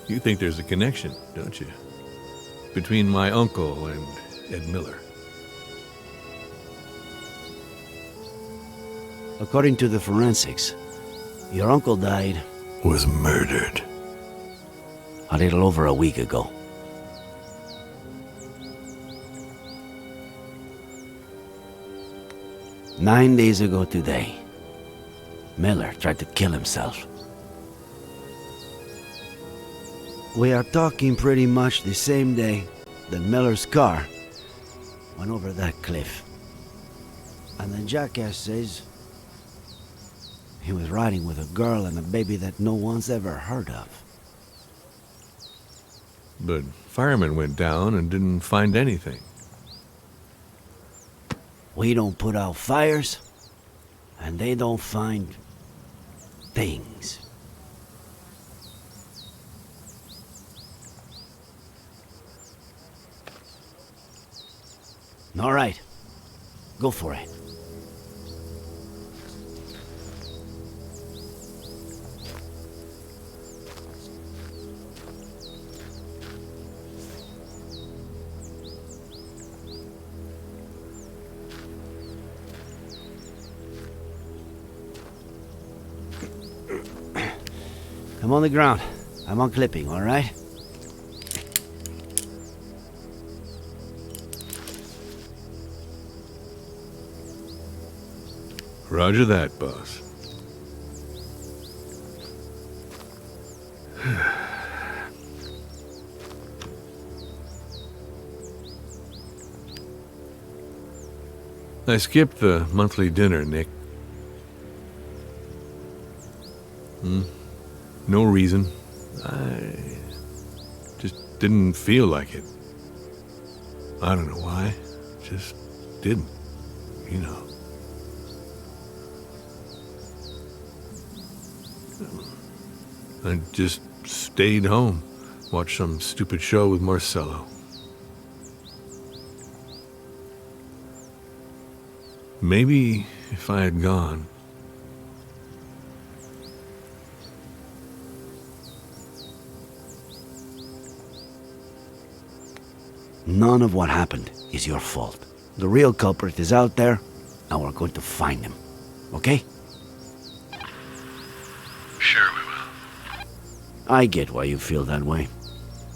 You think there's a connection, don't you? Between my uncle and Ed Miller. According to the forensics, your uncle died... Was murdered. A little over a week ago. Nine days ago today, Miller tried to kill himself. We are talking pretty much the same day that Miller's car went over that cliff. And the jackass says he was riding with a girl and a baby that no one's ever heard of. But firemen went down and didn't find anything. We don't put out fires, and they don't find things. All right, go for it. I'm on the ground. I'm on clipping, all right? Roger that, boss. I skipped the monthly dinner, Nick. No reason. I just didn't feel like it. I don't know why. Just didn't. You know. I just stayed home, watched some stupid show with Marcello. Maybe if I had gone... None of what happened is your fault. The real culprit is out there, and we're going to find him. Okay? Sure we will. I get why you feel that way.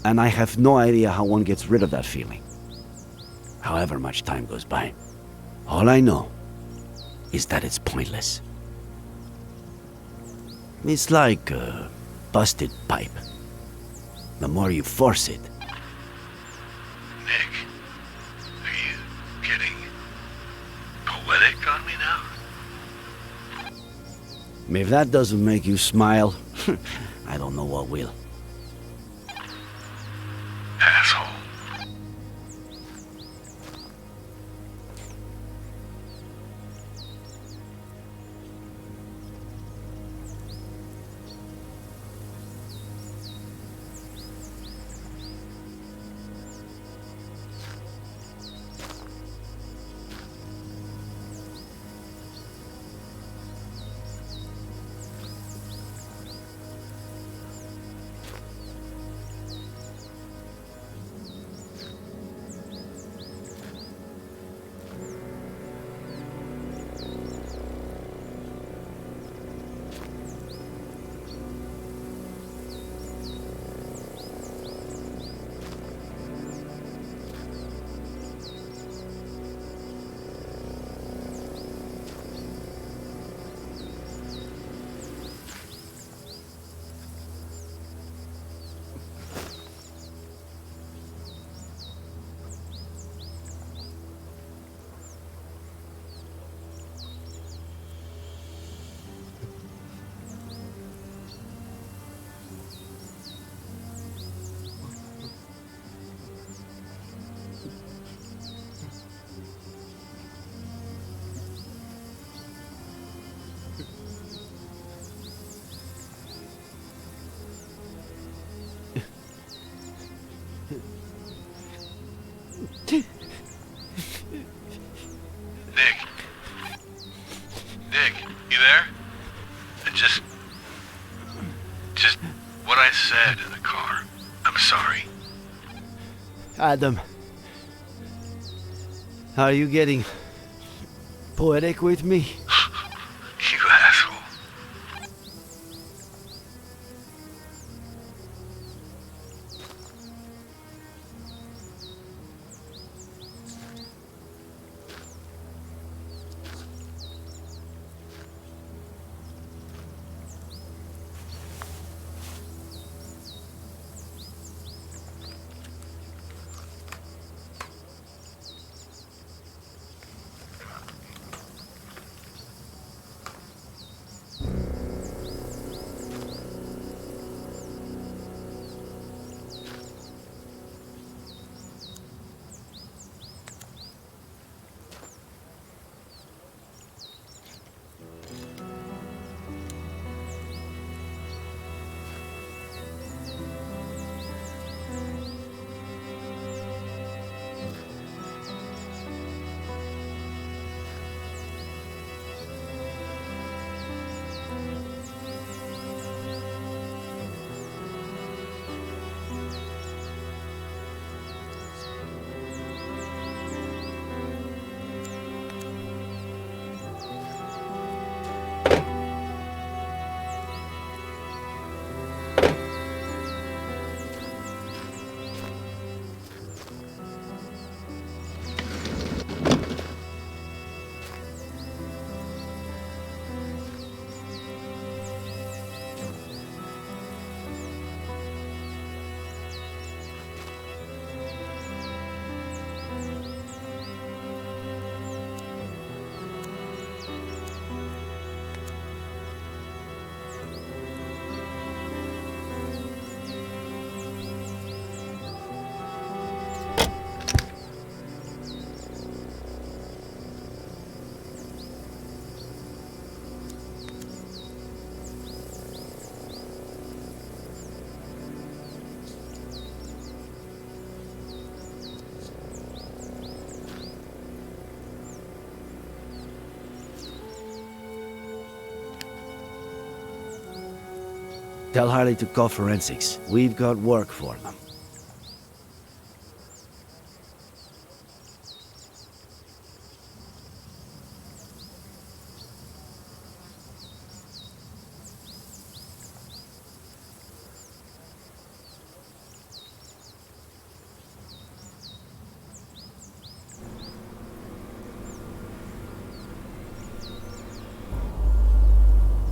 And I have no idea how one gets rid of that feeling. However much time goes by. All I know is that it's pointless. It's like a busted pipe. The more you force it... Nick, are you getting poetic on me now? If that doesn't make you smile, I don't know what will. Asshole. Adam, are you getting poetic with me? You asshole. Tell Harley to call forensics. We've got work for them.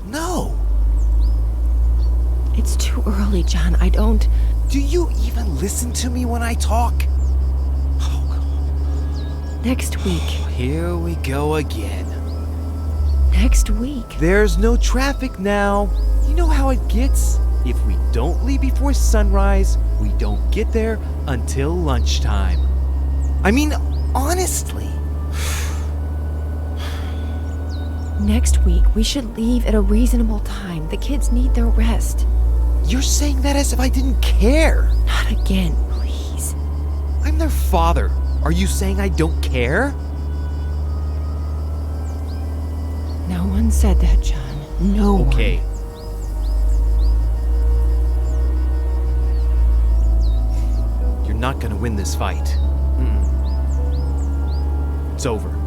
No! It's too early, John. I don't... Do you even listen to me when I talk? Next week. Here we go again. Next week. There's no traffic now. You know how it gets? If we don't leave before sunrise, we don't get there until lunchtime. I mean, honestly. Next week, we should leave at a reasonable time. The kids need their rest. You're saying that as if I didn't care. Not again, please. I'm their father. Are you saying I don't care? No one said that, John. No one. Okay. You're not gonna win this fight. It's over.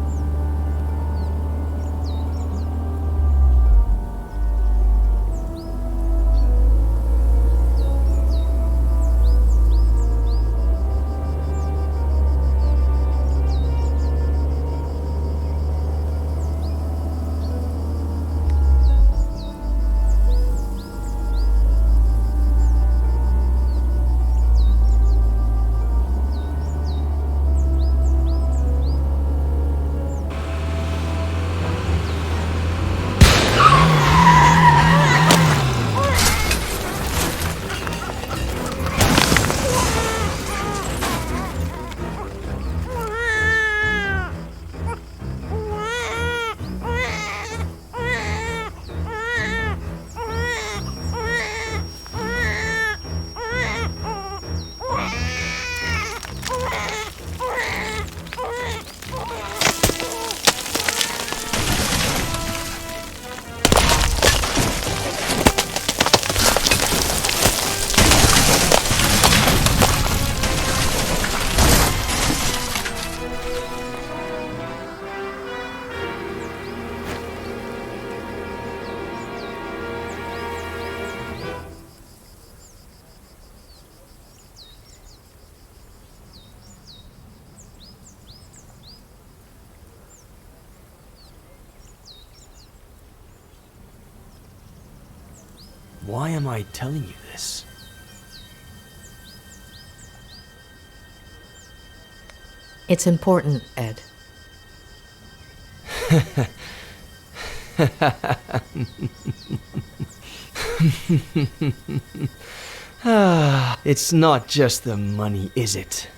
Why am I telling you this? It's important, Ed. It's not just the money, is it?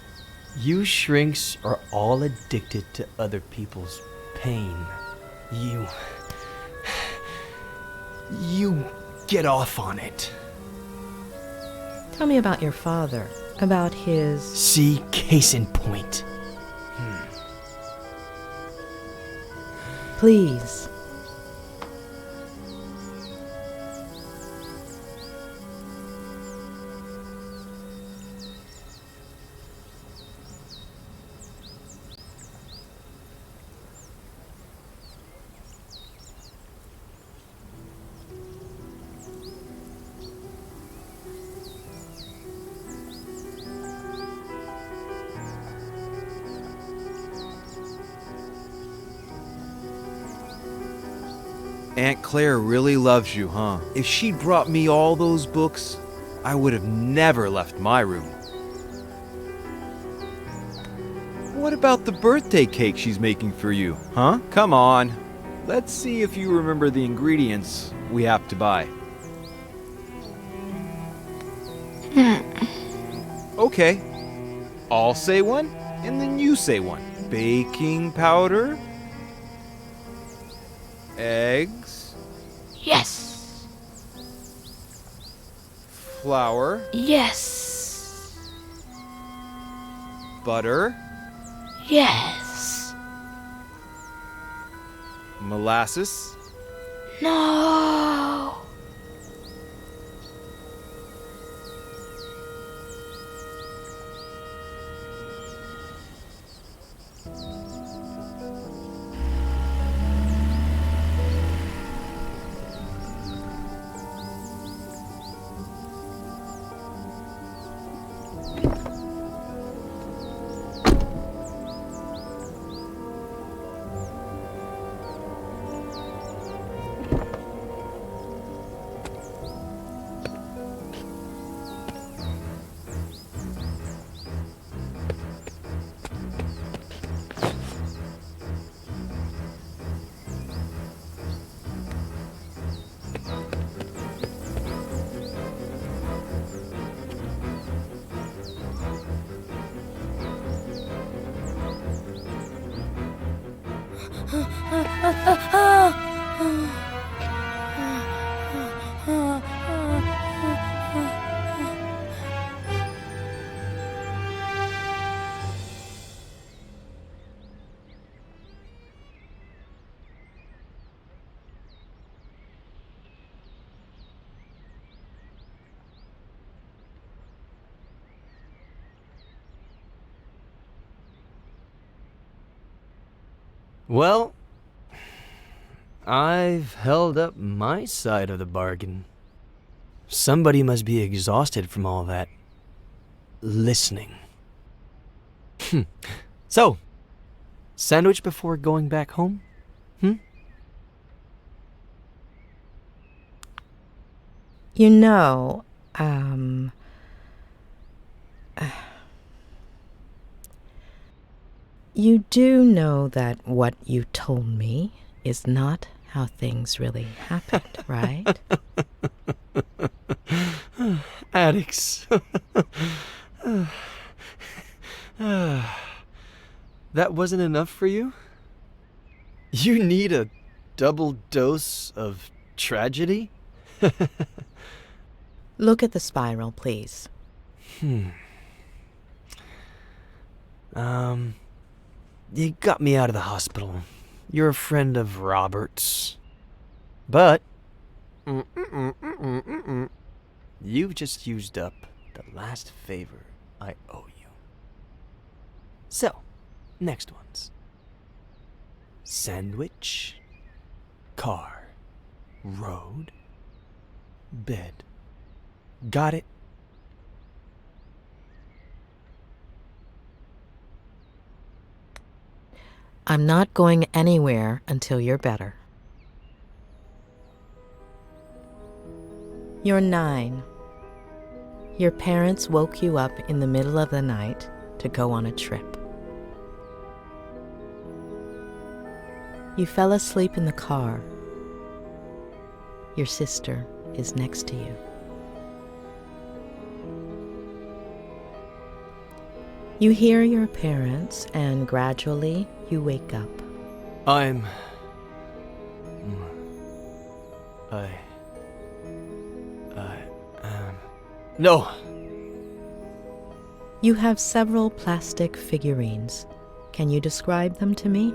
You shrinks are all addicted to other people's pain. You get off on it. Tell me about your father. About his... See, case in point. Please. Aunt Claire really loves you, huh? If she'd brought me all those books, I would have never left my room. What about the birthday cake she's making for you, huh? Come on. Let's see if you remember the ingredients we have to buy. Okay. I'll say one, and then you say one. Baking powder. Eggs. Yes. Flour. Yes. Butter. Yes. Molasses. No. Well, I've held up my side of the bargain. Somebody must be exhausted from all that listening. So, sandwich before going back home? You know, you do know that what you told me is not how things really happened, right? Addicts. That wasn't enough for you? You need a double dose of tragedy? Look at the spiral, please. You got me out of the hospital. You're a friend of Robert's. But you've just used up the last favor I owe you. So, next ones. Sandwich, car, road, bed. Got it? I'm not going anywhere until you're better. You're 9. Your parents woke you up in the middle of the night to go on a trip. You fell asleep in the car. Your sister is next to you. You hear your parents, and gradually you wake up. No. You have several plastic figurines. They describe them to me?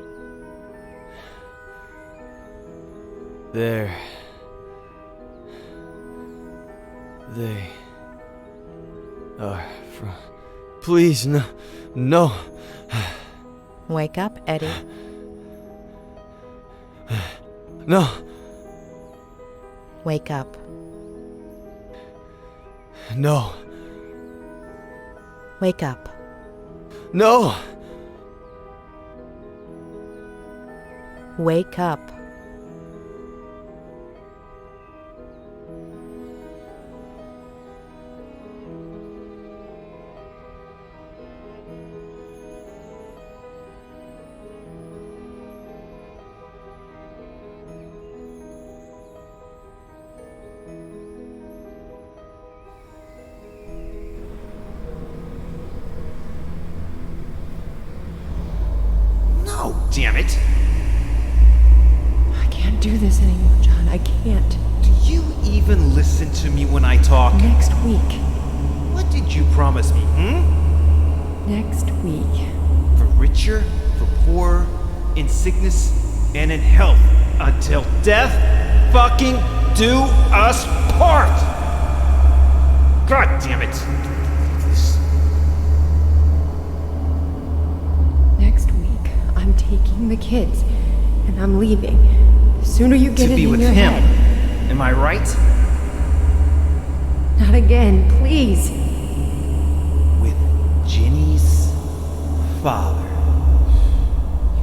They are from... Please, no. No. Wake up, Eddie. No. Wake up. No. Wake up. No. Wake up. Damn it! I can't do this anymore, John. I can't. Do you even listen to me when I talk? Next week. What did you promise me, Next week. For richer, for poorer, in sickness, and in health, until death fucking do us part! God damn it! Next week, I'm taking the kids, and I'm leaving. The sooner you get To it be in with your him. head. Am I right? Not again, please. With Ginny's father.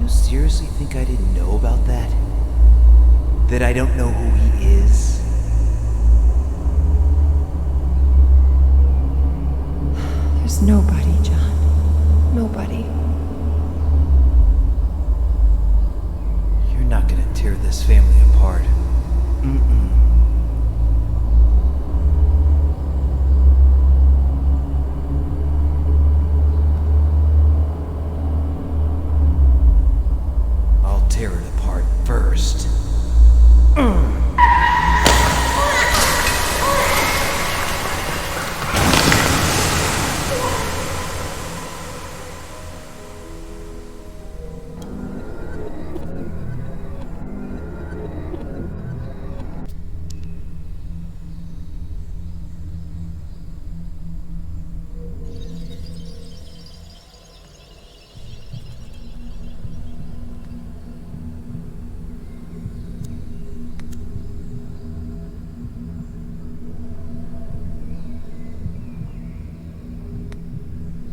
You seriously think I didn't know about that? That I don't know who he is? There's nobody, John. Nobody. You're not gonna tear this family apart. I'll tear it apart first.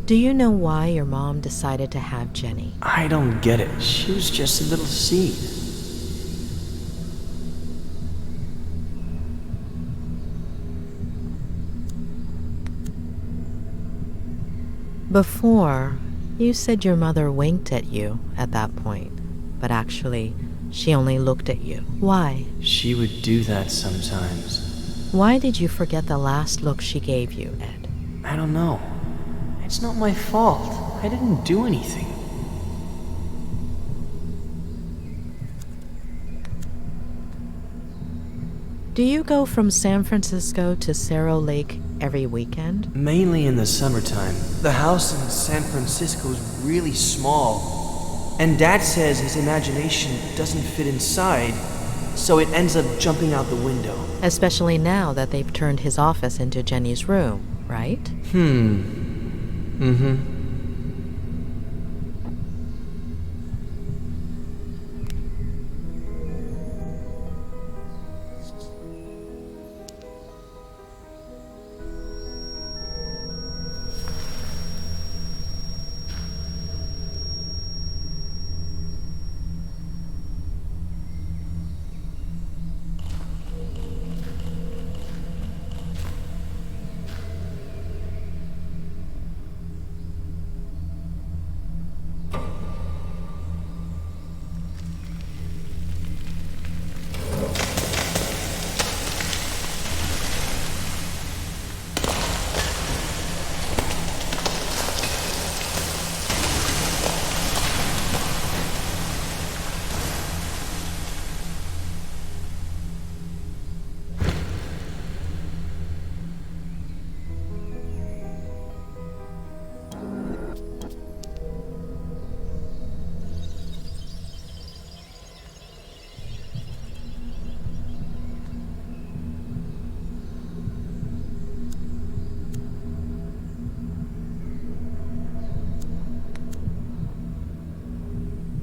Do you know why your mom decided to have Jenny? I don't get it. She was just a little seed. Before, you said your mother winked at you at that point, but actually, she only looked at you. Why? She would do that sometimes. Why did you forget the last look she gave you, Ed? I don't know. It's not my fault. I didn't do anything. Do you go from San Francisco to Cerro Lake every weekend? Mainly in the summertime. The house in San Francisco is really small. And Dad says his imagination doesn't fit inside, so it ends up jumping out the window. Especially now that they've turned his office into Jenny's room, right?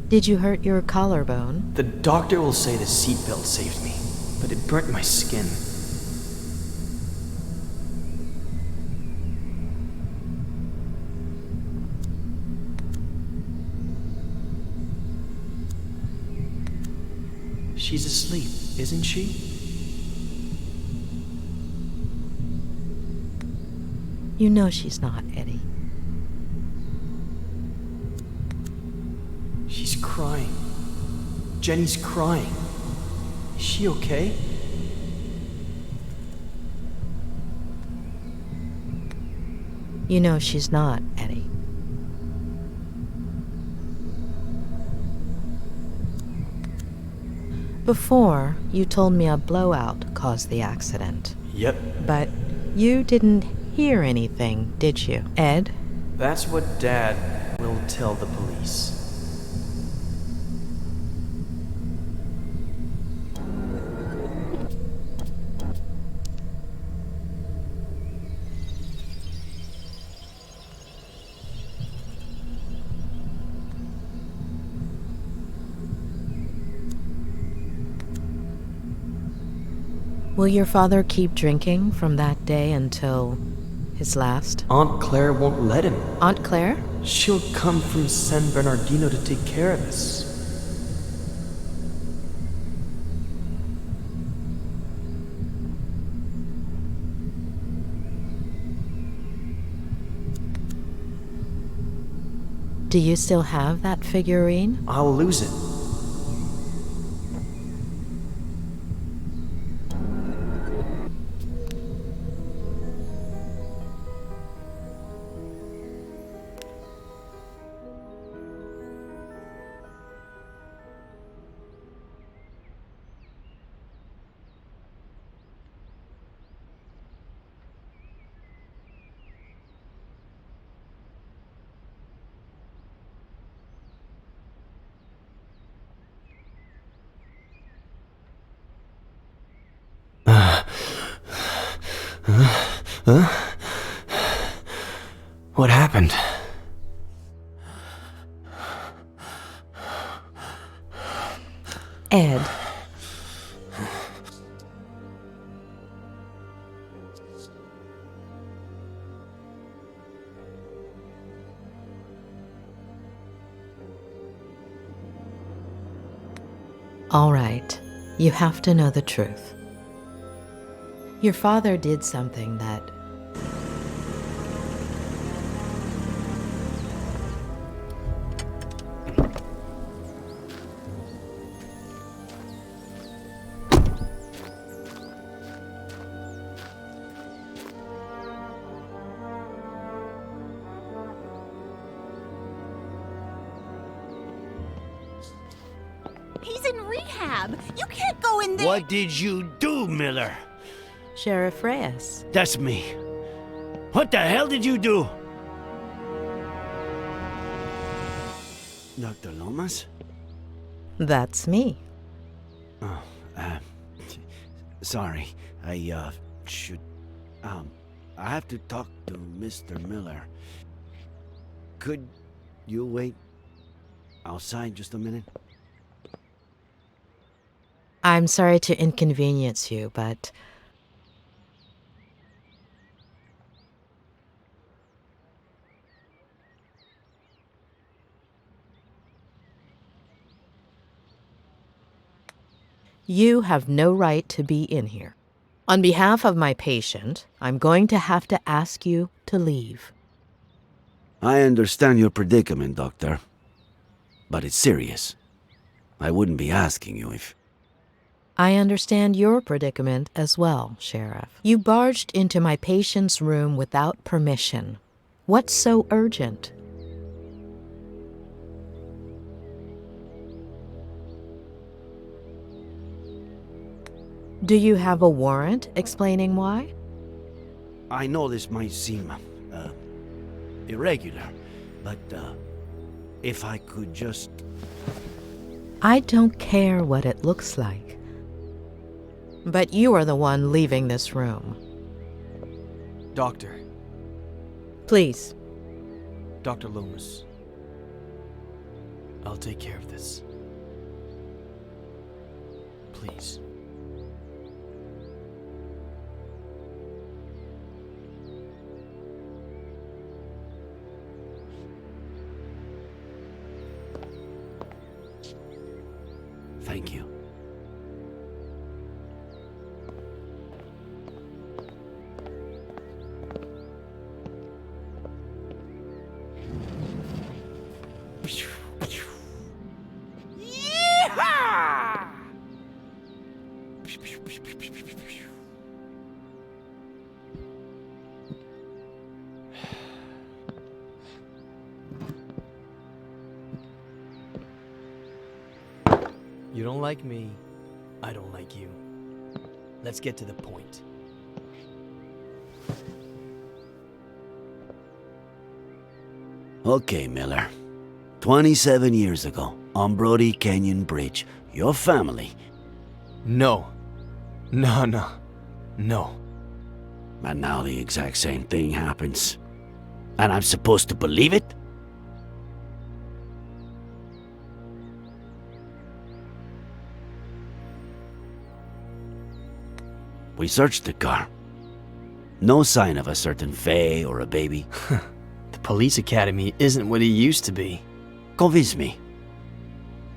Did you hurt your collarbone? The doctor will say the seatbelt saved me, but it burnt my skin. She's asleep, isn't she? You know she's not, Eddie. She's crying. Jenny's crying. Is she okay? You know she's not, Eddie. Before, you told me a blowout caused the accident. Yep. But you didn't hear anything, did you, Ed? That's what Dad will tell the police. Will your father keep drinking from that day until his last? Aunt Claire won't let him. Aunt Claire? She'll come from San Bernardino to take care of us. Do you still have that figurine? I'll lose it. What happened? Ed. All right. You have to know the truth. Your father did something that... He's in rehab. You can't go in there. What did you do, Miller? Sheriff Reyes. That's me. What the hell did you do? Dr. Lomas? That's me. Oh, sorry. I should... I have to talk to Mr. Miller. Could you wait outside just a minute? I'm sorry to inconvenience you, but... You have no right to be in here. On behalf of my patient, I'm going to have to ask you to leave. I understand your predicament, Doctor. But it's serious. I wouldn't be asking you if... I understand your predicament as well, Sheriff. You barged into my patient's room without permission. What's so urgent? Do you have a warrant explaining why? I know this might seem irregular, but if I could just... I don't care what it looks like. But you are the one leaving this room. Doctor. Please. Dr. Loomis. I'll take care of this. Please. Thank you. Yeehaw! You don't like me, I don't like you. Let's get to the point. Okay, Miller. 27 years ago, on Brody Canyon Bridge, your family... No. No. And now the exact same thing happens. And I'm supposed to believe it? We searched the car. No sign of a certain Faye or a baby. The police academy isn't what it used to be. Convince me.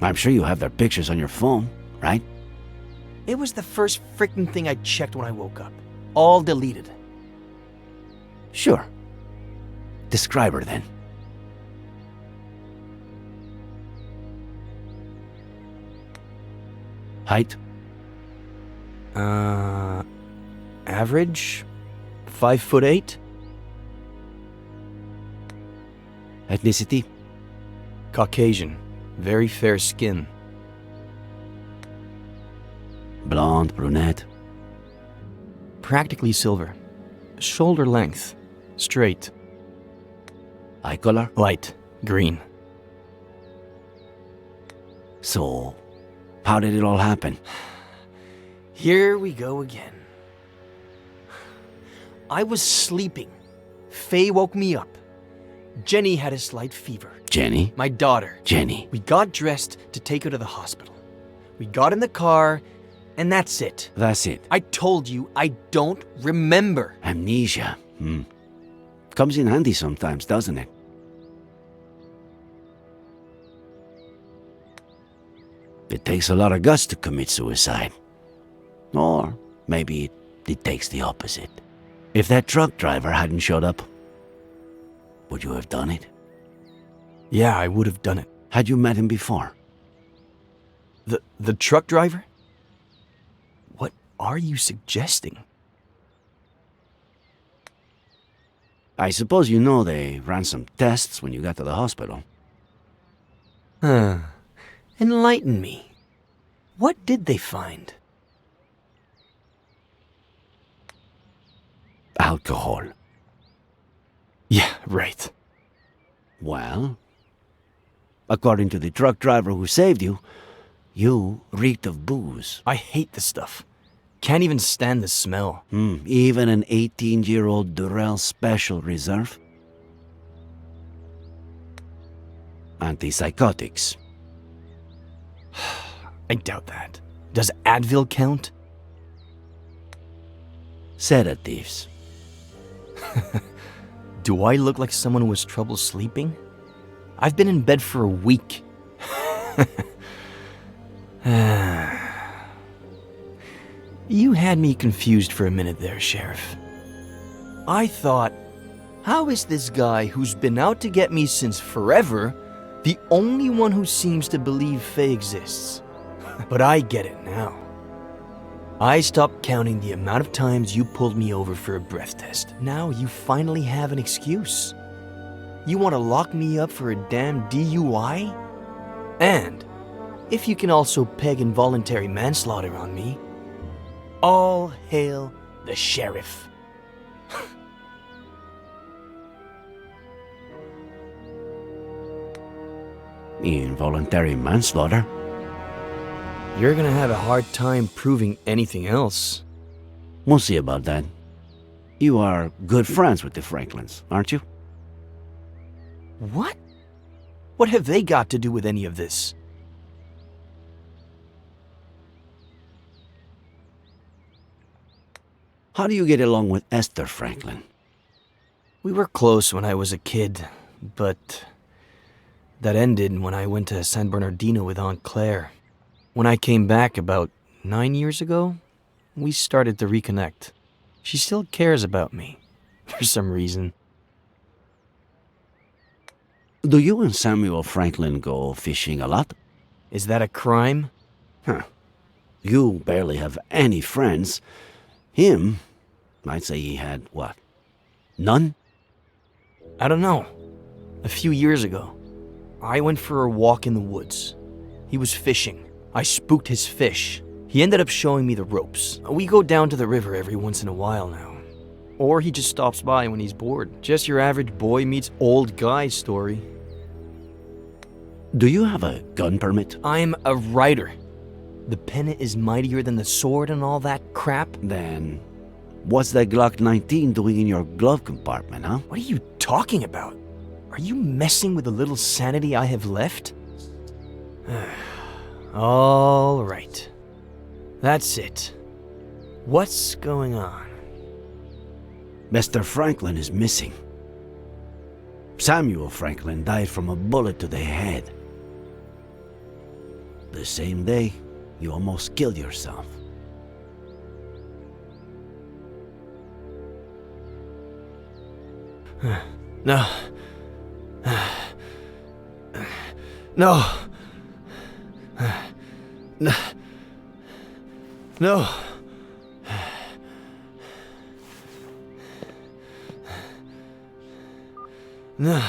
I'm sure you have their pictures on your phone, right? It was the first freaking thing I checked when I woke up. All deleted. Sure. Describe her then. Height? Average? 5'8". Ethnicity? Caucasian. Very fair skin. Blonde, brunette? Practically silver. Shoulder length. Straight. Eye color? Light. Green. So, how did it all happen? Here we go again. I was sleeping. Faye woke me up. Jenny had a slight fever. Jenny? My daughter. Jenny. We got dressed to take her to the hospital. We got in the car, and that's it. That's it. I told you I don't remember. Amnesia. Comes in handy sometimes, doesn't it? It takes a lot of guts to commit suicide. Or maybe it takes the opposite. If that truck driver hadn't showed up, would you have done it? Yeah, I would have done it. Had you met him before? The truck driver? What are you suggesting? I suppose you know they ran some tests when you got to the hospital. Enlighten me. What did they find? Alcohol. Yeah, right. Well, according to the truck driver who saved you, you reeked of booze. I hate this stuff. Can't even stand the smell. Even an 18-year-old Durrell Special Reserve? Antipsychotics. I doubt that. Does Advil count? Sedatives. Do I look like someone who has trouble sleeping? I've been in bed for a week. You had me confused for a minute there, Sheriff. I thought, how is this guy who's been out to get me since forever the only one who seems to believe Faye exists? But I get it now. I stopped counting the amount of times you pulled me over for a breath test. Now you finally have an excuse. You want to lock me up for a damn DUI? And if you can also peg involuntary manslaughter on me, all hail the sheriff. Involuntary manslaughter? You're gonna have a hard time proving anything else. We'll see about that. You are good friends with the Franklins, aren't you? What? What have they got to do with any of this? How do you get along with Esther, Franklin? We were close when I was a kid, but that ended when I went to San Bernardino with Aunt Claire. When I came back about 9 years ago, we started to reconnect. She still cares about me, for some reason. Do you and Samuel Franklin go fishing a lot? Is that a crime? Huh. You barely have any friends. Him, I'd say he had, what, none? I don't know. A few years ago, I went for a walk in the woods. He was fishing. I spooked his fish. He ended up showing me the ropes. We go down to the river every once in a while now. Or he just stops by when he's bored. Just your average boy meets old guy story. Do you have a gun permit? I'm a writer. The pen is mightier than the sword and all that crap. Then, what's that Glock 19 doing in your glove compartment, huh? What are you talking about? Are you messing with the little sanity I have left? All right. That's it. What's going on? Mr. Franklin is missing. Samuel Franklin died from a bullet to the head. The same day, you almost killed yourself. No. No. No. No. No.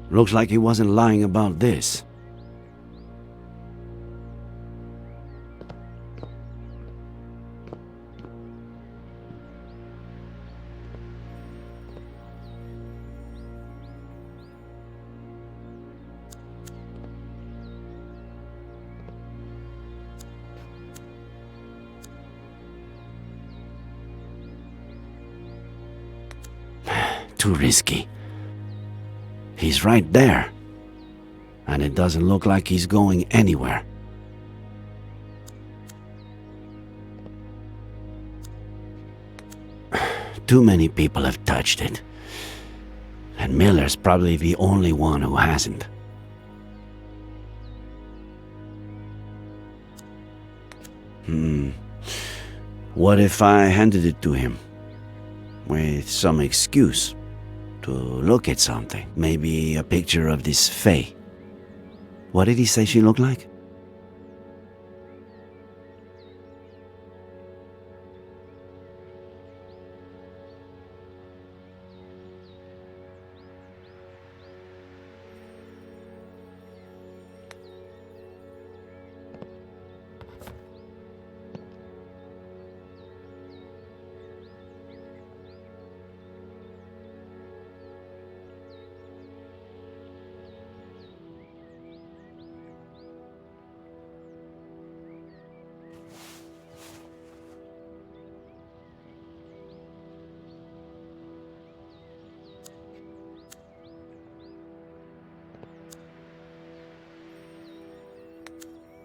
Looks like he wasn't lying about this. Too risky. He's right there. And it doesn't look like he's going anywhere. Too many people have touched it. And Miller's probably the only one who hasn't. What if I handed it to him? With some excuse. To look at something. Maybe a picture of this Faye. What did he say she looked like?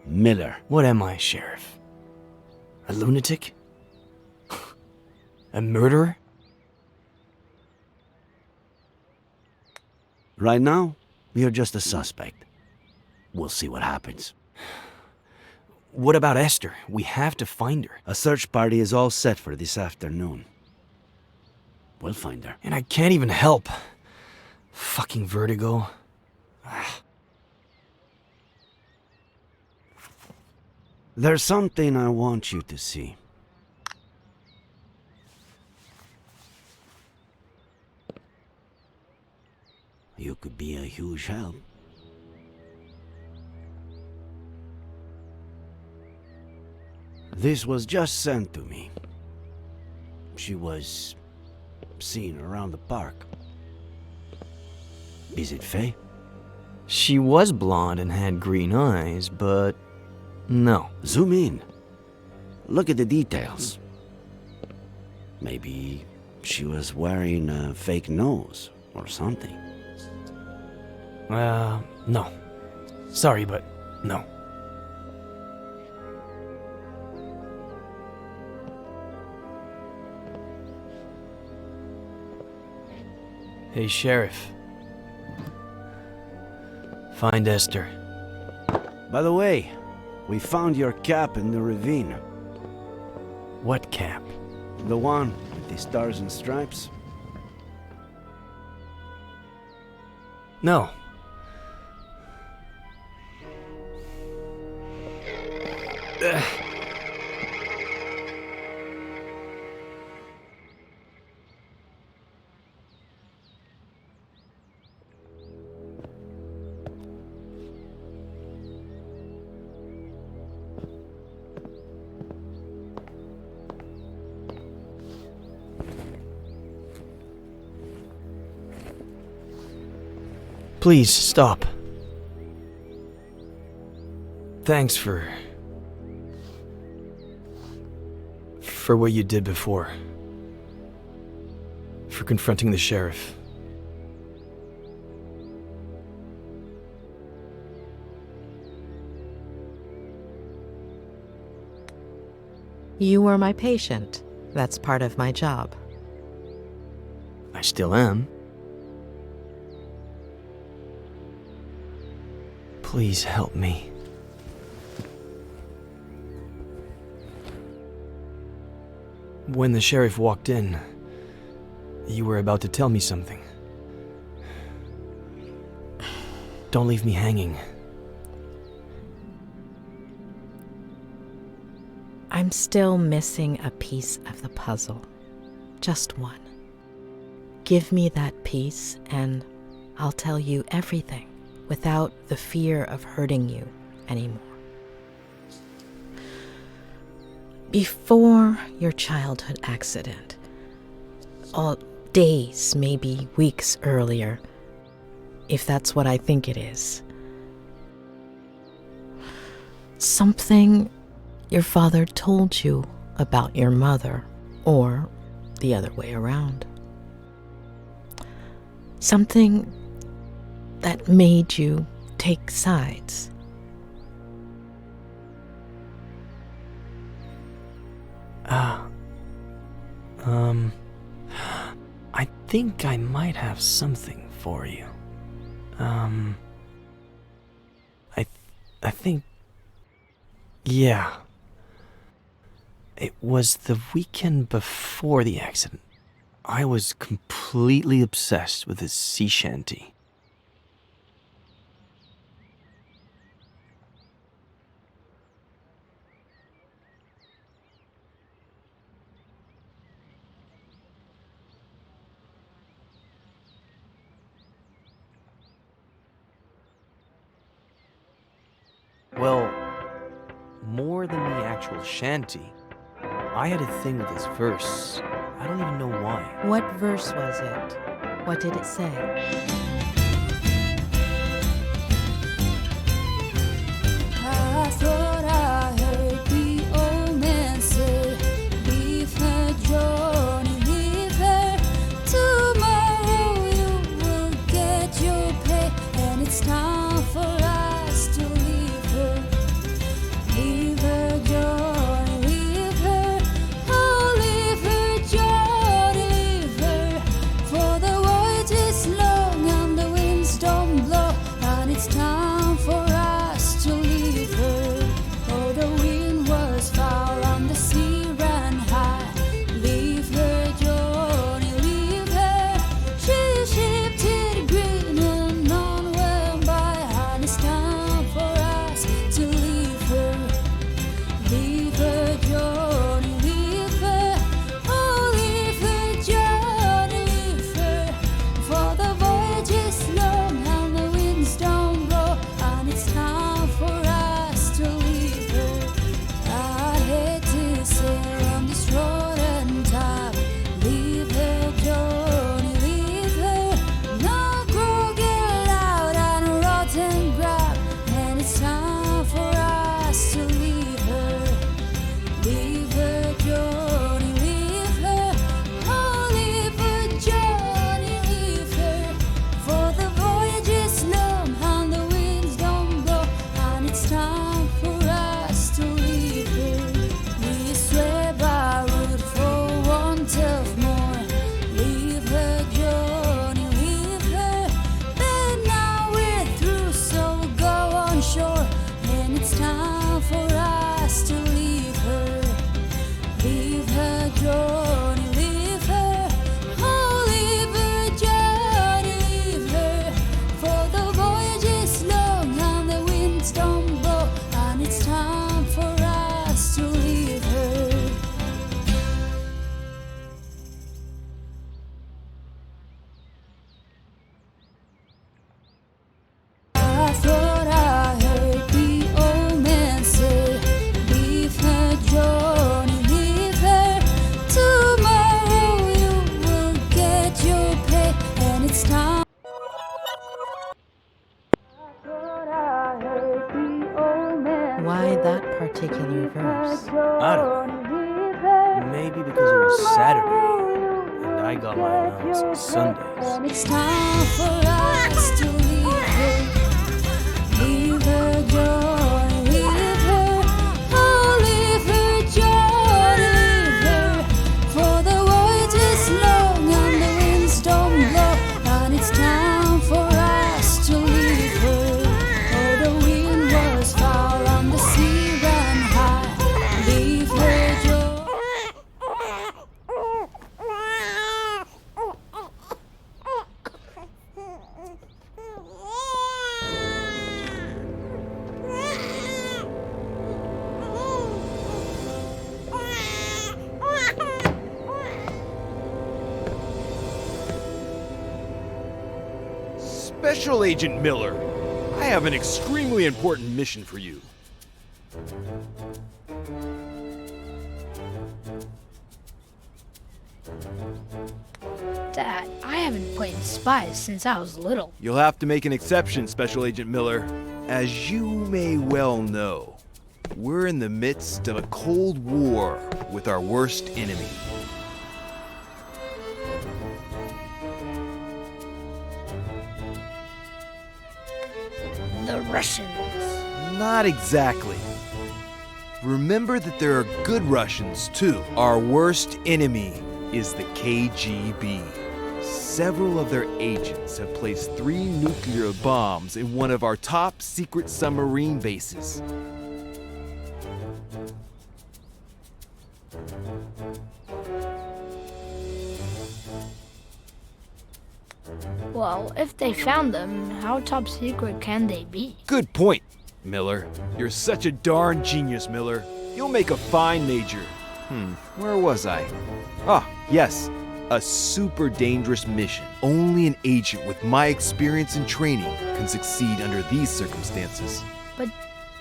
Miller. What am I, Sheriff? A lunatic? A murderer? Right now, you're just a suspect. We'll see what happens. What about Esther? We have to find her. A search party is all set for this afternoon. We'll find her. And I can't even help. Fucking Vertigo. There's something I want you to see. You could be a huge help. This was just sent to me. She was seen around the park. Is it Faye? She was blonde and had green eyes, but no. Zoom in. Look at the details. Maybe she was wearing a fake nose or something. No. Sorry, but no. Hey, Sheriff. Find Esther. By the way, we found your cap in the ravine. What cap? The one with the stars and stripes? No. Please, stop. Thanks for what you did before. For confronting the sheriff. You were my patient. That's part of my job. I still am. Please help me. When the sheriff walked in, you were about to tell me something. Don't leave me hanging. I'm still missing a piece of the puzzle. Just one. Give me that piece and I'll tell you everything without the fear of hurting you anymore. Before your childhood accident, or days, maybe weeks earlier, if that's what I think it is, something your father told you about your mother, or the other way around. Something that made you take sides. I think I might have something for you. I think, yeah. It was the weekend before the accident. I was completely obsessed with this sea shanty. Well, more than the actual shanty, I had a thing with this verse. I don't even know why. What verse was it? What did it say? I thought I heard the old man say, leave her, Johnny, leave her. Tomorrow you will get your pay, and it's time for us to leave her. Leave her, Johnny, leave her. Oh, leave her, Johnny, leave her. For the voyage is long and got my allowance Sundays. It's time for us to leave her. Leave her joy, leave her. Oh, leave her joy, leave her. For the voyage is long and the winds don't blow. And it's time for us to leave her. Oh, the wind was foul and the sea ran high. Leave her joy. Special Agent Miller, I have an extremely important mission for you. Dad, I haven't played spies since I was little. You'll have to make an exception, Special Agent Miller. As you may well know, we're in the midst of a Cold War with our worst enemy. The Russians. Not exactly. Remember that there are good Russians, too. Our worst enemy is the KGB. Several of their agents have placed 3 nuclear bombs in one of our top secret submarine bases. Well, if they found them, how top secret can they be? Good point, Miller. You're such a darn genius, Miller. You'll make a fine major. Where was I? Ah, yes. A super dangerous mission. Only an agent with my experience and training can succeed under these circumstances. But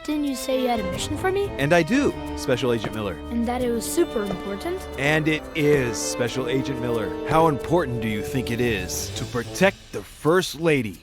didn't you say you had a mission for me? And I do, Special Agent Miller. And that it was super important? And it is, Special Agent Miller. How important do you think it is to protect the First Lady?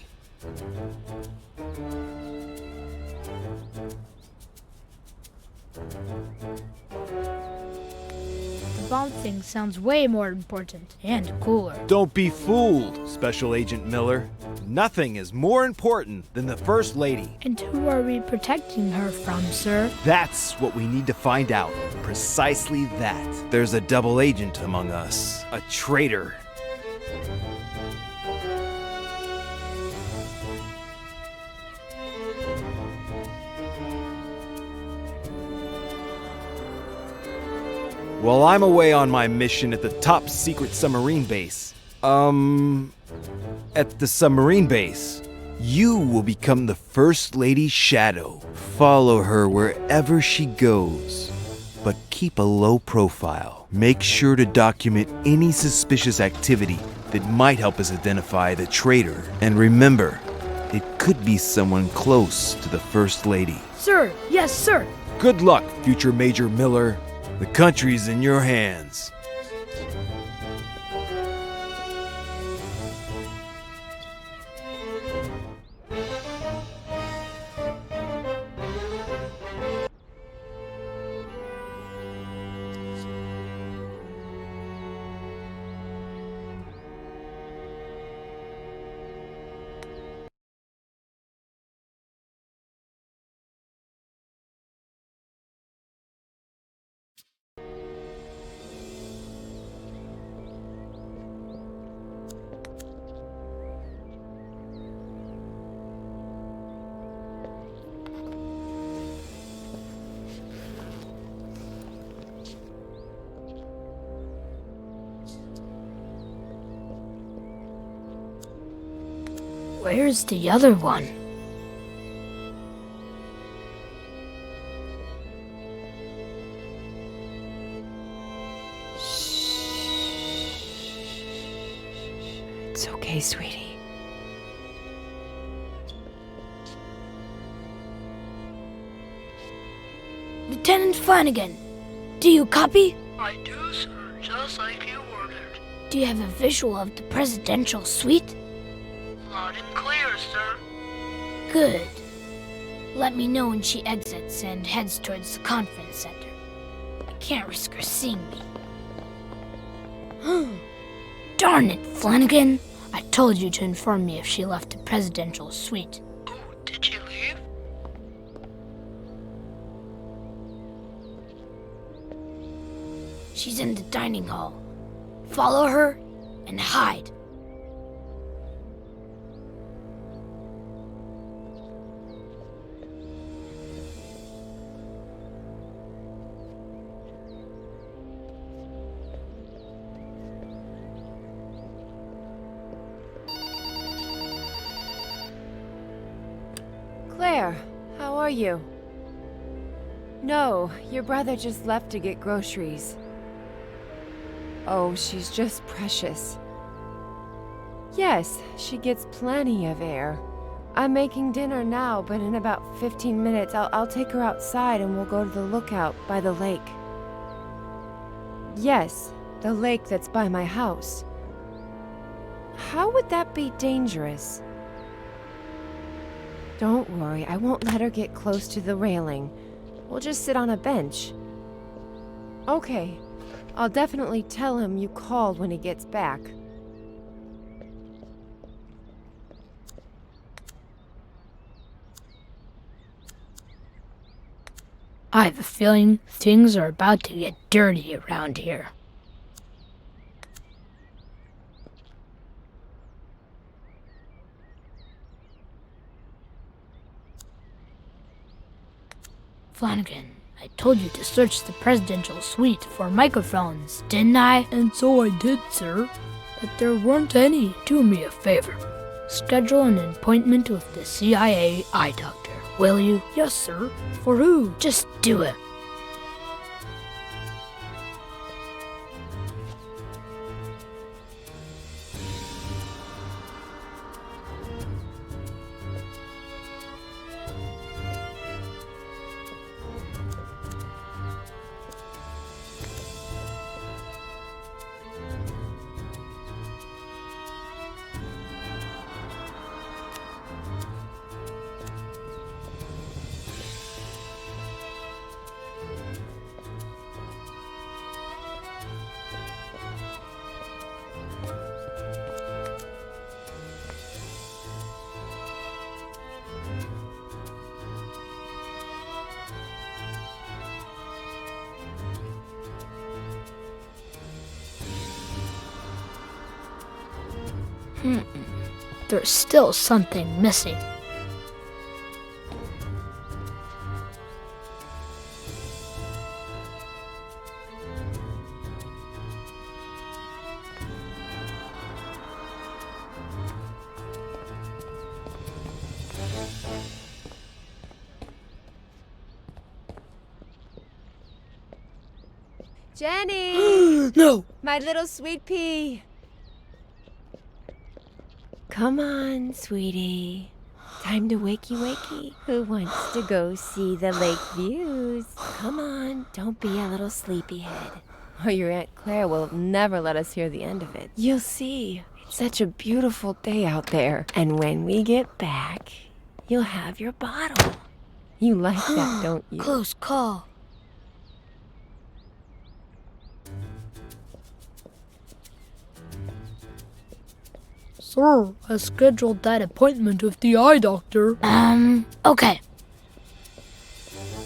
The bomb thing sounds way more important and cooler. Don't be fooled, Special Agent Miller. Nothing is more important than the First Lady. And who are we protecting her from, sir? That's what we need to find out. Precisely that. There's a double agent among us. A traitor. While I'm away on my mission at the top secret submarine base, at the submarine base, you will become the First Lady's shadow. Follow her wherever she goes, but keep a low profile. Make sure to document any suspicious activity that might help us identify the traitor. And remember, it could be someone close to the First Lady. Sir, yes, sir. Good luck, future Major Miller. The country's in your hands. Where's the other one? It's okay, sweetie. Lieutenant Flanagan, do you copy? I do, sir, just like you ordered. Do you have a visual of the presidential suite? Loud and clear, sir. Good. Let me know when she exits and heads towards the conference center. I can't risk her seeing me. Darn it, Flanagan! I told you to inform me if she left the presidential suite. Did she leave? She's in the dining hall. Follow her and hide. Claire, how are you? No, your brother just left to get groceries. Oh, she's just precious. Yes, she gets plenty of air. I'm making dinner now, but in about 15 minutes I'll take her outside and we'll go to the lookout by the lake. Yes, the lake that's by my house. How would that be dangerous? Don't worry, I won't let her get close to the railing. We'll just sit on a bench. Okay, I'll definitely tell him you called when he gets back. I have a feeling things are about to get dirty around here. Flanagan, I told you to search the presidential suite for microphones, didn't I? And so I did, sir. But there weren't any. Do me a favor. Schedule an appointment with the CIA eye doctor, will you? Yes, sir. For who? Just do it. There's still something missing. Jenny! No! My little sweet pea! Come on, sweetie. Time to wakey. Who wants to go see the lake views? Come on, don't be a little sleepyhead. Or your Aunt Claire will never let us hear the end of it. You'll see. It's such a beautiful day out there. And when we get back, you'll have your bottle. You like that, don't you? Close call. Sir, I scheduled that appointment with the eye doctor. Okay.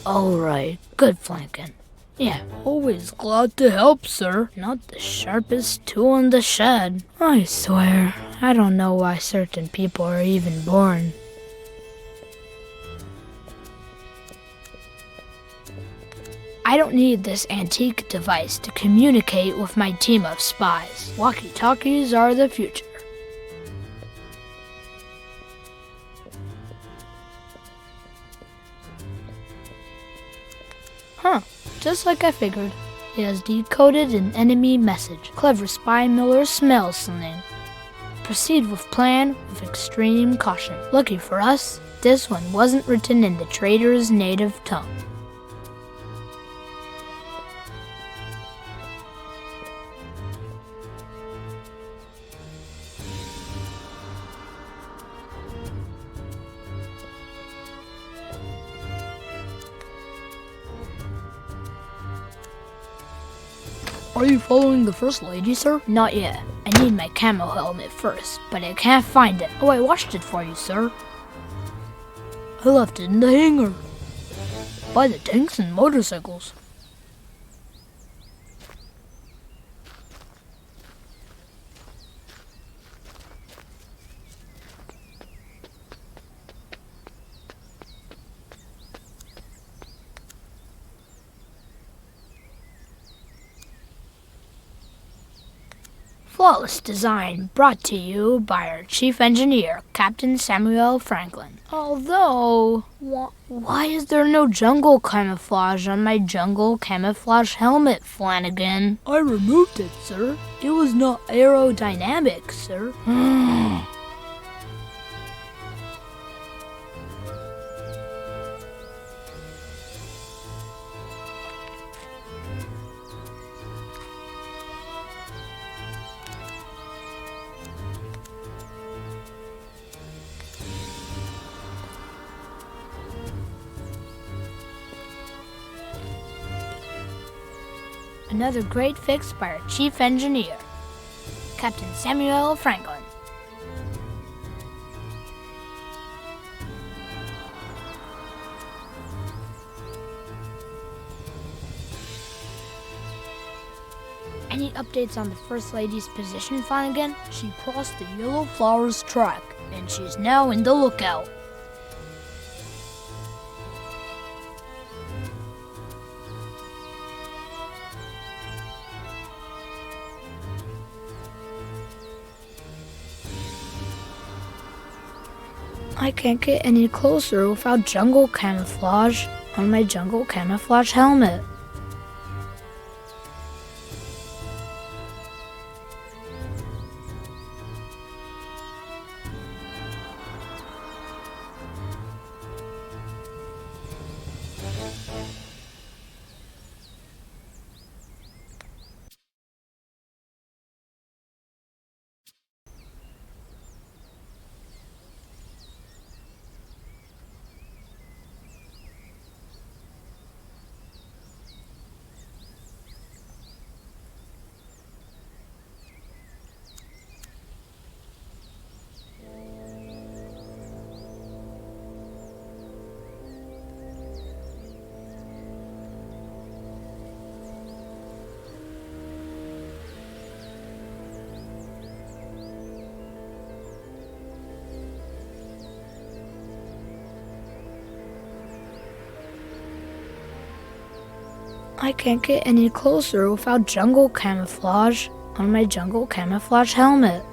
Alright, good Flanagan. Yeah, always glad to help, sir. Not the sharpest tool in the shed. I swear, I don't know why certain people are even born. I don't need this antique device to communicate with my team of spies. Walkie-talkies are the future. Huh, just like I figured. It has decoded an enemy message. Clever spy Miller smells something. Proceed with plan with extreme caution. Lucky for us, this one wasn't written in the traitor's native tongue. Are you following the First Lady, sir? Not yet. I need my camo helmet first, but I can't find it. Oh, I washed it for you, sir. I left it in the hangar. By the tanks and motorcycles. Flawless design brought to you by our chief engineer, Captain Samuel Franklin. Although, why is there no jungle camouflage on my jungle camouflage helmet, Flanagan? I removed it, sir. It was not aerodynamic, sir. Another great fix by our chief engineer, Captain Samuel Franklin. Any updates on the First Lady's position, Flanagan? She crossed the Yellow Flowers track, and she's now in the lookout. I can't get any closer without jungle camouflage on my jungle camouflage helmet. I can't get any closer without jungle camouflage on my jungle camouflage helmet.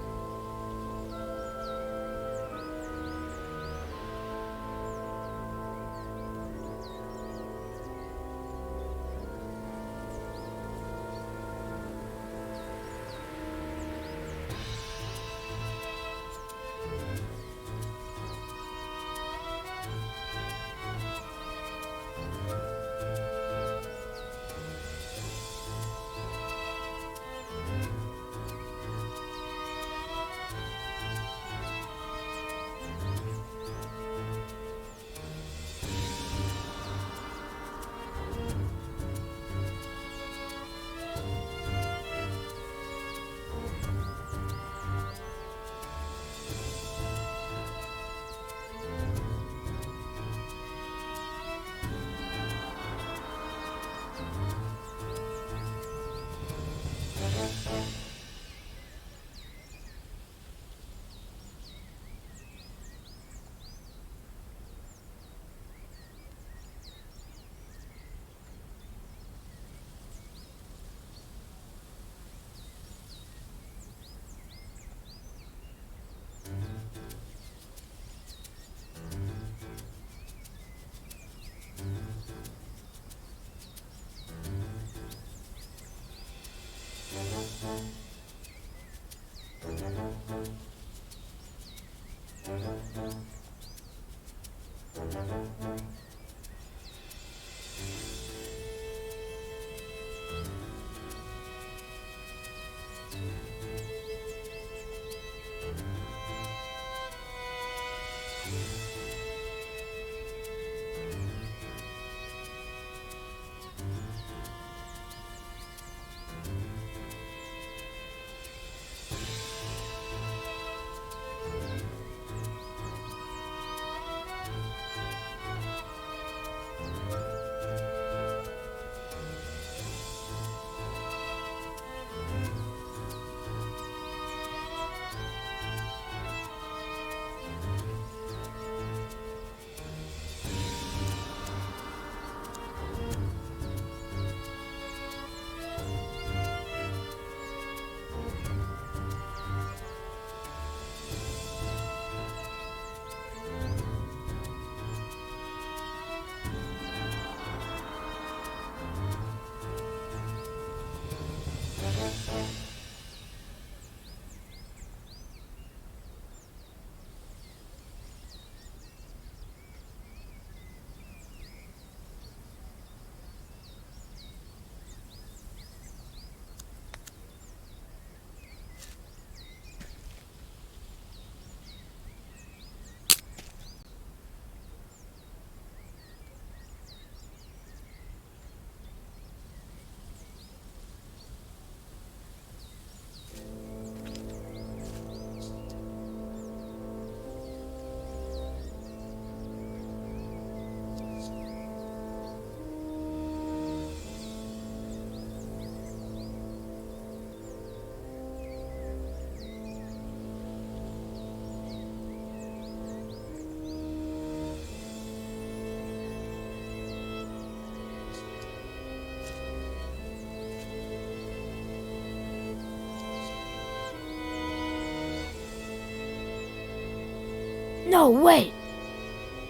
No, wait!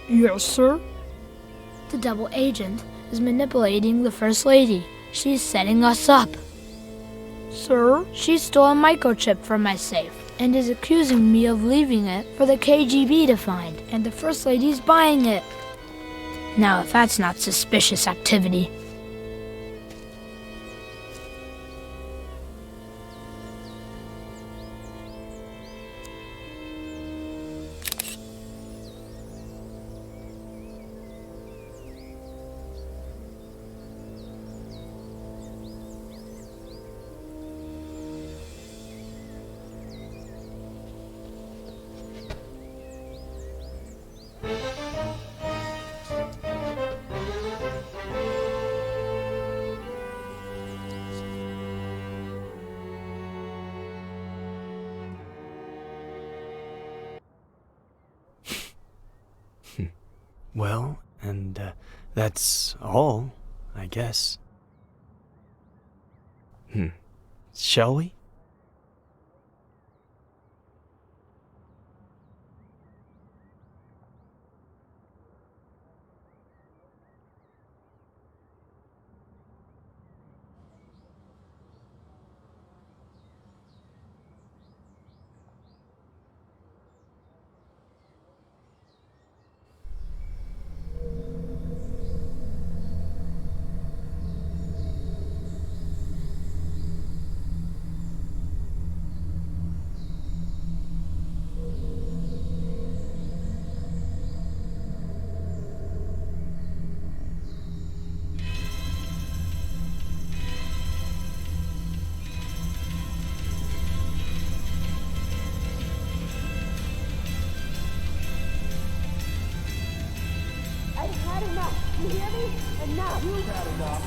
Yes, sir? The double agent is manipulating the First Lady. She's setting us up. Sir? She stole a microchip from my safe and is accusing me of leaving it for the KGB to find, and the First Lady's buying it. Now, if that's not suspicious activity. Well, and that's all, I guess. Shall we? I've had enough. You hear me? Enough. You've had enough.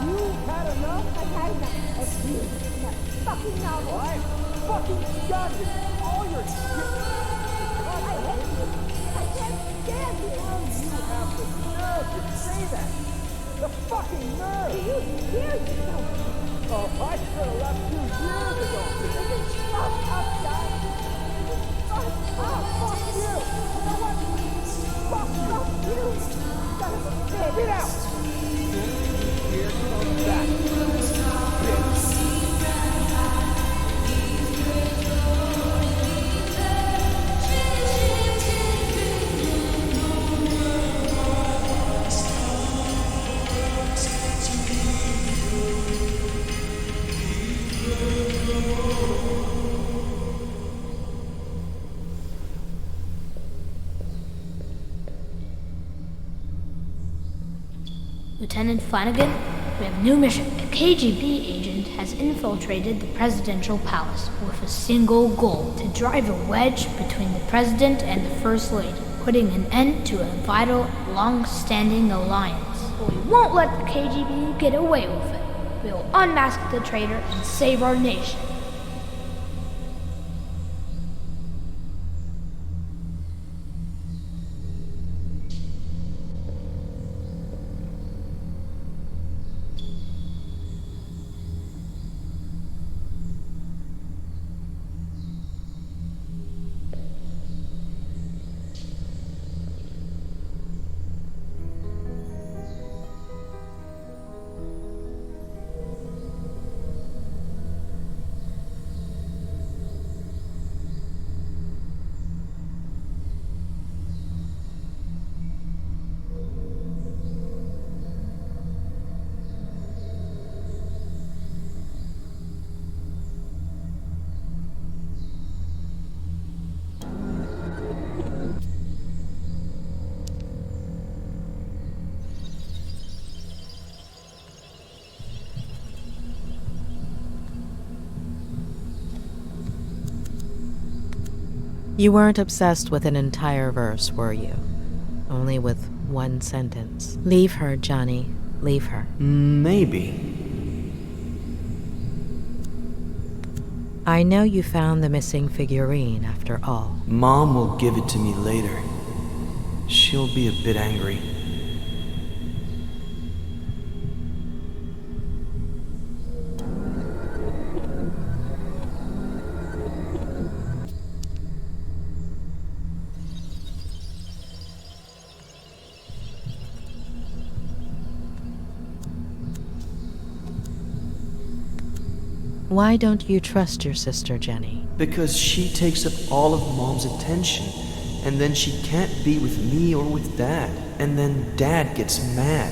You've had enough? I've had enough of you. That fucking novel. I've fucking done with all your shit. God, I hate you. I can't stand you. How do you have the nerve to say that? The fucking nerve. Do you hear yourself? Oh, I should have left 2 years ago. This is fucked up, guys. This is fucked up. Fuck you. You know what? Fuck you! Son of a bitch! Get out! Here comes that bitch! Lieutenant Flanagan, we have a new mission. A KGB agent has infiltrated the presidential palace with a single goal: to drive a wedge between the president and the First Lady, putting an end to a vital, long-standing alliance. But we won't let the KGB get away with it. We will unmask the traitor and save our nation. You weren't obsessed with an entire verse, were you? Only with one sentence. Leave her, Johnny. Leave her. Maybe. I know you found the missing figurine after all. Mom will give it to me later. She'll be a bit angry. Why don't you trust your sister, Jenny? Because she takes up all of Mom's attention, and then she can't be with me or with Dad, and then Dad gets mad.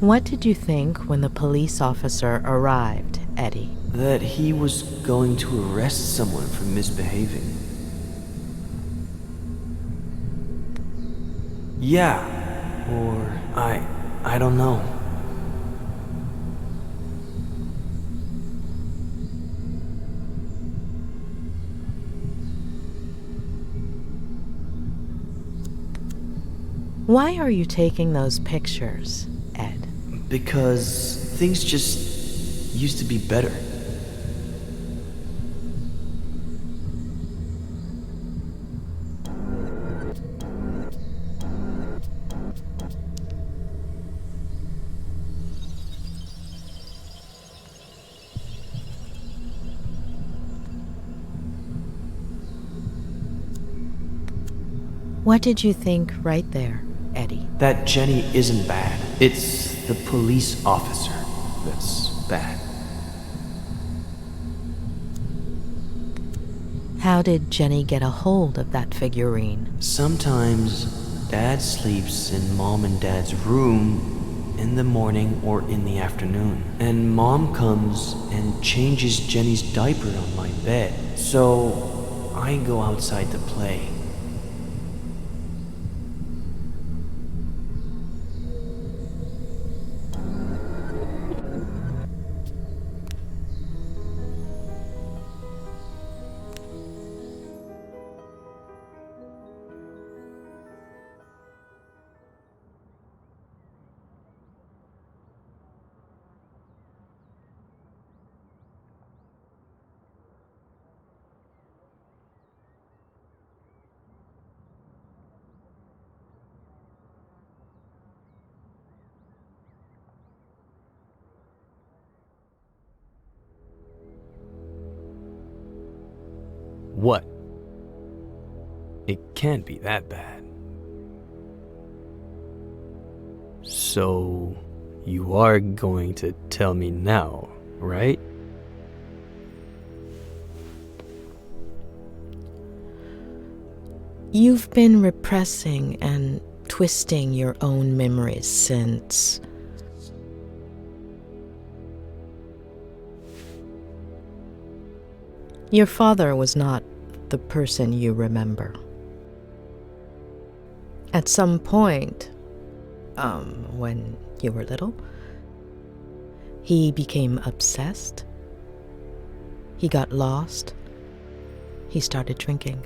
What did you think when the police officer arrived, Eddie? That he was going to arrest someone for misbehaving. Yeah, or I don't know. Why are you taking those pictures, Ed? Because things just used to be better. What did you think right there, Eddie? That Jenny isn't bad. It's the police officer that's bad. How did Jenny get a hold of that figurine? Sometimes Dad sleeps in Mom and Dad's room in the morning or in the afternoon. And Mom comes and changes Jenny's diaper on my bed. So I go outside to play. What? It can't be that bad. So, you are going to tell me now, right? You've been repressing and twisting your own memories since... Your father was not the person you remember. At some point, when you were little, he became obsessed. He got lost. He started drinking.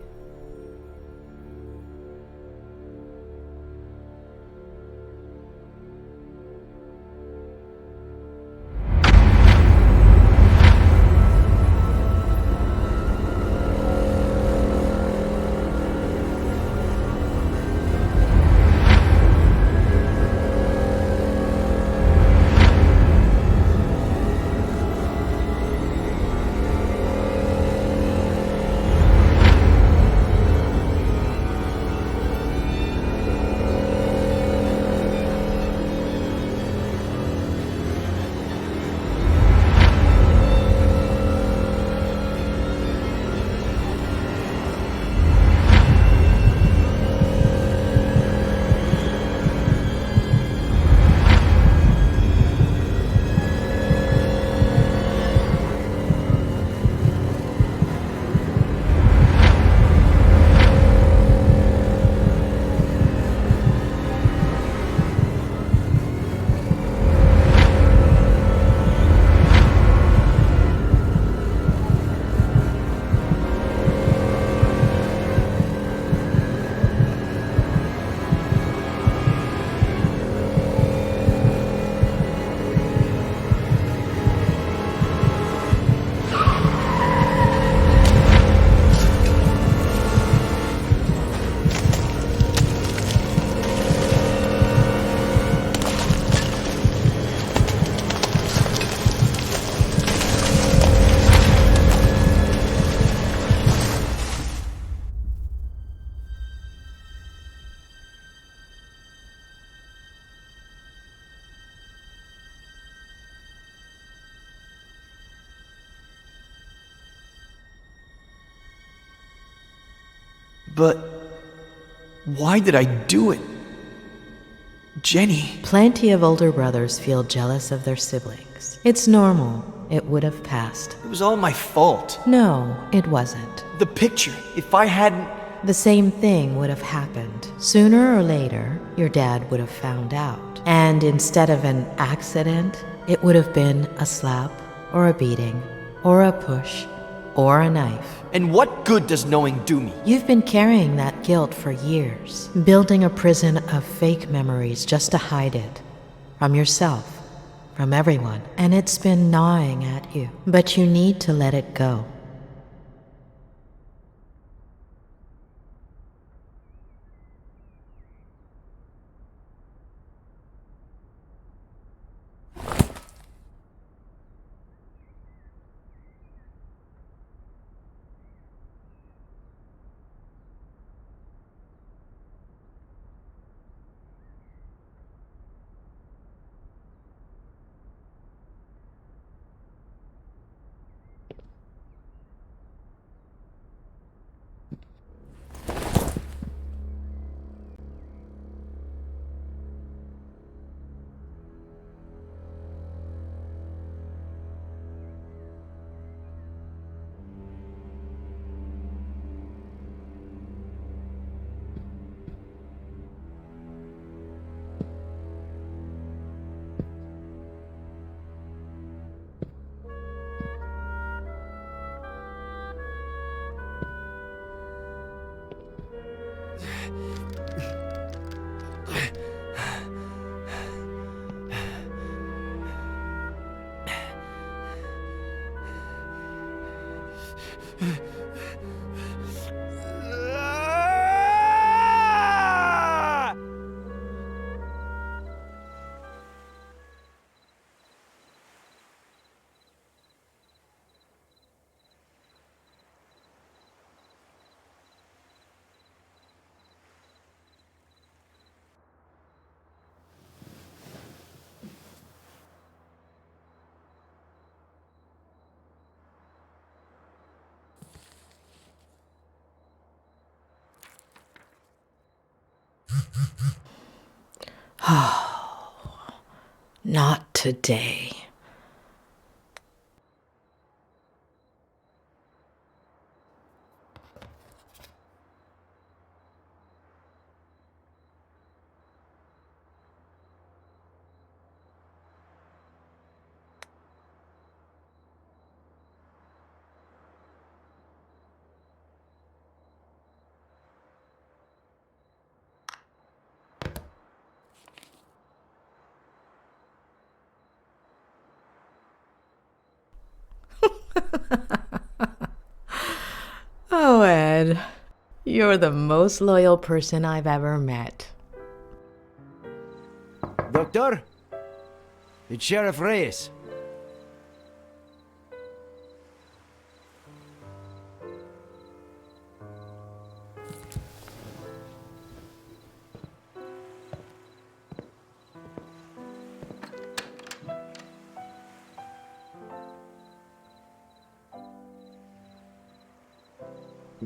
But why did I do it? Jenny. Plenty of older brothers feel jealous of their siblings. It's normal. It would have passed. It was all my fault. No, it wasn't. The picture, if I hadn't... The same thing would have happened. Sooner or later, your dad would have found out. And instead of an accident, it would have been a slap, or a beating, or a push, or a knife. And what good does knowing do me? You've been carrying that guilt for years, building a prison of fake memories just to hide it. From yourself, from everyone. And it's been gnawing at you. But you need to let it go. Not today. Oh, Ed, you're the most loyal person I've ever met. Doctor? It's Sheriff Reyes.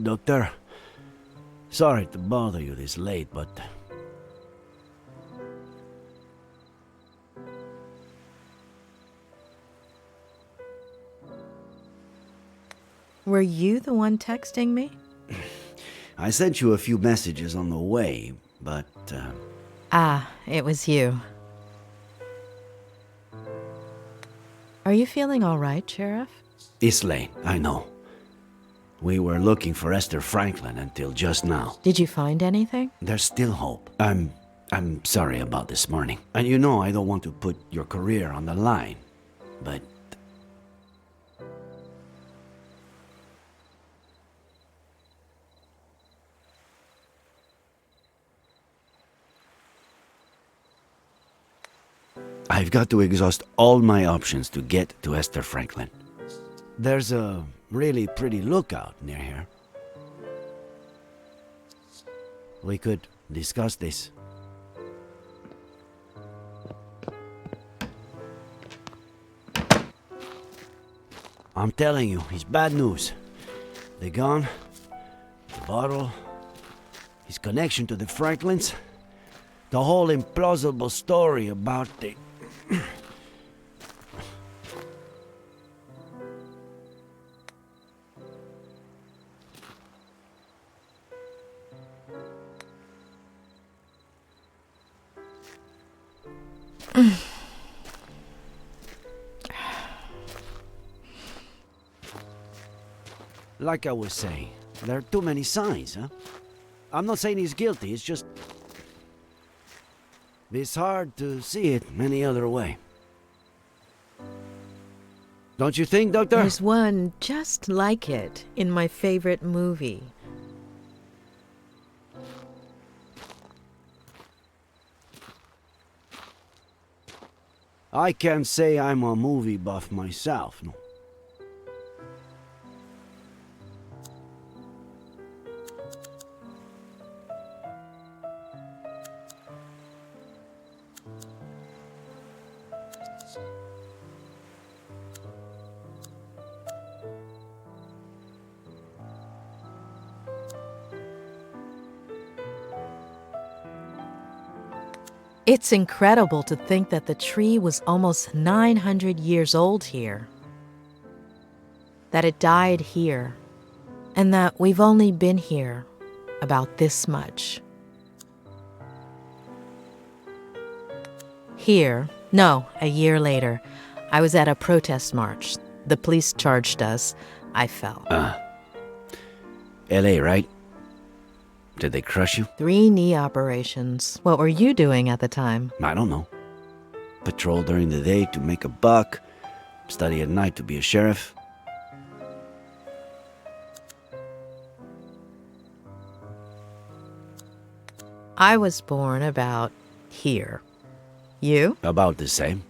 Doctor, sorry to bother you this late, but... Were you the one texting me? I sent you a few messages on the way, but... Ah, it was you. Are you feeling all right, Sheriff? It's late, I know. We were looking for Esther Franklin until just now. Did you find anything? There's still hope. I'm sorry about this morning. And you know I don't want to put your career on the line, but... I've got to exhaust all my options to get to Esther Franklin. There's a really pretty lookout near here. We could discuss this. I'm telling you, it's bad news. The gun, the bottle, his connection to the Franklins, the whole implausible story about the... Like I was saying, there are too many signs, huh? I'm not saying he's guilty, it's just... it's hard to see it any other way. Don't you think, Doctor? There's one just like it in my favorite movie. I can't say I'm a movie buff myself, no. It's incredible to think that the tree was almost 900 years old here. That it died here, and that we've only been here about this much. Here, no, a year later, I was at a protest march. The police charged us. I fell. LA, right? Did they crush you? 3 knee operations. What were you doing at the time? I don't know. Patrol during the day to make a buck, study at night to be a sheriff. I was born about here. You? About the same.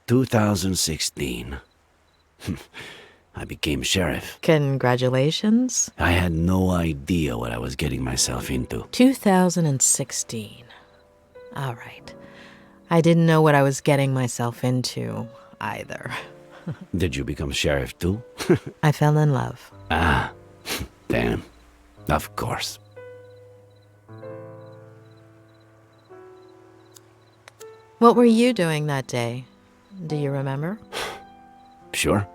"2016. I became sheriff. Congratulations. I had no idea what I was getting myself into. 2016. All right. I didn't know what I was getting myself into either. Did you become sheriff too? I fell in love. Ah, damn. Of course. What were you doing that day? Do you remember? Sure.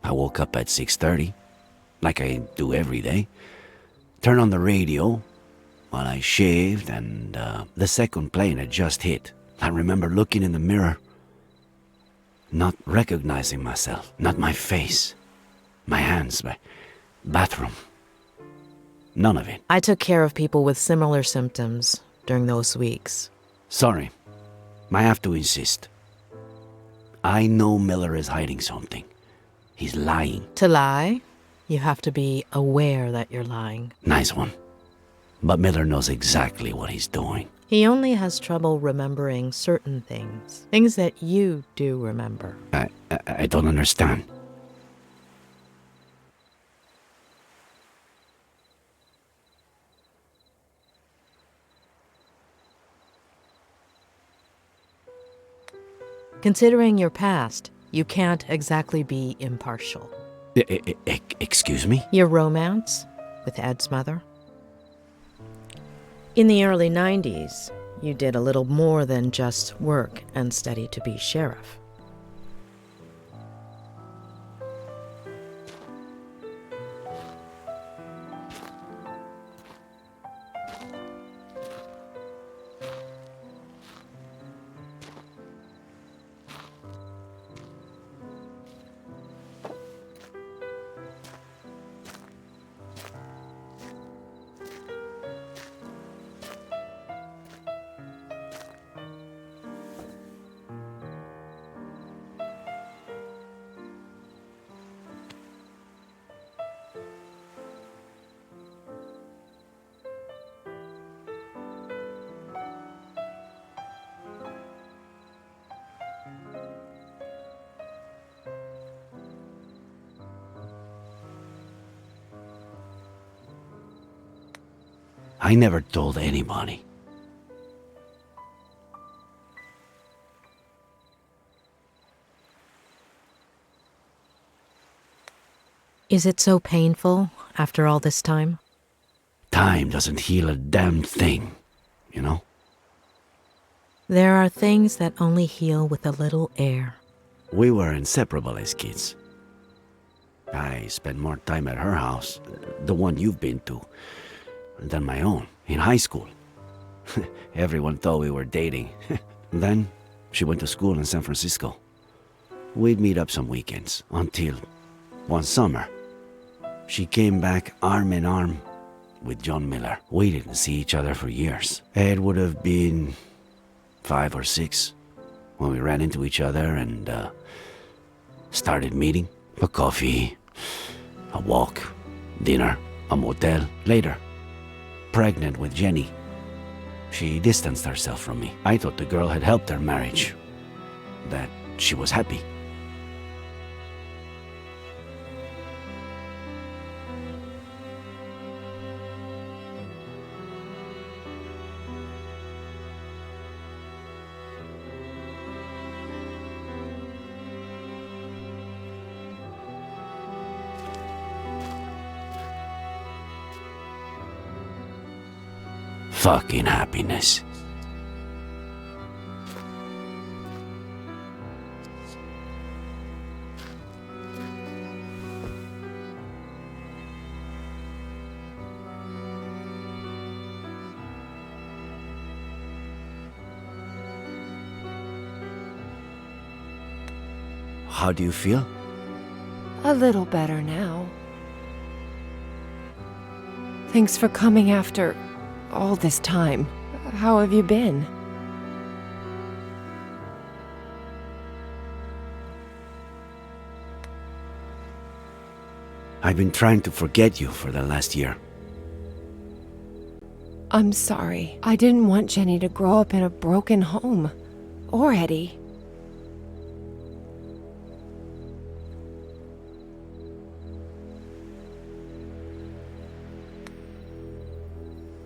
I woke up at 6:30, like I do every day. Turned on the radio while I shaved, and the second plane had just hit. I remember looking in the mirror, not recognizing myself, not my face, my hands, my bathroom. None of it. I took care of people with similar symptoms during those weeks. Sorry. I have to insist. I know Miller is hiding something. He's lying. To lie, you have to be aware that you're lying. Nice one. But Miller knows exactly what he's doing. He only has trouble remembering certain things. Things that you do remember. I don't understand. Considering your past, you can't exactly be impartial. Excuse me? Your romance with Ed's mother? In the early 90s, you did a little more than just work and study to be sheriff. I never told anybody. Is it so painful after all this time? Time doesn't heal a damn thing, you know? There are things that only heal with a little air. We were inseparable as kids. I spent more time at her house, the one you've been to, than my own, in high school. Everyone thought we were dating. Then, she went to school in San Francisco. We'd meet up some weekends, until one summer, she came back arm in arm with John Miller. We didn't see each other for years. It would have been 5 or 6 when we ran into each other and started meeting. A coffee, a walk, dinner, a motel. Later, pregnant with Jenny, she distanced herself from me. I thought the girl had helped her marriage, that she was happy. Fucking happiness. How do you feel? A little better now. Thanks for coming after all this time. How have you been? I've been trying to forget you for the last year. I'm sorry. I didn't want Jenny to grow up in a broken home. Or Eddie.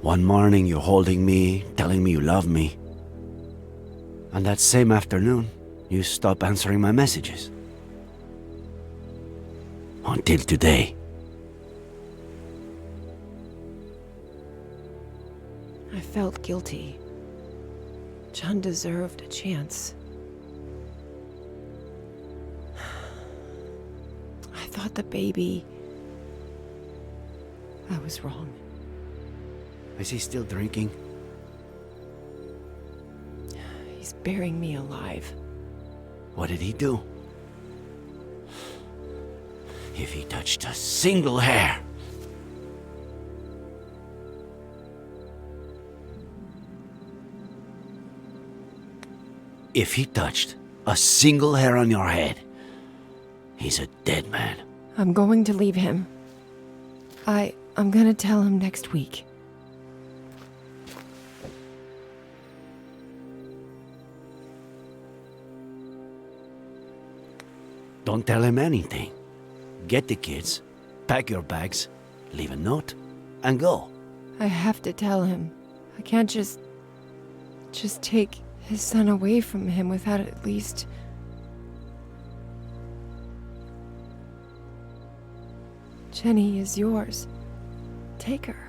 One morning you're holding me, telling me you love me. And that same afternoon, you stop answering my messages. Until today. I felt guilty. John deserved a chance. I thought the baby... I was wrong. Is he still drinking? He's burying me alive. What did he do? If he touched a single hair. If he touched a single hair on your head, he's a dead man. I'm going to leave him. I'm gonna tell him next week. Don't tell him anything. Get the kids, pack your bags, leave a note, and go. I have to tell him. I can't just take his son away from him without at least... Jenny is yours. Take her.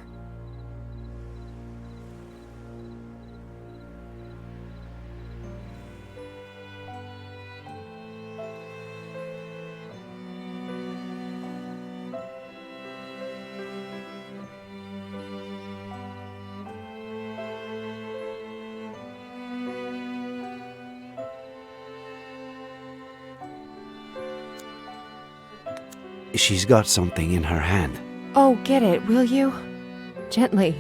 She's got something in her hand. Oh, get it, will you? Gently.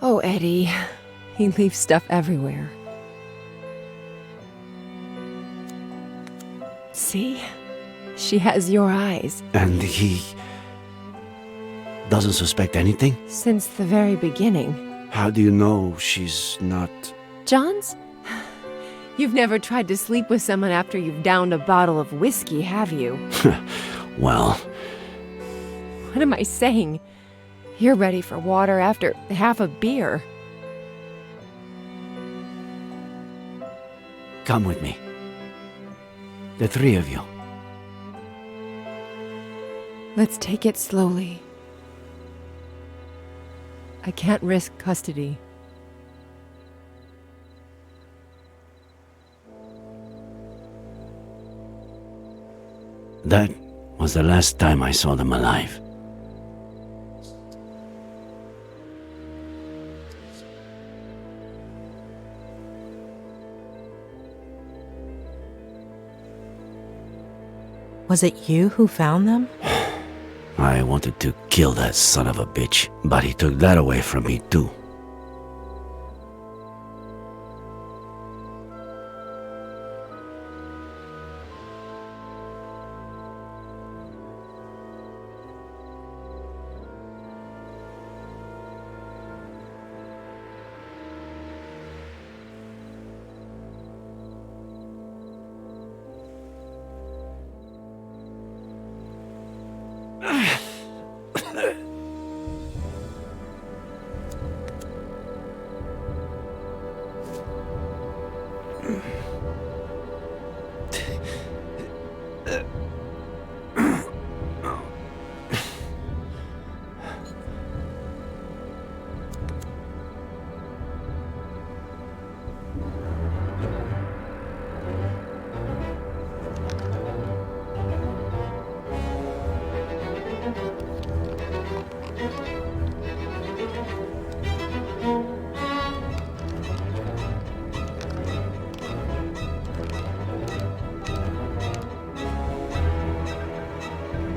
Oh, Eddie. He leaves stuff everywhere. See? She has your eyes. And he Doesn't suspect anything? Since the very beginning. How do you know she's not... John's? You've never tried to sleep with someone after you've downed a bottle of whiskey, have you? Well... What am I saying? You're ready for water after half a beer. Come with me. The three of you. Let's take it slowly. I can't risk custody. That was the last time I saw them alive. Was it you who found them? I wanted to kill that son of a bitch, but he took that away from me too.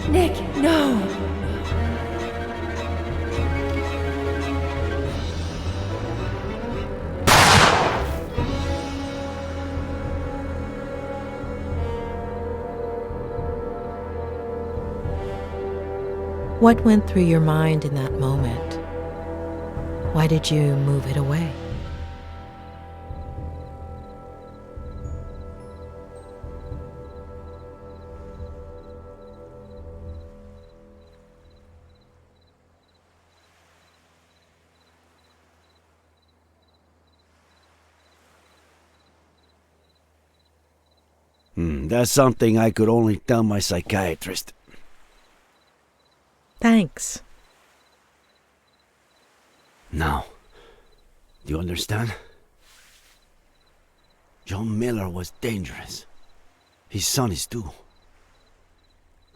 Nick, no! What went through your mind in that moment? Why did you move it away? That's something I could only tell my psychiatrist. Thanks. Now, do you understand? John Miller was dangerous. His son is too.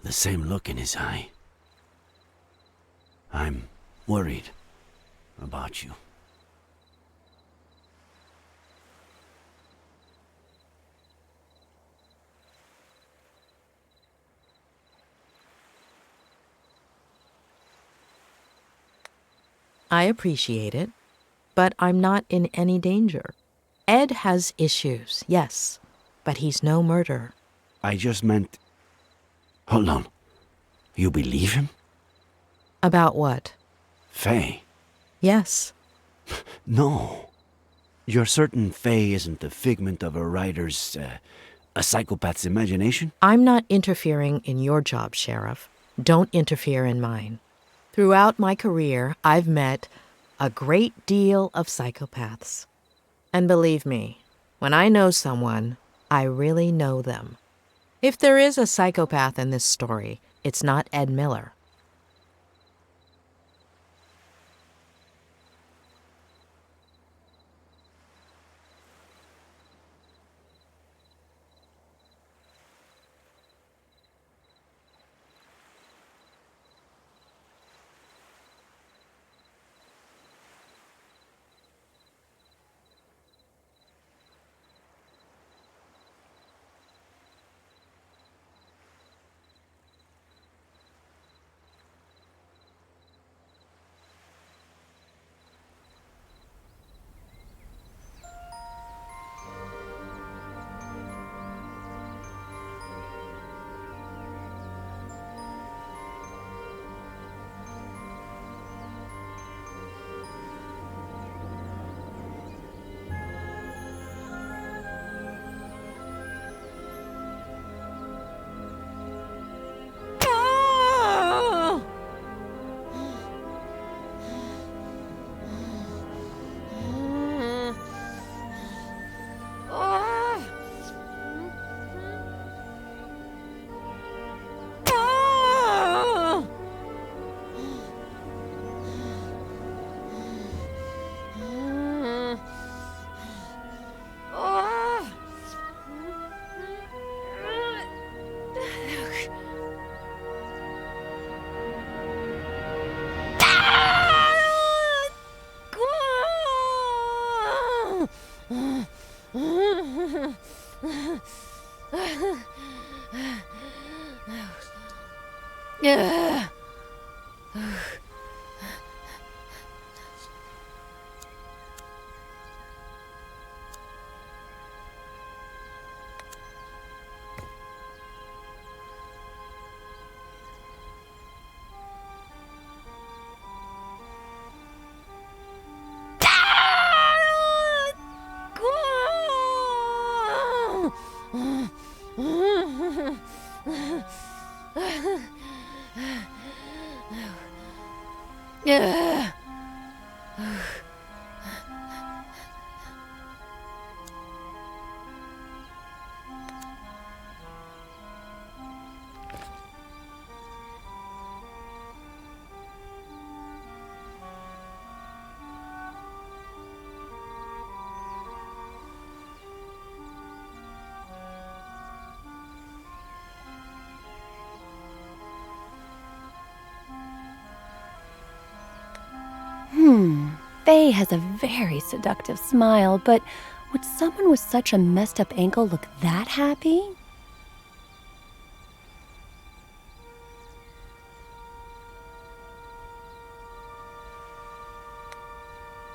The same look in his eye. I'm worried about you. I appreciate it, but I'm not in any danger. Ed has issues, yes, but he's no murderer. I just meant... Hold on. You believe him? About what? Faye? Yes. No. You're certain Faye isn't the figment of a writer's, a psychopath's imagination? I'm not interfering in your job, Sheriff. Don't interfere in mine. Throughout my career, I've met a great deal of psychopaths. And believe me, when I know someone, I really know them. If there is a psychopath in this story, it's not Ed Miller. Faye has a very seductive smile, but would someone with such a messed up ankle look that happy?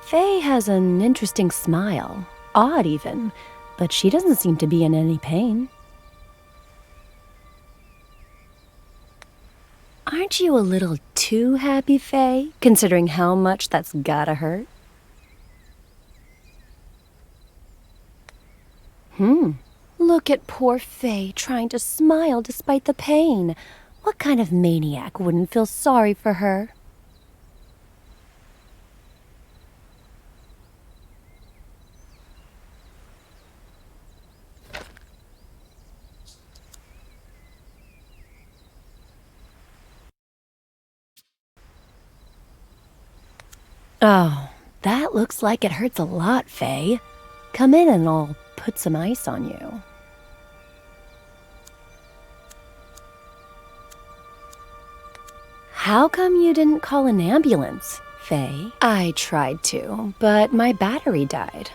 Faye has an interesting smile, odd even, but she doesn't seem to be in any pain. Aren't you a little too happy, Faye, considering how much that's gotta hurt? Look at poor Faye trying to smile despite the pain. What kind of maniac wouldn't feel sorry for her? Oh, that looks like it hurts a lot, Faye. Come in and I'll put some ice on you. How come you didn't call an ambulance, Faye? I tried to, but my battery died.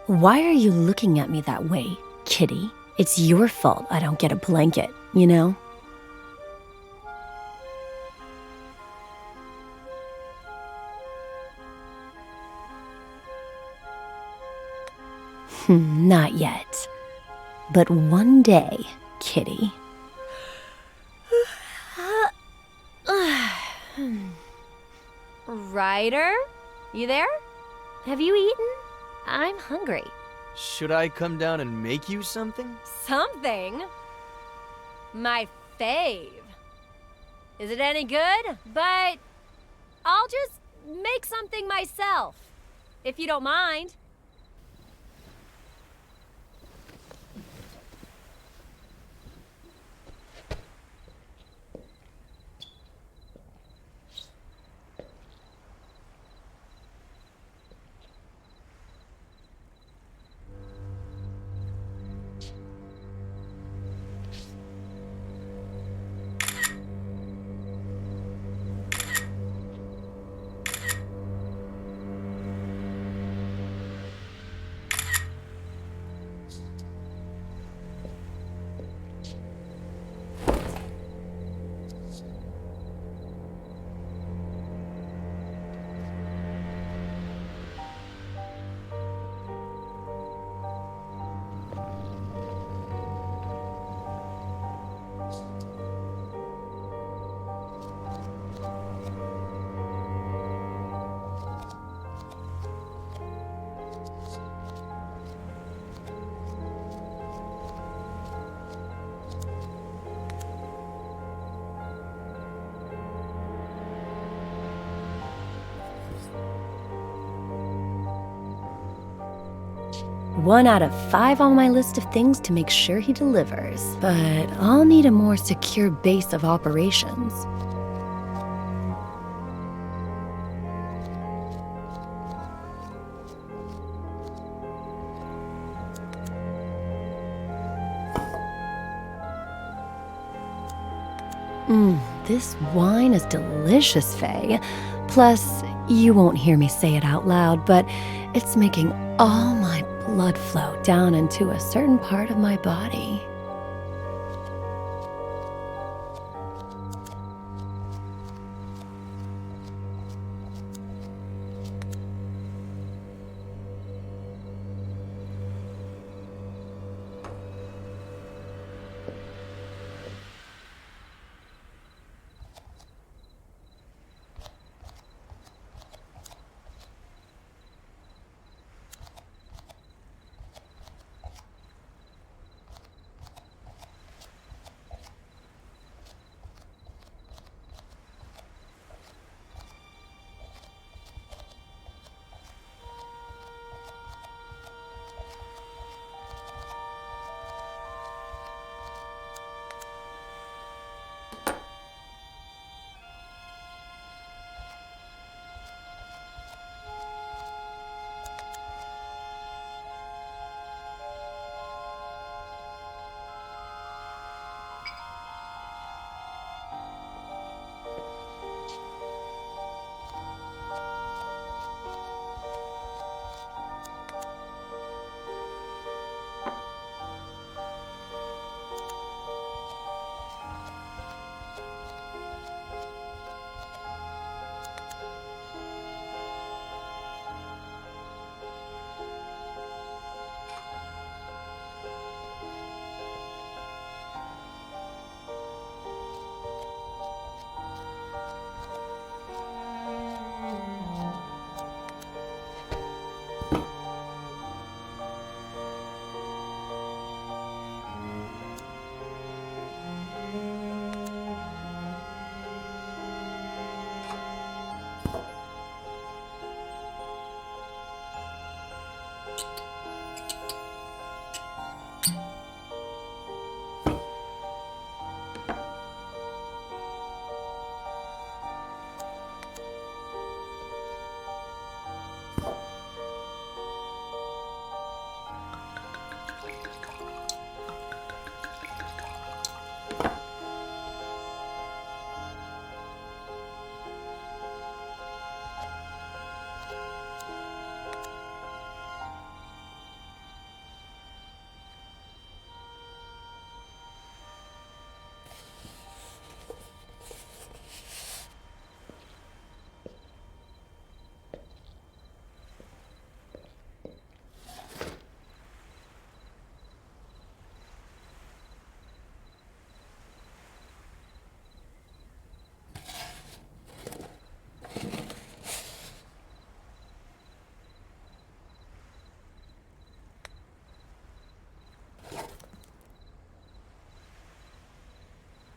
Why are you looking at me that way, kitty? It's your fault I don't get a blanket, you know? Not yet. But one day, kitty. Ryder? You there? Have you eaten? I'm hungry. Should I come down and make you something? Something? My fave. Is it any good? But I'll just make something myself, if you don't mind. One out of 5 on my list of things to make sure he delivers. But I'll need a more secure base of operations. This wine is delicious, Faye. Plus, you won't hear me say it out loud, but it's making all my blood flow down into a certain part of my body.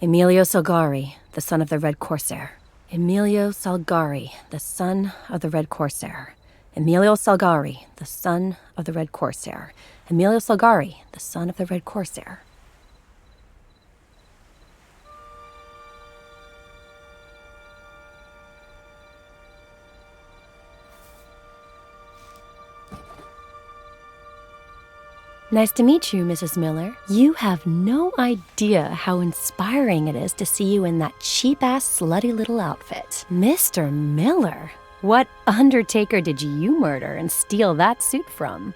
Emilio Salgari, the son of the Red Corsair. Emilio Salgari, the son of the Red Corsair. Emilio Salgari, the son of the Red Corsair. Emilio Salgari, the son of the Red Corsair. Nice to meet you, Mrs. Miller. You have no idea how inspiring it is to see you in that cheap-ass, slutty little outfit. Mr. Miller, what undertaker did you murder and steal that suit from?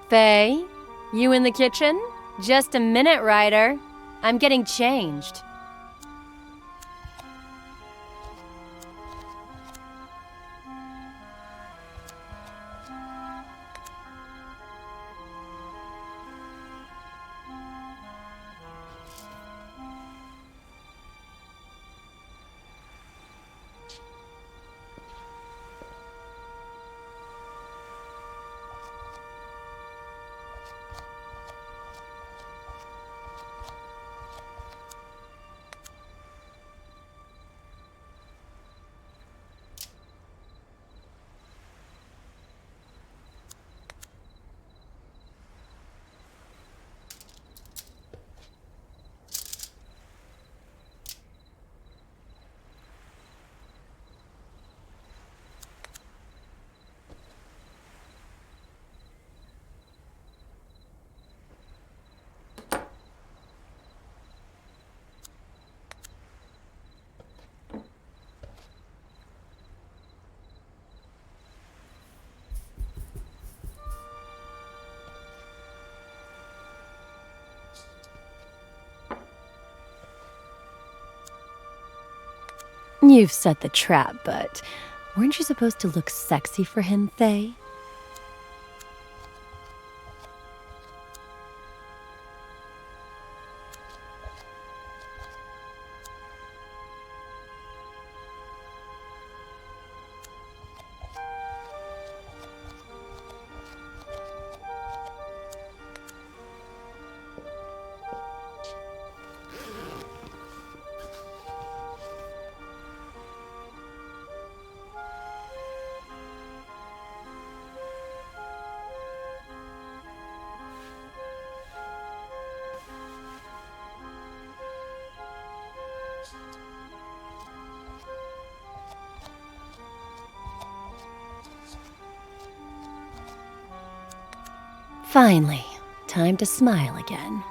Faye, you in the kitchen? Just a minute, Ryder. I'm getting changed. You've set the trap, but weren't you supposed to look sexy for him, Faye? Finally, time to smile again.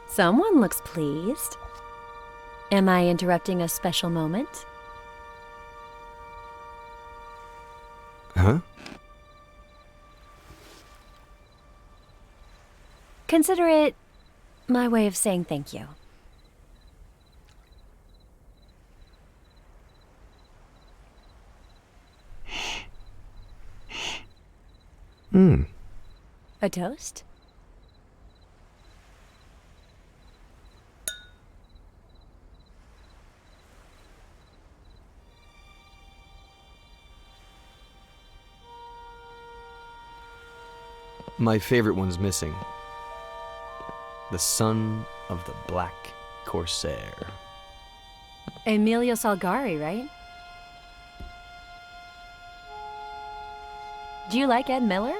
Someone looks pleased. Am I interrupting a special moment? Huh? Consider it my way of saying thank you. A toast? My favorite one's missing. The son of the Black Corsair. Emilio Salgari, right? Do you like Ed Miller?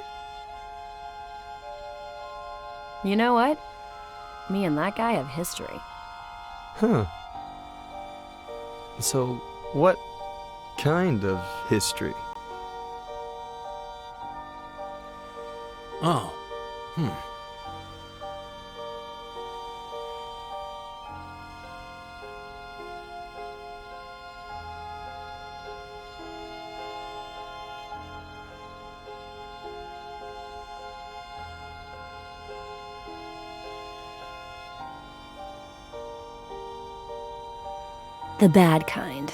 You know what? Me and that guy have history. Huh. So, what kind of history? Oh. The bad kind.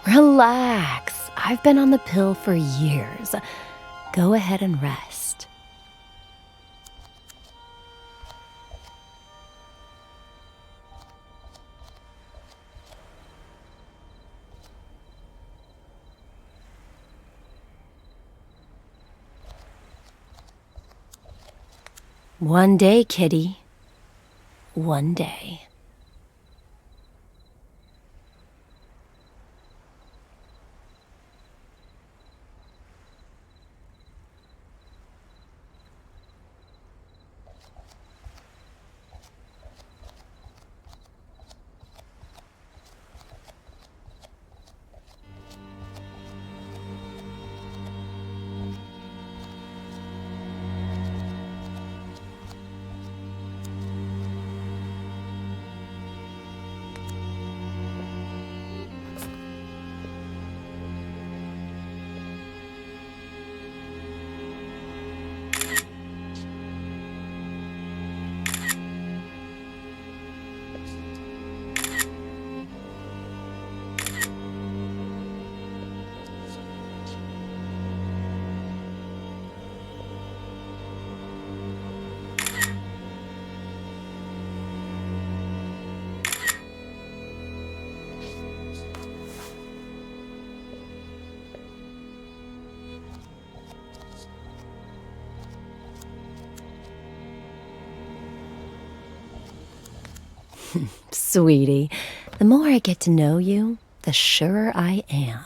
Relax. I've been on the pill for years. Go ahead and rest. One day, kitty. One day. Sweetie, the more I get to know you, the surer I am.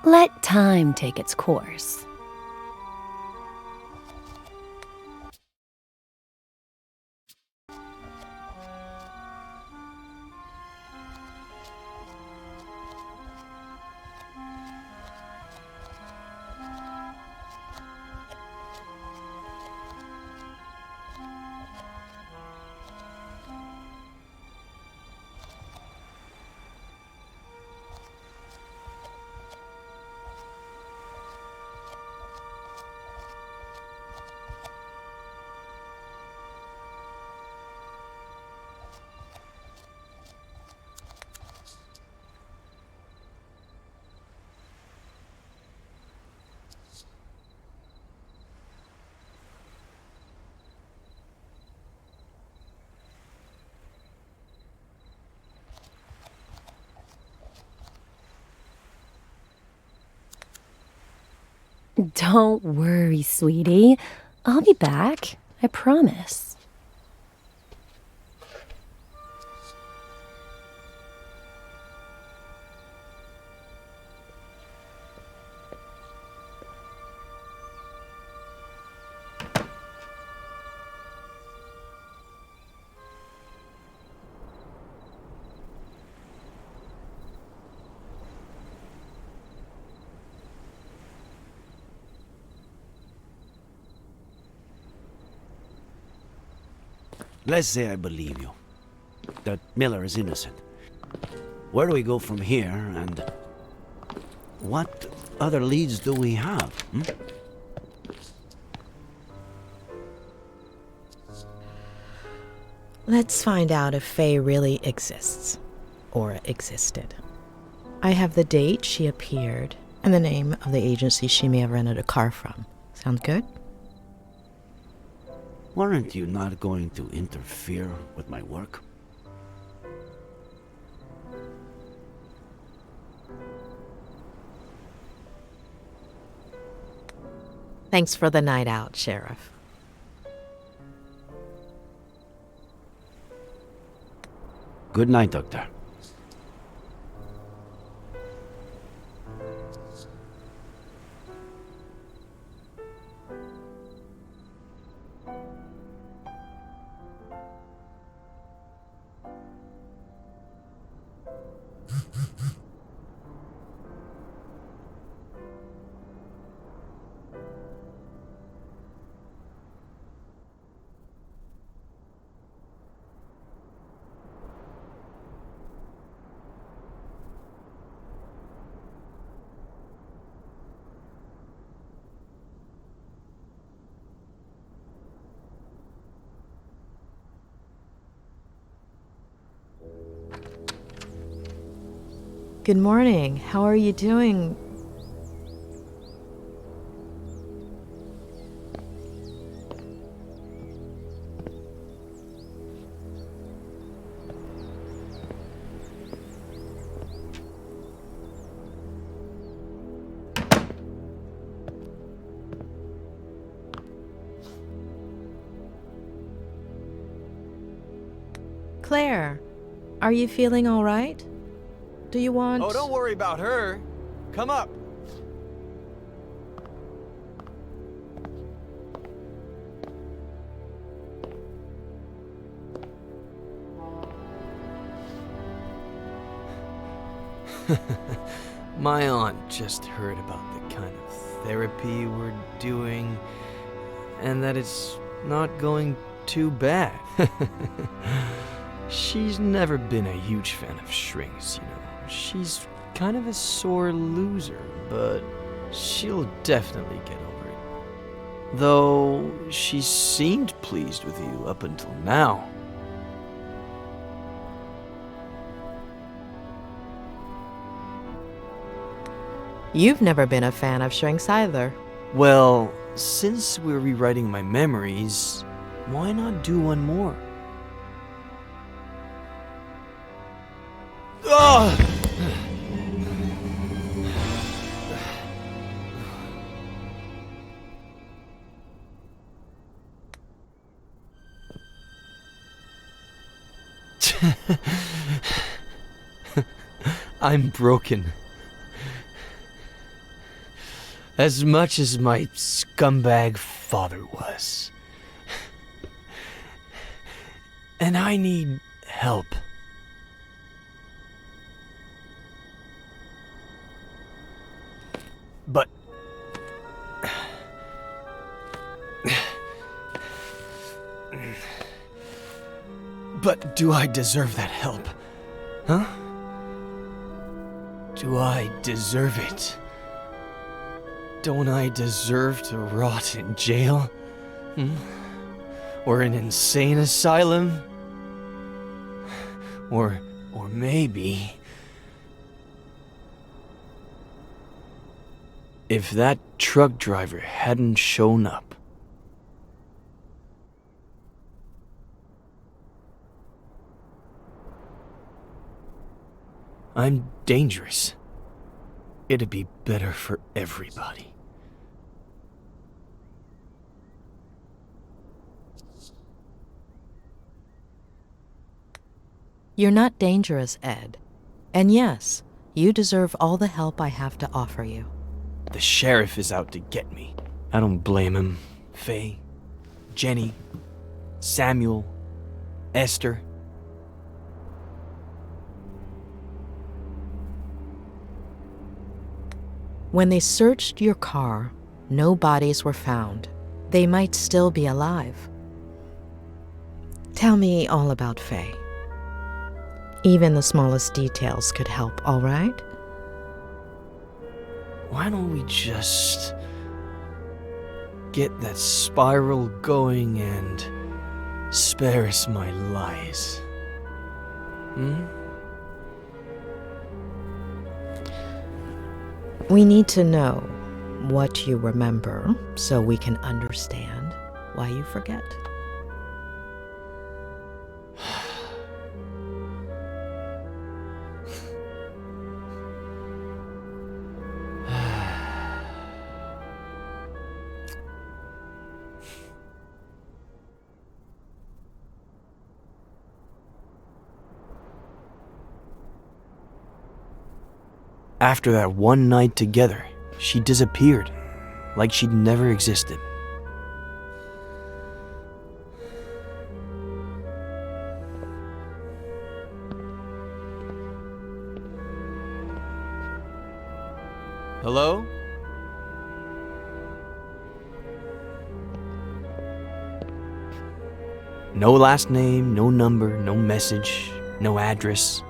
Let time take its course. Don't worry, sweetie. I'll be back. I promise. Let's say I believe you, that Miller is innocent. Where do we go from here, and what other leads do we have? Let's find out if Faye really exists, or existed. I have the date she appeared, and the name of the agency she may have rented a car from. Sound good? Weren't you not going to interfere with my work? Thanks for the night out, Sheriff. Good night, Doctor. Good morning. How are you doing? Claire, are you feeling all right? Do you want... Oh, don't worry about her. Come up. My aunt just heard about the kind of therapy we're doing, and that it's not going too bad. She's never been a huge fan of shrinks, you know. She's kind of a sore loser, but she'll definitely get over it. Though she seemed pleased with you up until now. You've never been a fan of shrinks either. Well, since we're rewriting my memories, why not do one more? Ugh! I'm broken. As much as my scumbag father was. And I need help. But... But do I deserve that help? Huh? Do I deserve it? Don't I deserve to rot in jail? Or an insane asylum? Or maybe... if that truck driver hadn't shown up. I'm dangerous. It'd be better for everybody. You're not dangerous, Ed. And yes, you deserve all the help I have to offer you. The sheriff is out to get me. I don't blame him. Faye, Jenny, Samuel, Esther. When they searched your car, no bodies were found. They might still be alive. Tell me all about Faye. Even the smallest details could help, all right? Why don't we just get that spiral going and spare us my lies? We need to know what you remember so we can understand why you forget. After that one night together, she disappeared, like she'd never existed. Hello? No last name, no number, no message, no address.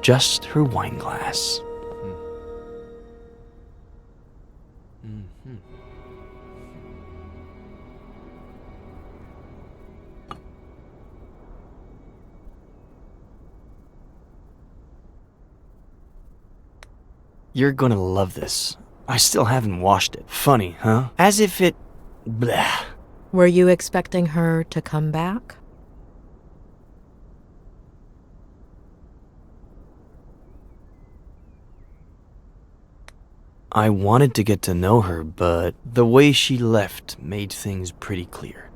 Just her wine glass. You're gonna love this. I still haven't washed it. Funny, huh? As if it... Blah. Were you expecting her to come back? I wanted to get to know her, but the way she left made things pretty clear.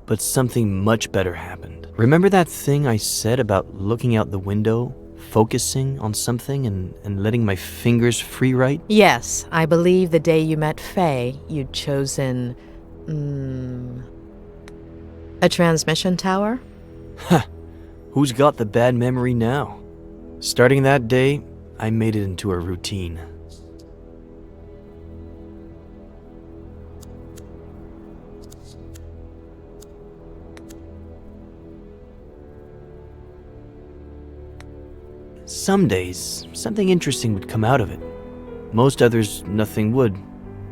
But something much better happened. Remember that thing I said about looking out the window, focusing on something and letting my fingers free write? Yes, I believe the day you met Faye, you'd chosen... a transmission tower? Huh. Who's got the bad memory now? Starting that day, I made it into a routine. Some days, something interesting would come out of it. Most others, nothing would.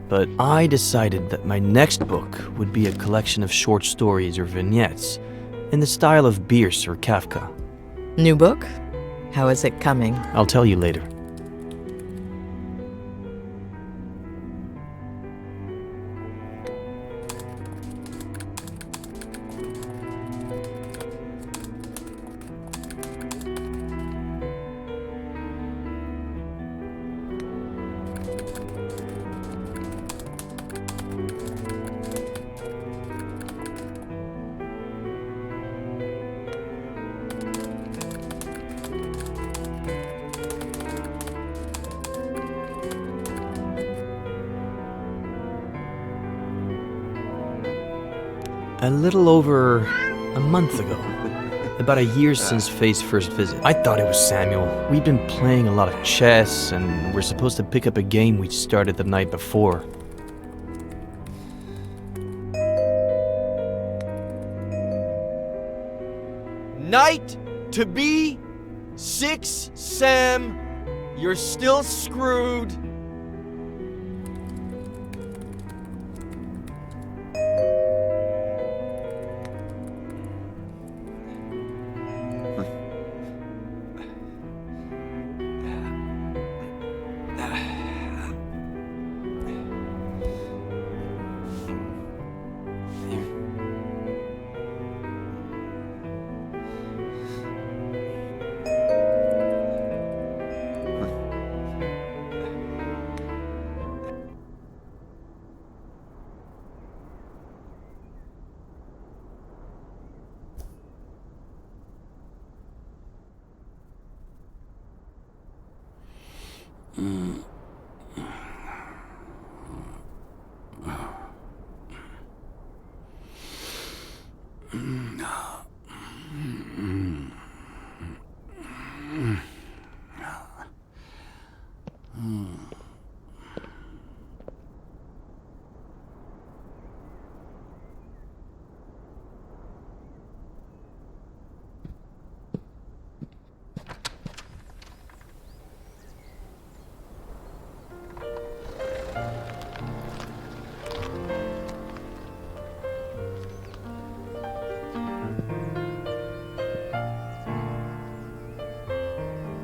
But I decided that my next book would be a collection of short stories or vignettes in the style of Bierce or Kafka. New book? How is it coming? I'll tell you later. A little over a month ago. About a year since Faye's first visit. I thought it was Samuel. We'd been playing a lot of chess, and we're supposed to pick up a game we'd started the night before. Knight to B6, Sam. You're still screwed.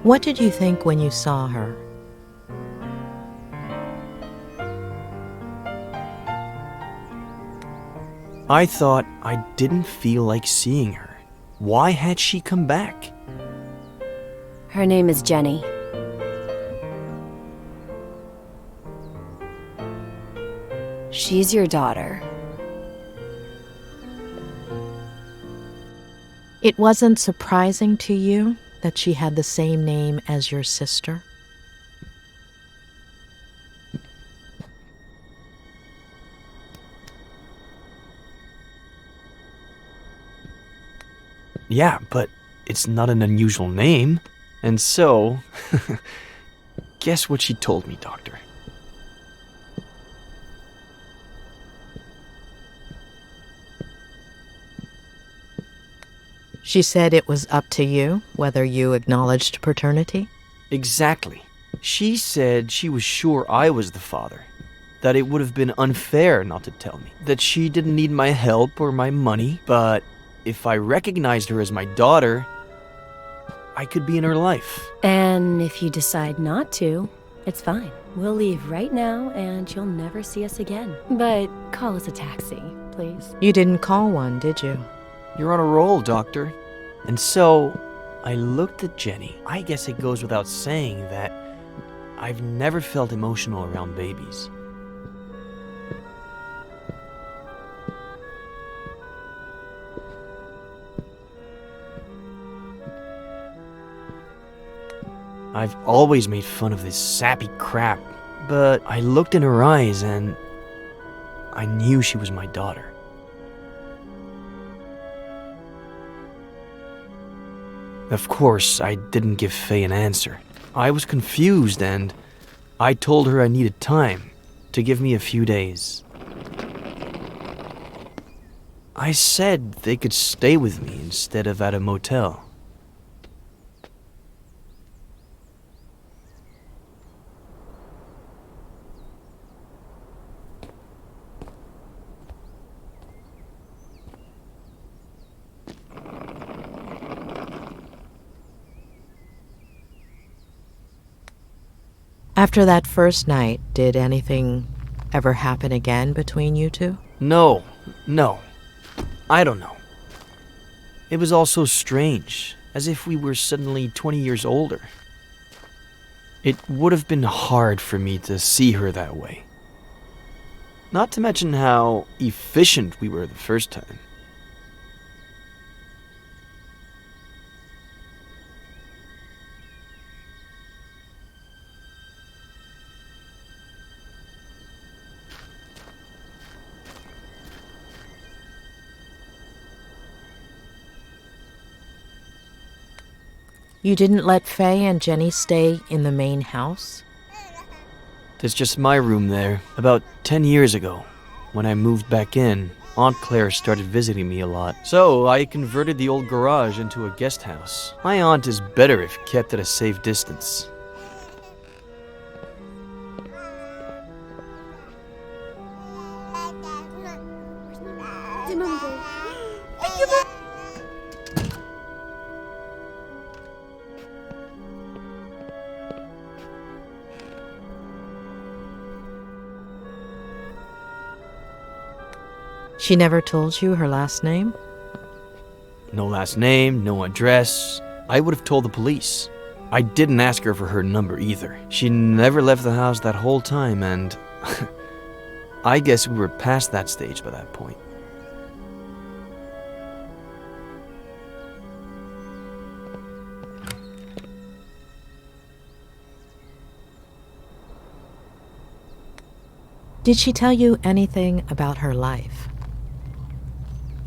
What did you think when you saw her? I thought I didn't feel like seeing her. Why had she come back? Her name is Jenny. She's your daughter. It wasn't surprising to you that she had the same name as your sister? Yeah, but it's not an unusual name. And so, guess what she told me, Doctor? She said it was up to you whether you acknowledged paternity? Exactly. She said she was sure I was the father. That it would have been unfair not to tell me. That she didn't need my help or my money, but if I recognized her as my daughter, I could be in her life. And if you decide not to, it's fine. We'll leave right now and you'll never see us again. But call us a taxi, please. You didn't call one, did you? You're on a roll, Doctor. And so, I looked at Jenny. I guess it goes without saying that I've never felt emotional around babies. I've always made fun of this sappy crap, but I looked in her eyes and I knew she was my daughter. Of course, I didn't give Faye an answer. I was confused and I told her I needed time to give me a few days. I said they could stay with me instead of at a motel. After that first night, did anything ever happen again between you two? No. I don't know. It was all so strange, as if we were suddenly 20 years older. It would have been hard for me to see her that way. Not to mention how efficient we were the first time. You didn't let Faye and Jenny stay in the main house? There's just my room there. About 10 years ago, when I moved back in, Aunt Claire started visiting me a lot. So I converted the old garage into a guest house. My aunt is better if kept at a safe distance. She never told you her last name? No last name, no address. I would have told the police. I didn't ask her for her number either. She never left the house that whole time, and I guess we were past that stage by that point. Did she tell you anything about her life?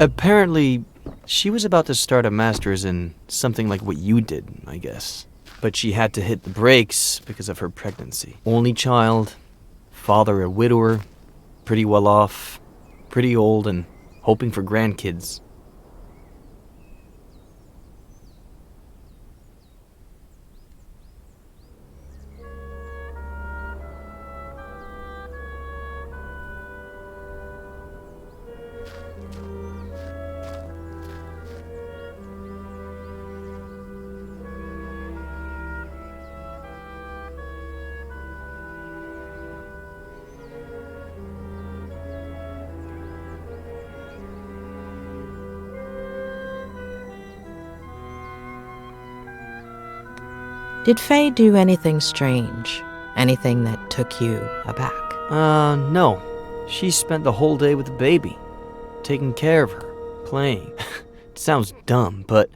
Apparently, she was about to start a master's in something like what you did, I guess. But she had to hit the brakes because of her pregnancy. Only child, father a widower, pretty well off, pretty old, and hoping for grandkids. Did Faye do anything strange? Anything that took you aback? No. She spent the whole day with the baby, taking care of her, playing. It sounds dumb, but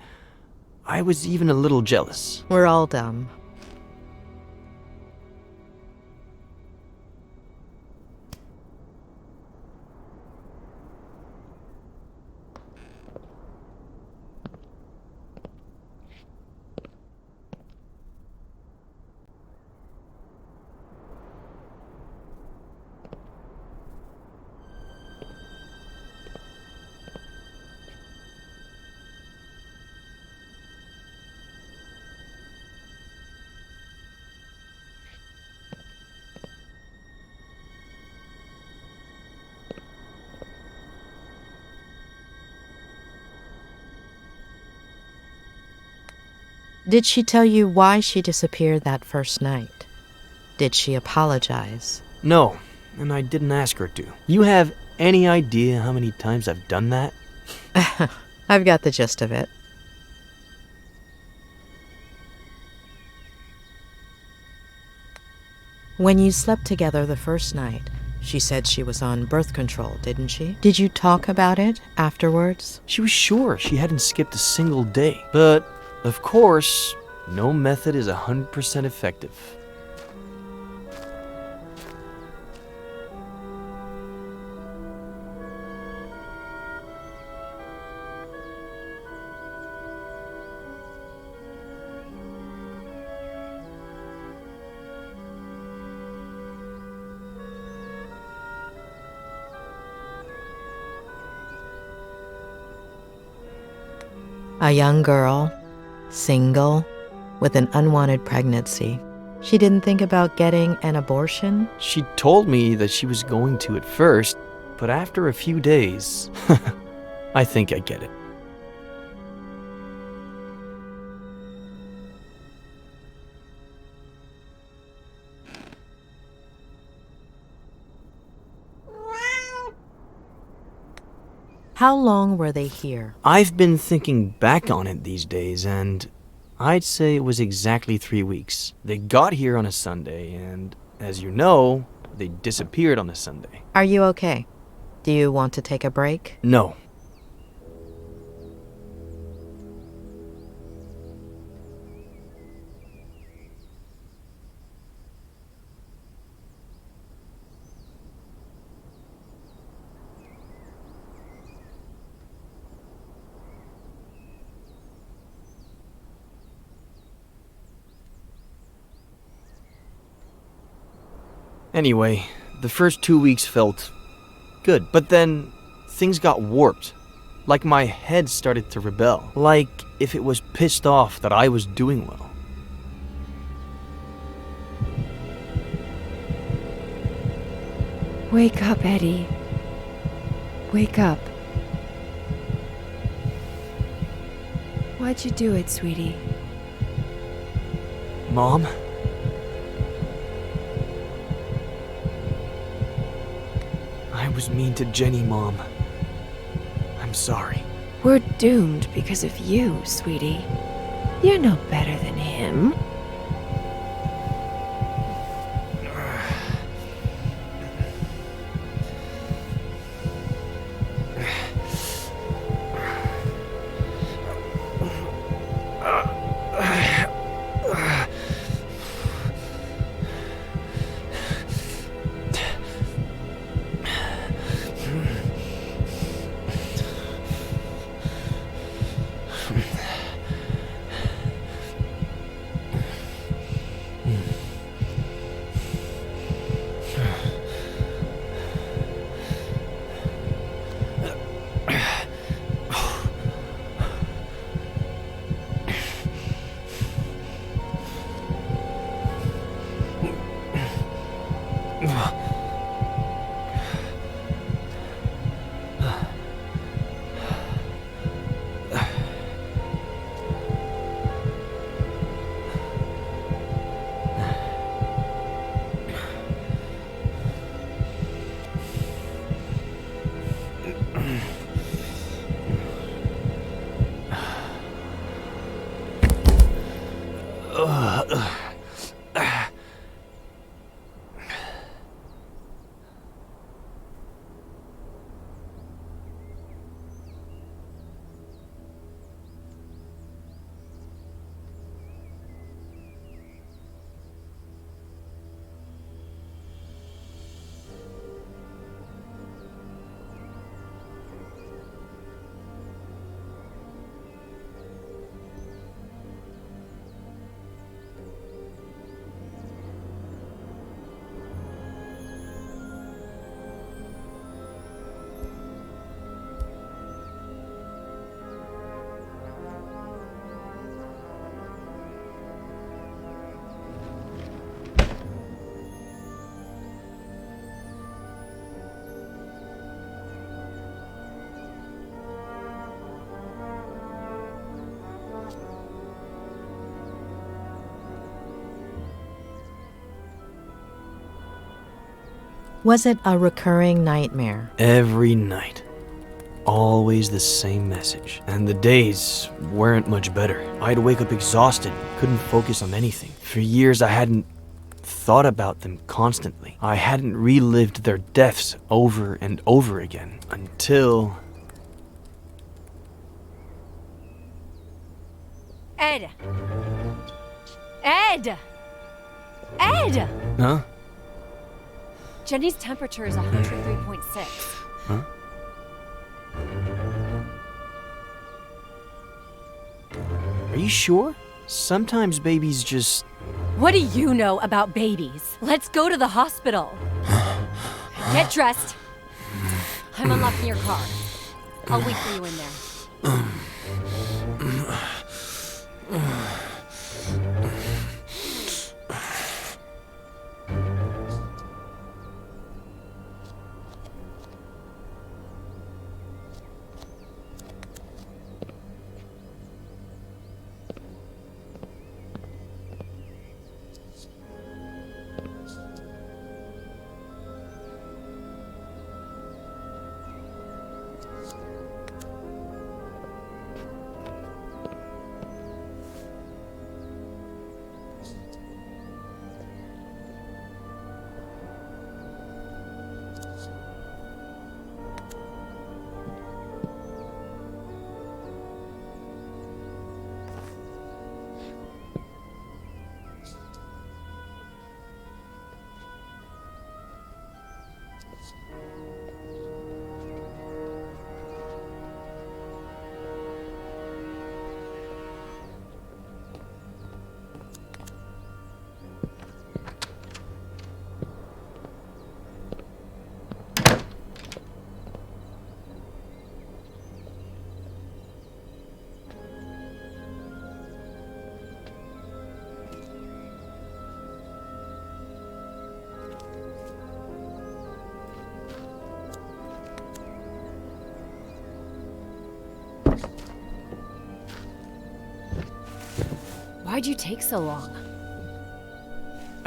I was even a little jealous. We're all dumb. Did she tell you why she disappeared that first night? Did she apologize? No, and I didn't ask her to. You have any idea how many times I've done that? I've got the gist of it. When you slept together the first night, she said she was on birth control, didn't she? Did you talk about it afterwards? She was sure she hadn't skipped a single day. But, of course, no method is 100% effective. A young girl, single, with an unwanted pregnancy. She didn't think about getting an abortion? She told me that she was going to at first, but after a few days, I think I get it. How long were they here? I've been thinking back on it these days, and I'd say it was exactly 3 weeks. They got here on a Sunday, and as you know, they disappeared on a Sunday. Are you okay? Do you want to take a break? No. Anyway, the first 2 weeks felt good, but then things got warped. Like my head started to rebel. Like if it was pissed off that I was doing well. Wake up, Eddie. Wake up. Why'd you do it, sweetie? Mom? I was mean to Jenny, Mom. I'm sorry. We're doomed because of you, sweetie. You're no better than him. Was it a recurring nightmare? Every night. Always the same message. And the days weren't much better. I'd wake up exhausted, couldn't focus on anything. For years I hadn't thought about them constantly. I hadn't relived their deaths over and over again. Until... Ed! Ed! Ed! Huh? Jenny's temperature is 103.6. Huh? Are you sure? Sometimes babies just... What do you know about babies? Let's go to the hospital. Get dressed. I'm unlocking your car. I'll wait for you in there. Why'd you take so long?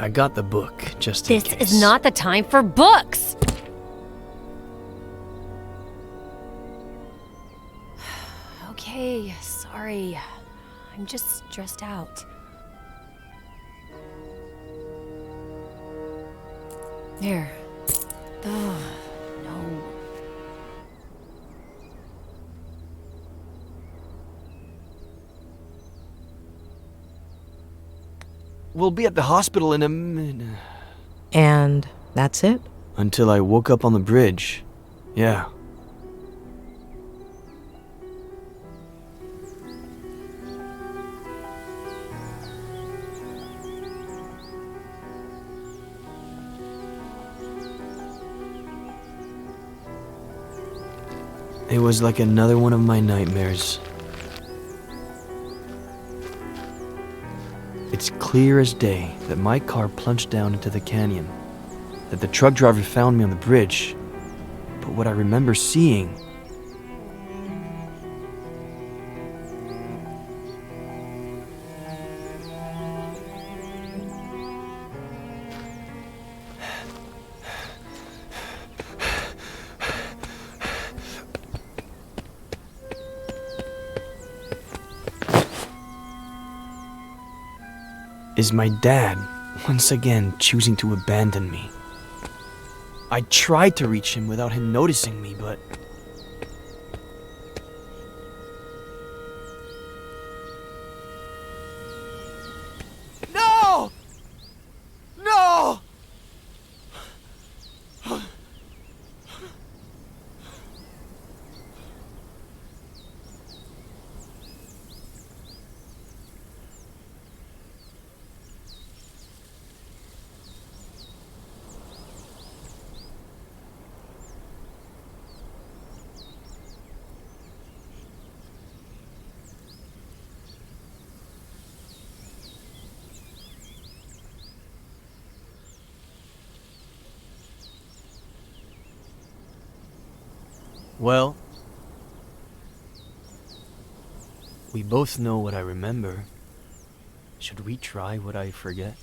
I got the book, just in case. This is not the time for books! Okay, sorry. I'm just stressed out. There. Oh, no. We'll be at the hospital in a minute. And that's it? Until I woke up on the bridge. Yeah. It was like another one of my nightmares. It's clear as day that my car plunged down into the canyon, that the truck driver found me on the bridge, but what I remember seeing... Is my dad once again choosing to abandon me? I tried to reach him without him noticing me, but... No! No! Well, we both know what I remember. Should we try what I forget?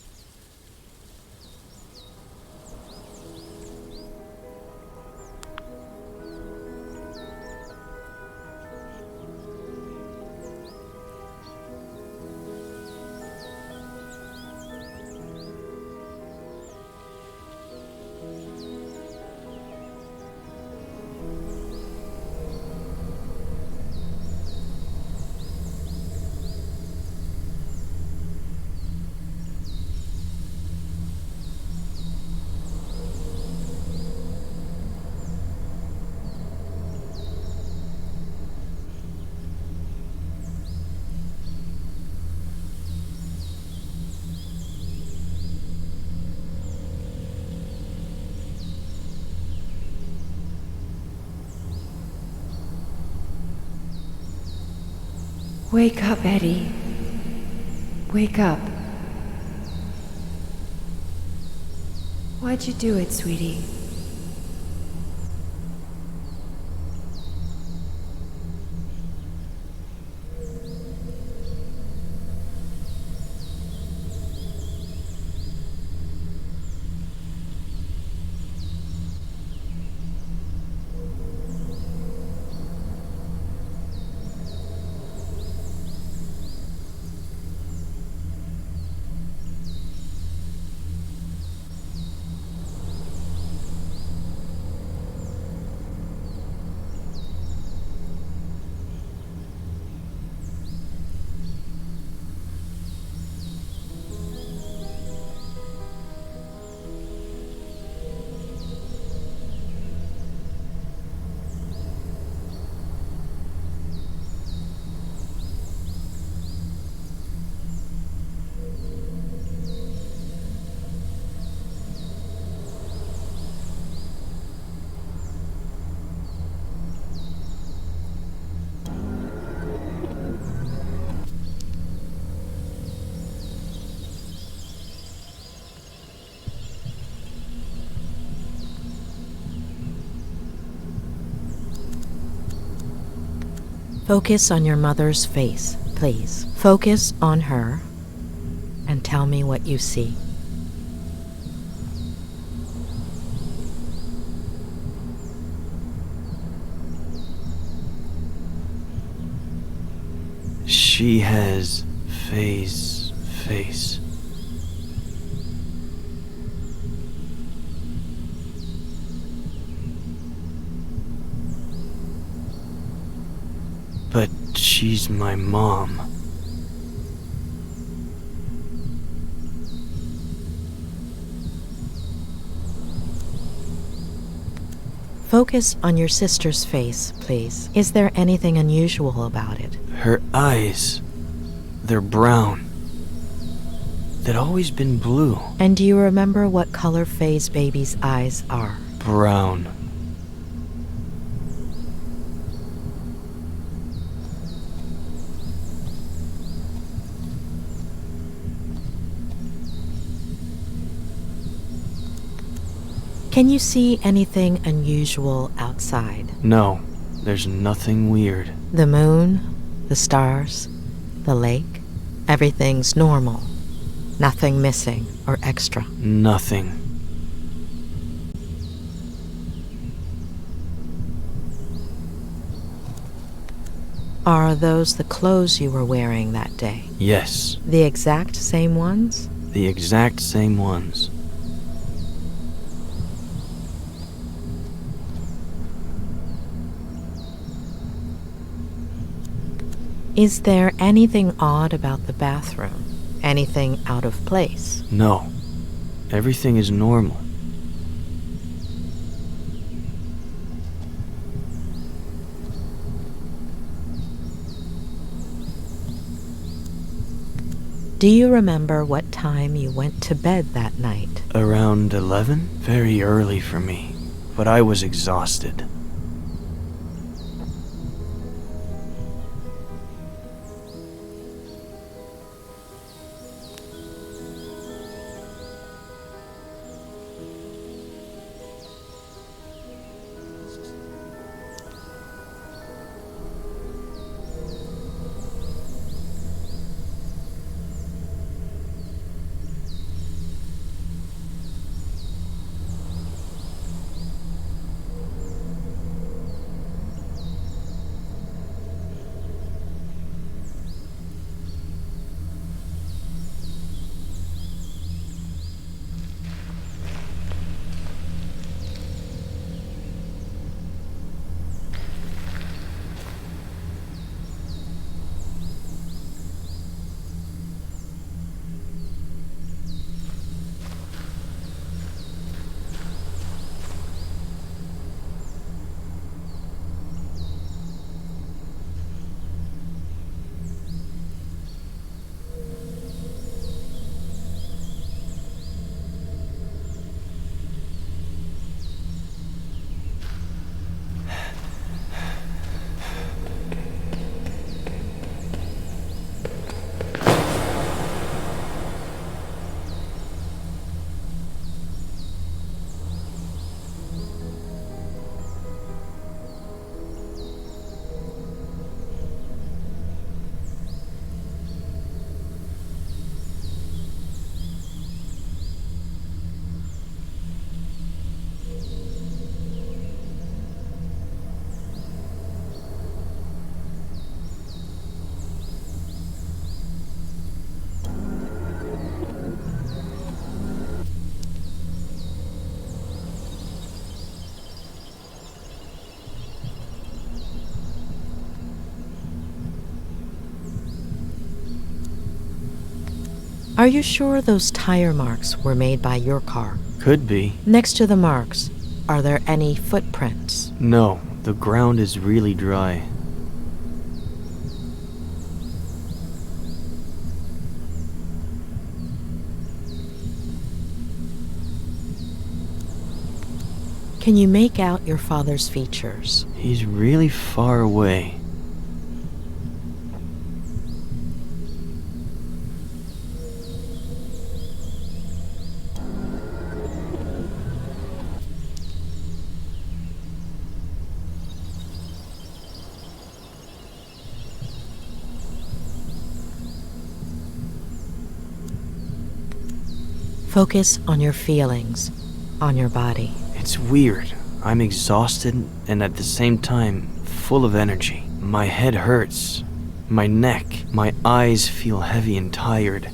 Wake up, Eddie. Wake up. Why'd you do it, sweetie? Focus on your mother's face, please. Focus on her and tell me what you see. She has face. But she's my mom. Focus on your sister's face, please. Is there anything unusual about it? Her eyes, they're brown. They'd always been blue. And do you remember what color Faye's baby's eyes are? Brown. Can you see anything unusual outside? No, there's nothing weird. The moon, the stars, the lake, everything's normal. Nothing missing or extra. Nothing. Are those the clothes you were wearing that day? Yes, The exact same ones? the exact same ones. Is there anything odd about the bathroom? Anything out of place? No, everything is normal. Do you remember what time you went to bed that night? Around 11? Very early for me, but I was exhausted. Are you sure those tire marks were made by your car? Could be. Next to the marks, are there any footprints? No, the ground is really dry. Can you make out your father's features? He's really far away. Focus on your feelings, on your body. It's weird. I'm exhausted and at the same time full of energy. My head hurts. My neck. My eyes feel heavy and tired.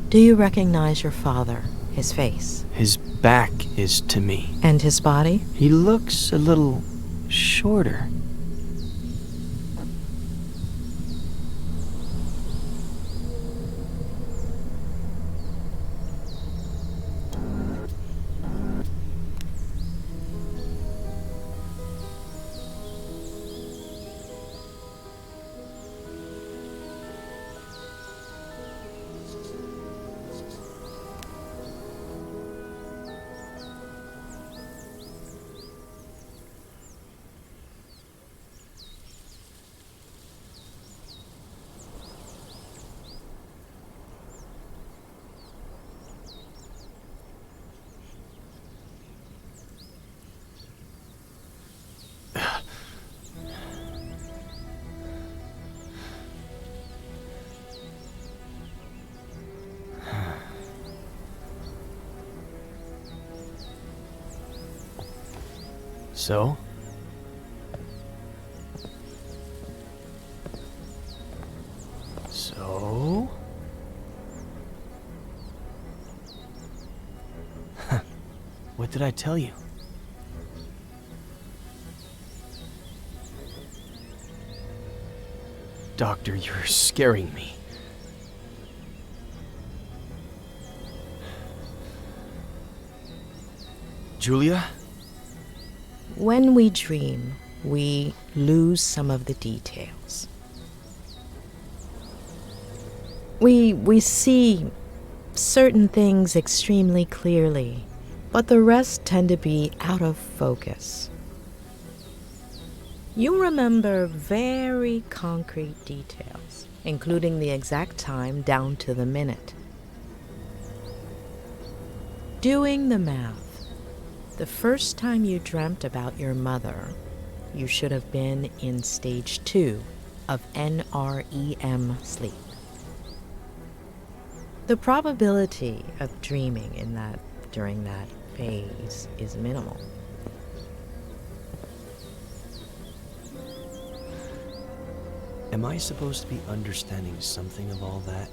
Do you recognize your father, his face? His back is to me. And his body? He looks a little shorter. So? So? What did I tell you? Doctor, you're scaring me. Julia? When we dream, we lose some of the details. We see certain things extremely clearly, but the rest tend to be out of focus. You remember very concrete details, including the exact time down to the minute. Doing the math, the first time you dreamt about your mother, you should have been in stage 2 of NREM sleep. The probability of dreaming during that phase is minimal. Am I supposed to be understanding something of all that?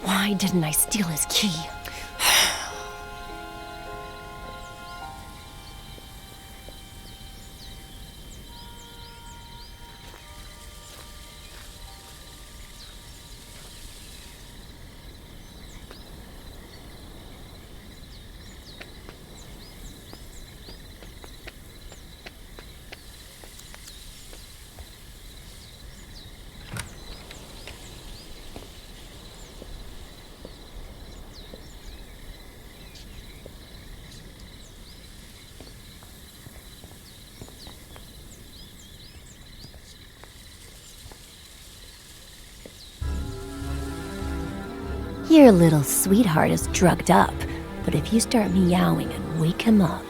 Why didn't I steal his key? Your little sweetheart is drugged up, but if you start meowing and wake him up...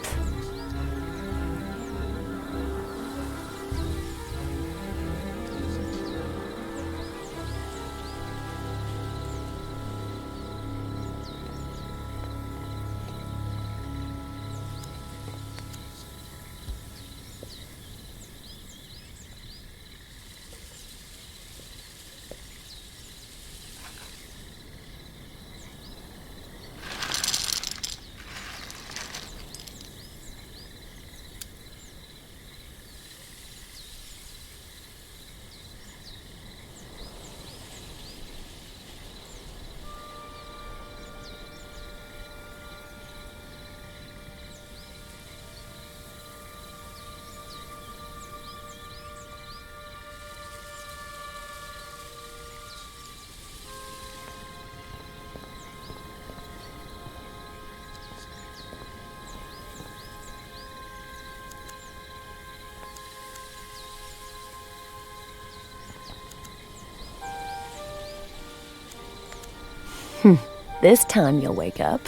This time you'll wake up.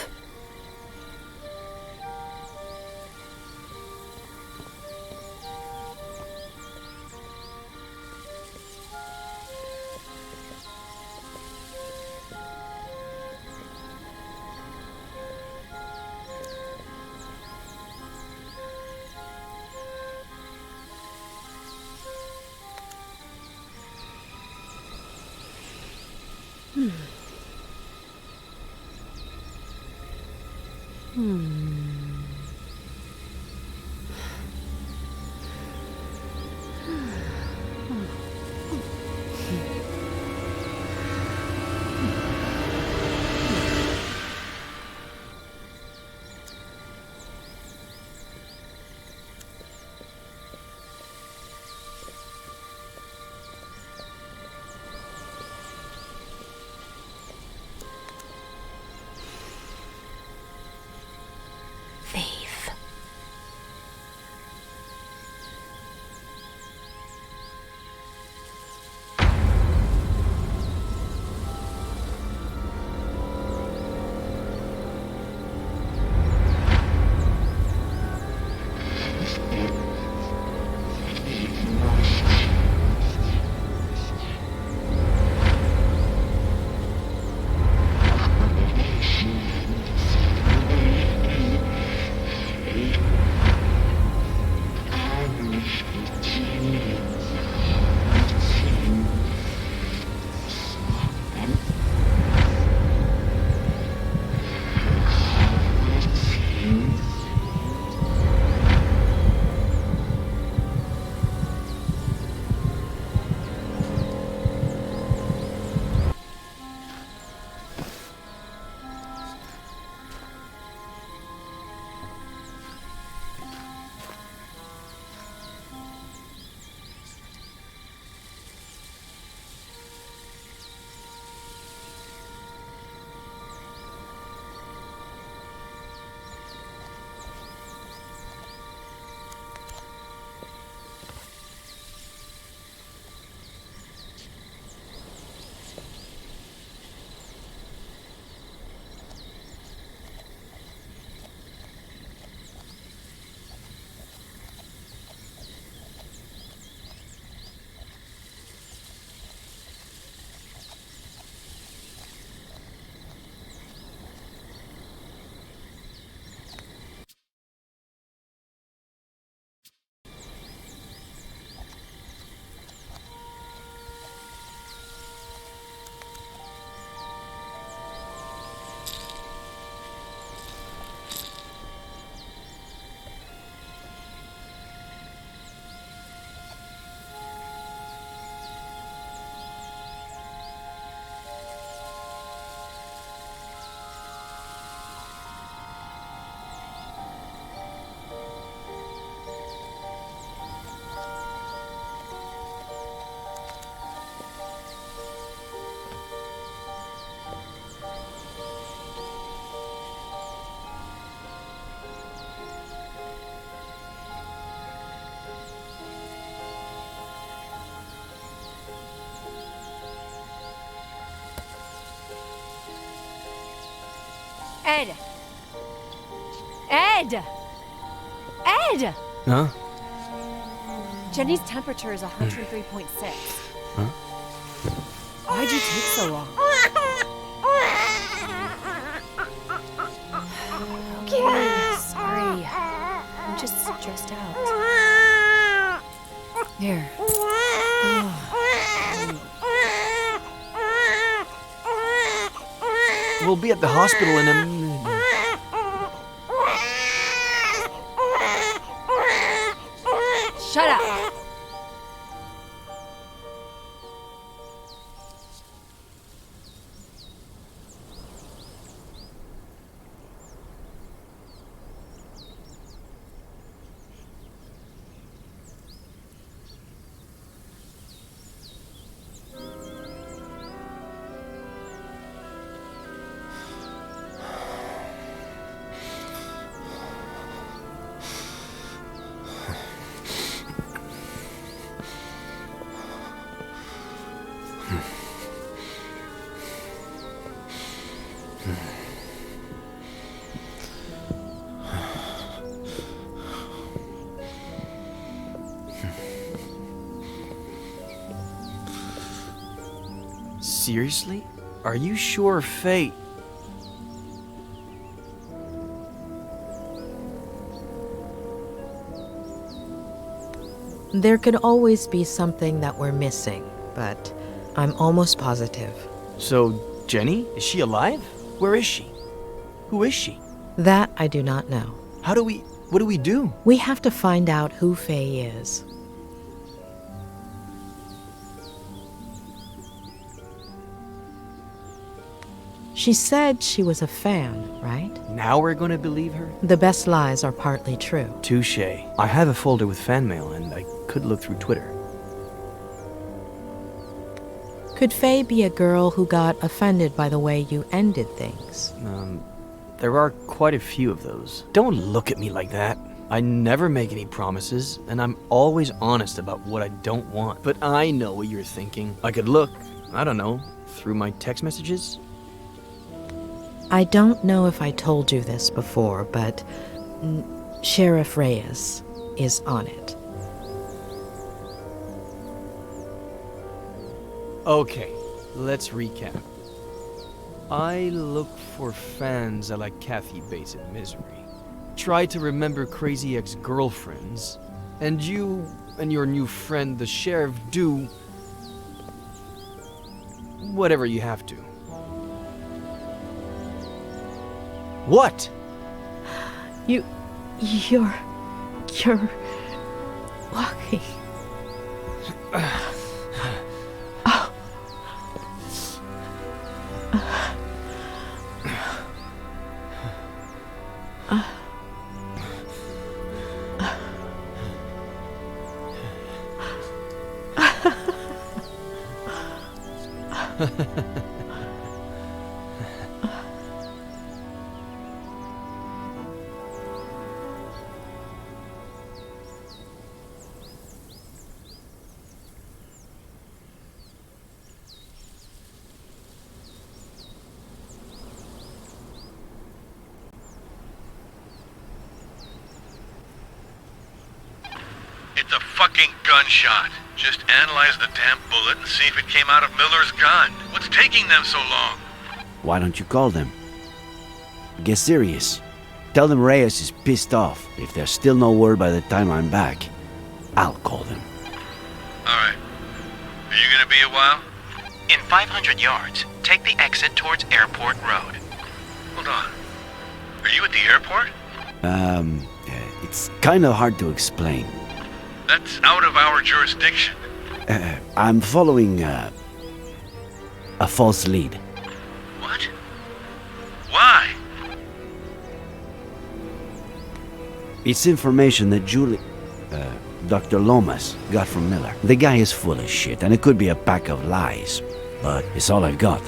Ed! Ed! Ed! Huh? Jenny's temperature is 103.6. Huh? Why'd you take so long? Okay, sorry. I'm just stressed out. Here. We'll be at the hospital in a... Shut up! Seriously? Are you sure Faye... There could always be something that we're missing, but I'm almost positive. So, Jenny? Is she alive? Where is she? Who is she? That I do not know. What do we do? We have to find out who Faye is. She said she was a fan, right? Now we're gonna believe her? The best lies are partly true. Touché. I have a folder with fan mail, and I could look through Twitter. Could Faye be a girl who got offended by the way you ended things? There are quite a few of those. Don't look at me like that. I never make any promises, and I'm always honest about what I don't want. But I know what you're thinking. I could look, I don't know, through my text messages? I don't know if I told you this before, but Sheriff Reyes is on it. Okay, let's recap. I look for fans a la Kathy Bates in Misery. Try to remember crazy ex-girlfriends. And you and your new friend, the sheriff, do whatever you have to. What? You're walking. It's a fucking gunshot. Just analyze the damn bullet and see if it came out of Miller's gun. What's taking them so long? Why don't you call them? Get serious. Tell them Reyes is pissed off. If there's still no word by the time I'm back, I'll call them. Alright. Are you gonna be a while? In 500 yards, take the exit towards Airport Road. Hold on. Are you at the airport? It's kinda hard to explain. That's out of our jurisdiction. I'm following, a false lead. What? Why? It's information that Dr. Lomas got from Miller. The guy is full of shit, and it could be a pack of lies, but it's all I've got.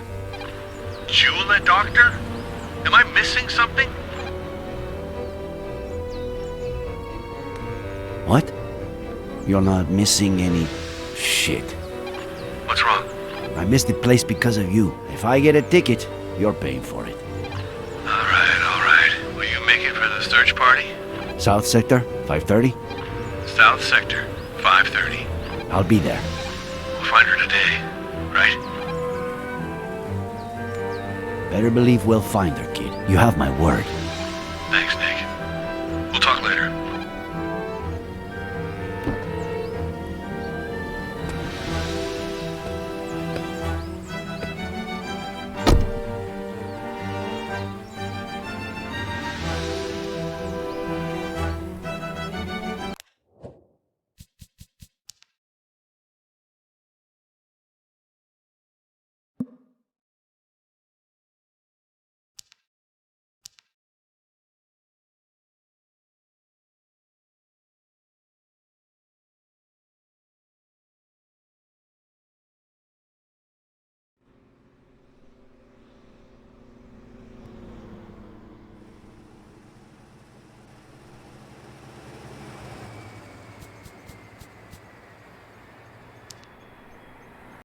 Jula doctor? Am I missing something? What? You're not missing any shit. What's wrong? I missed the place because of you. If I get a ticket, you're paying for it. Alright. party? South Sector, 5:30? South Sector, 5:30. I'll be there. We'll find her today, right? Better believe we'll find her, kid. You have my word. Thanks, Nick.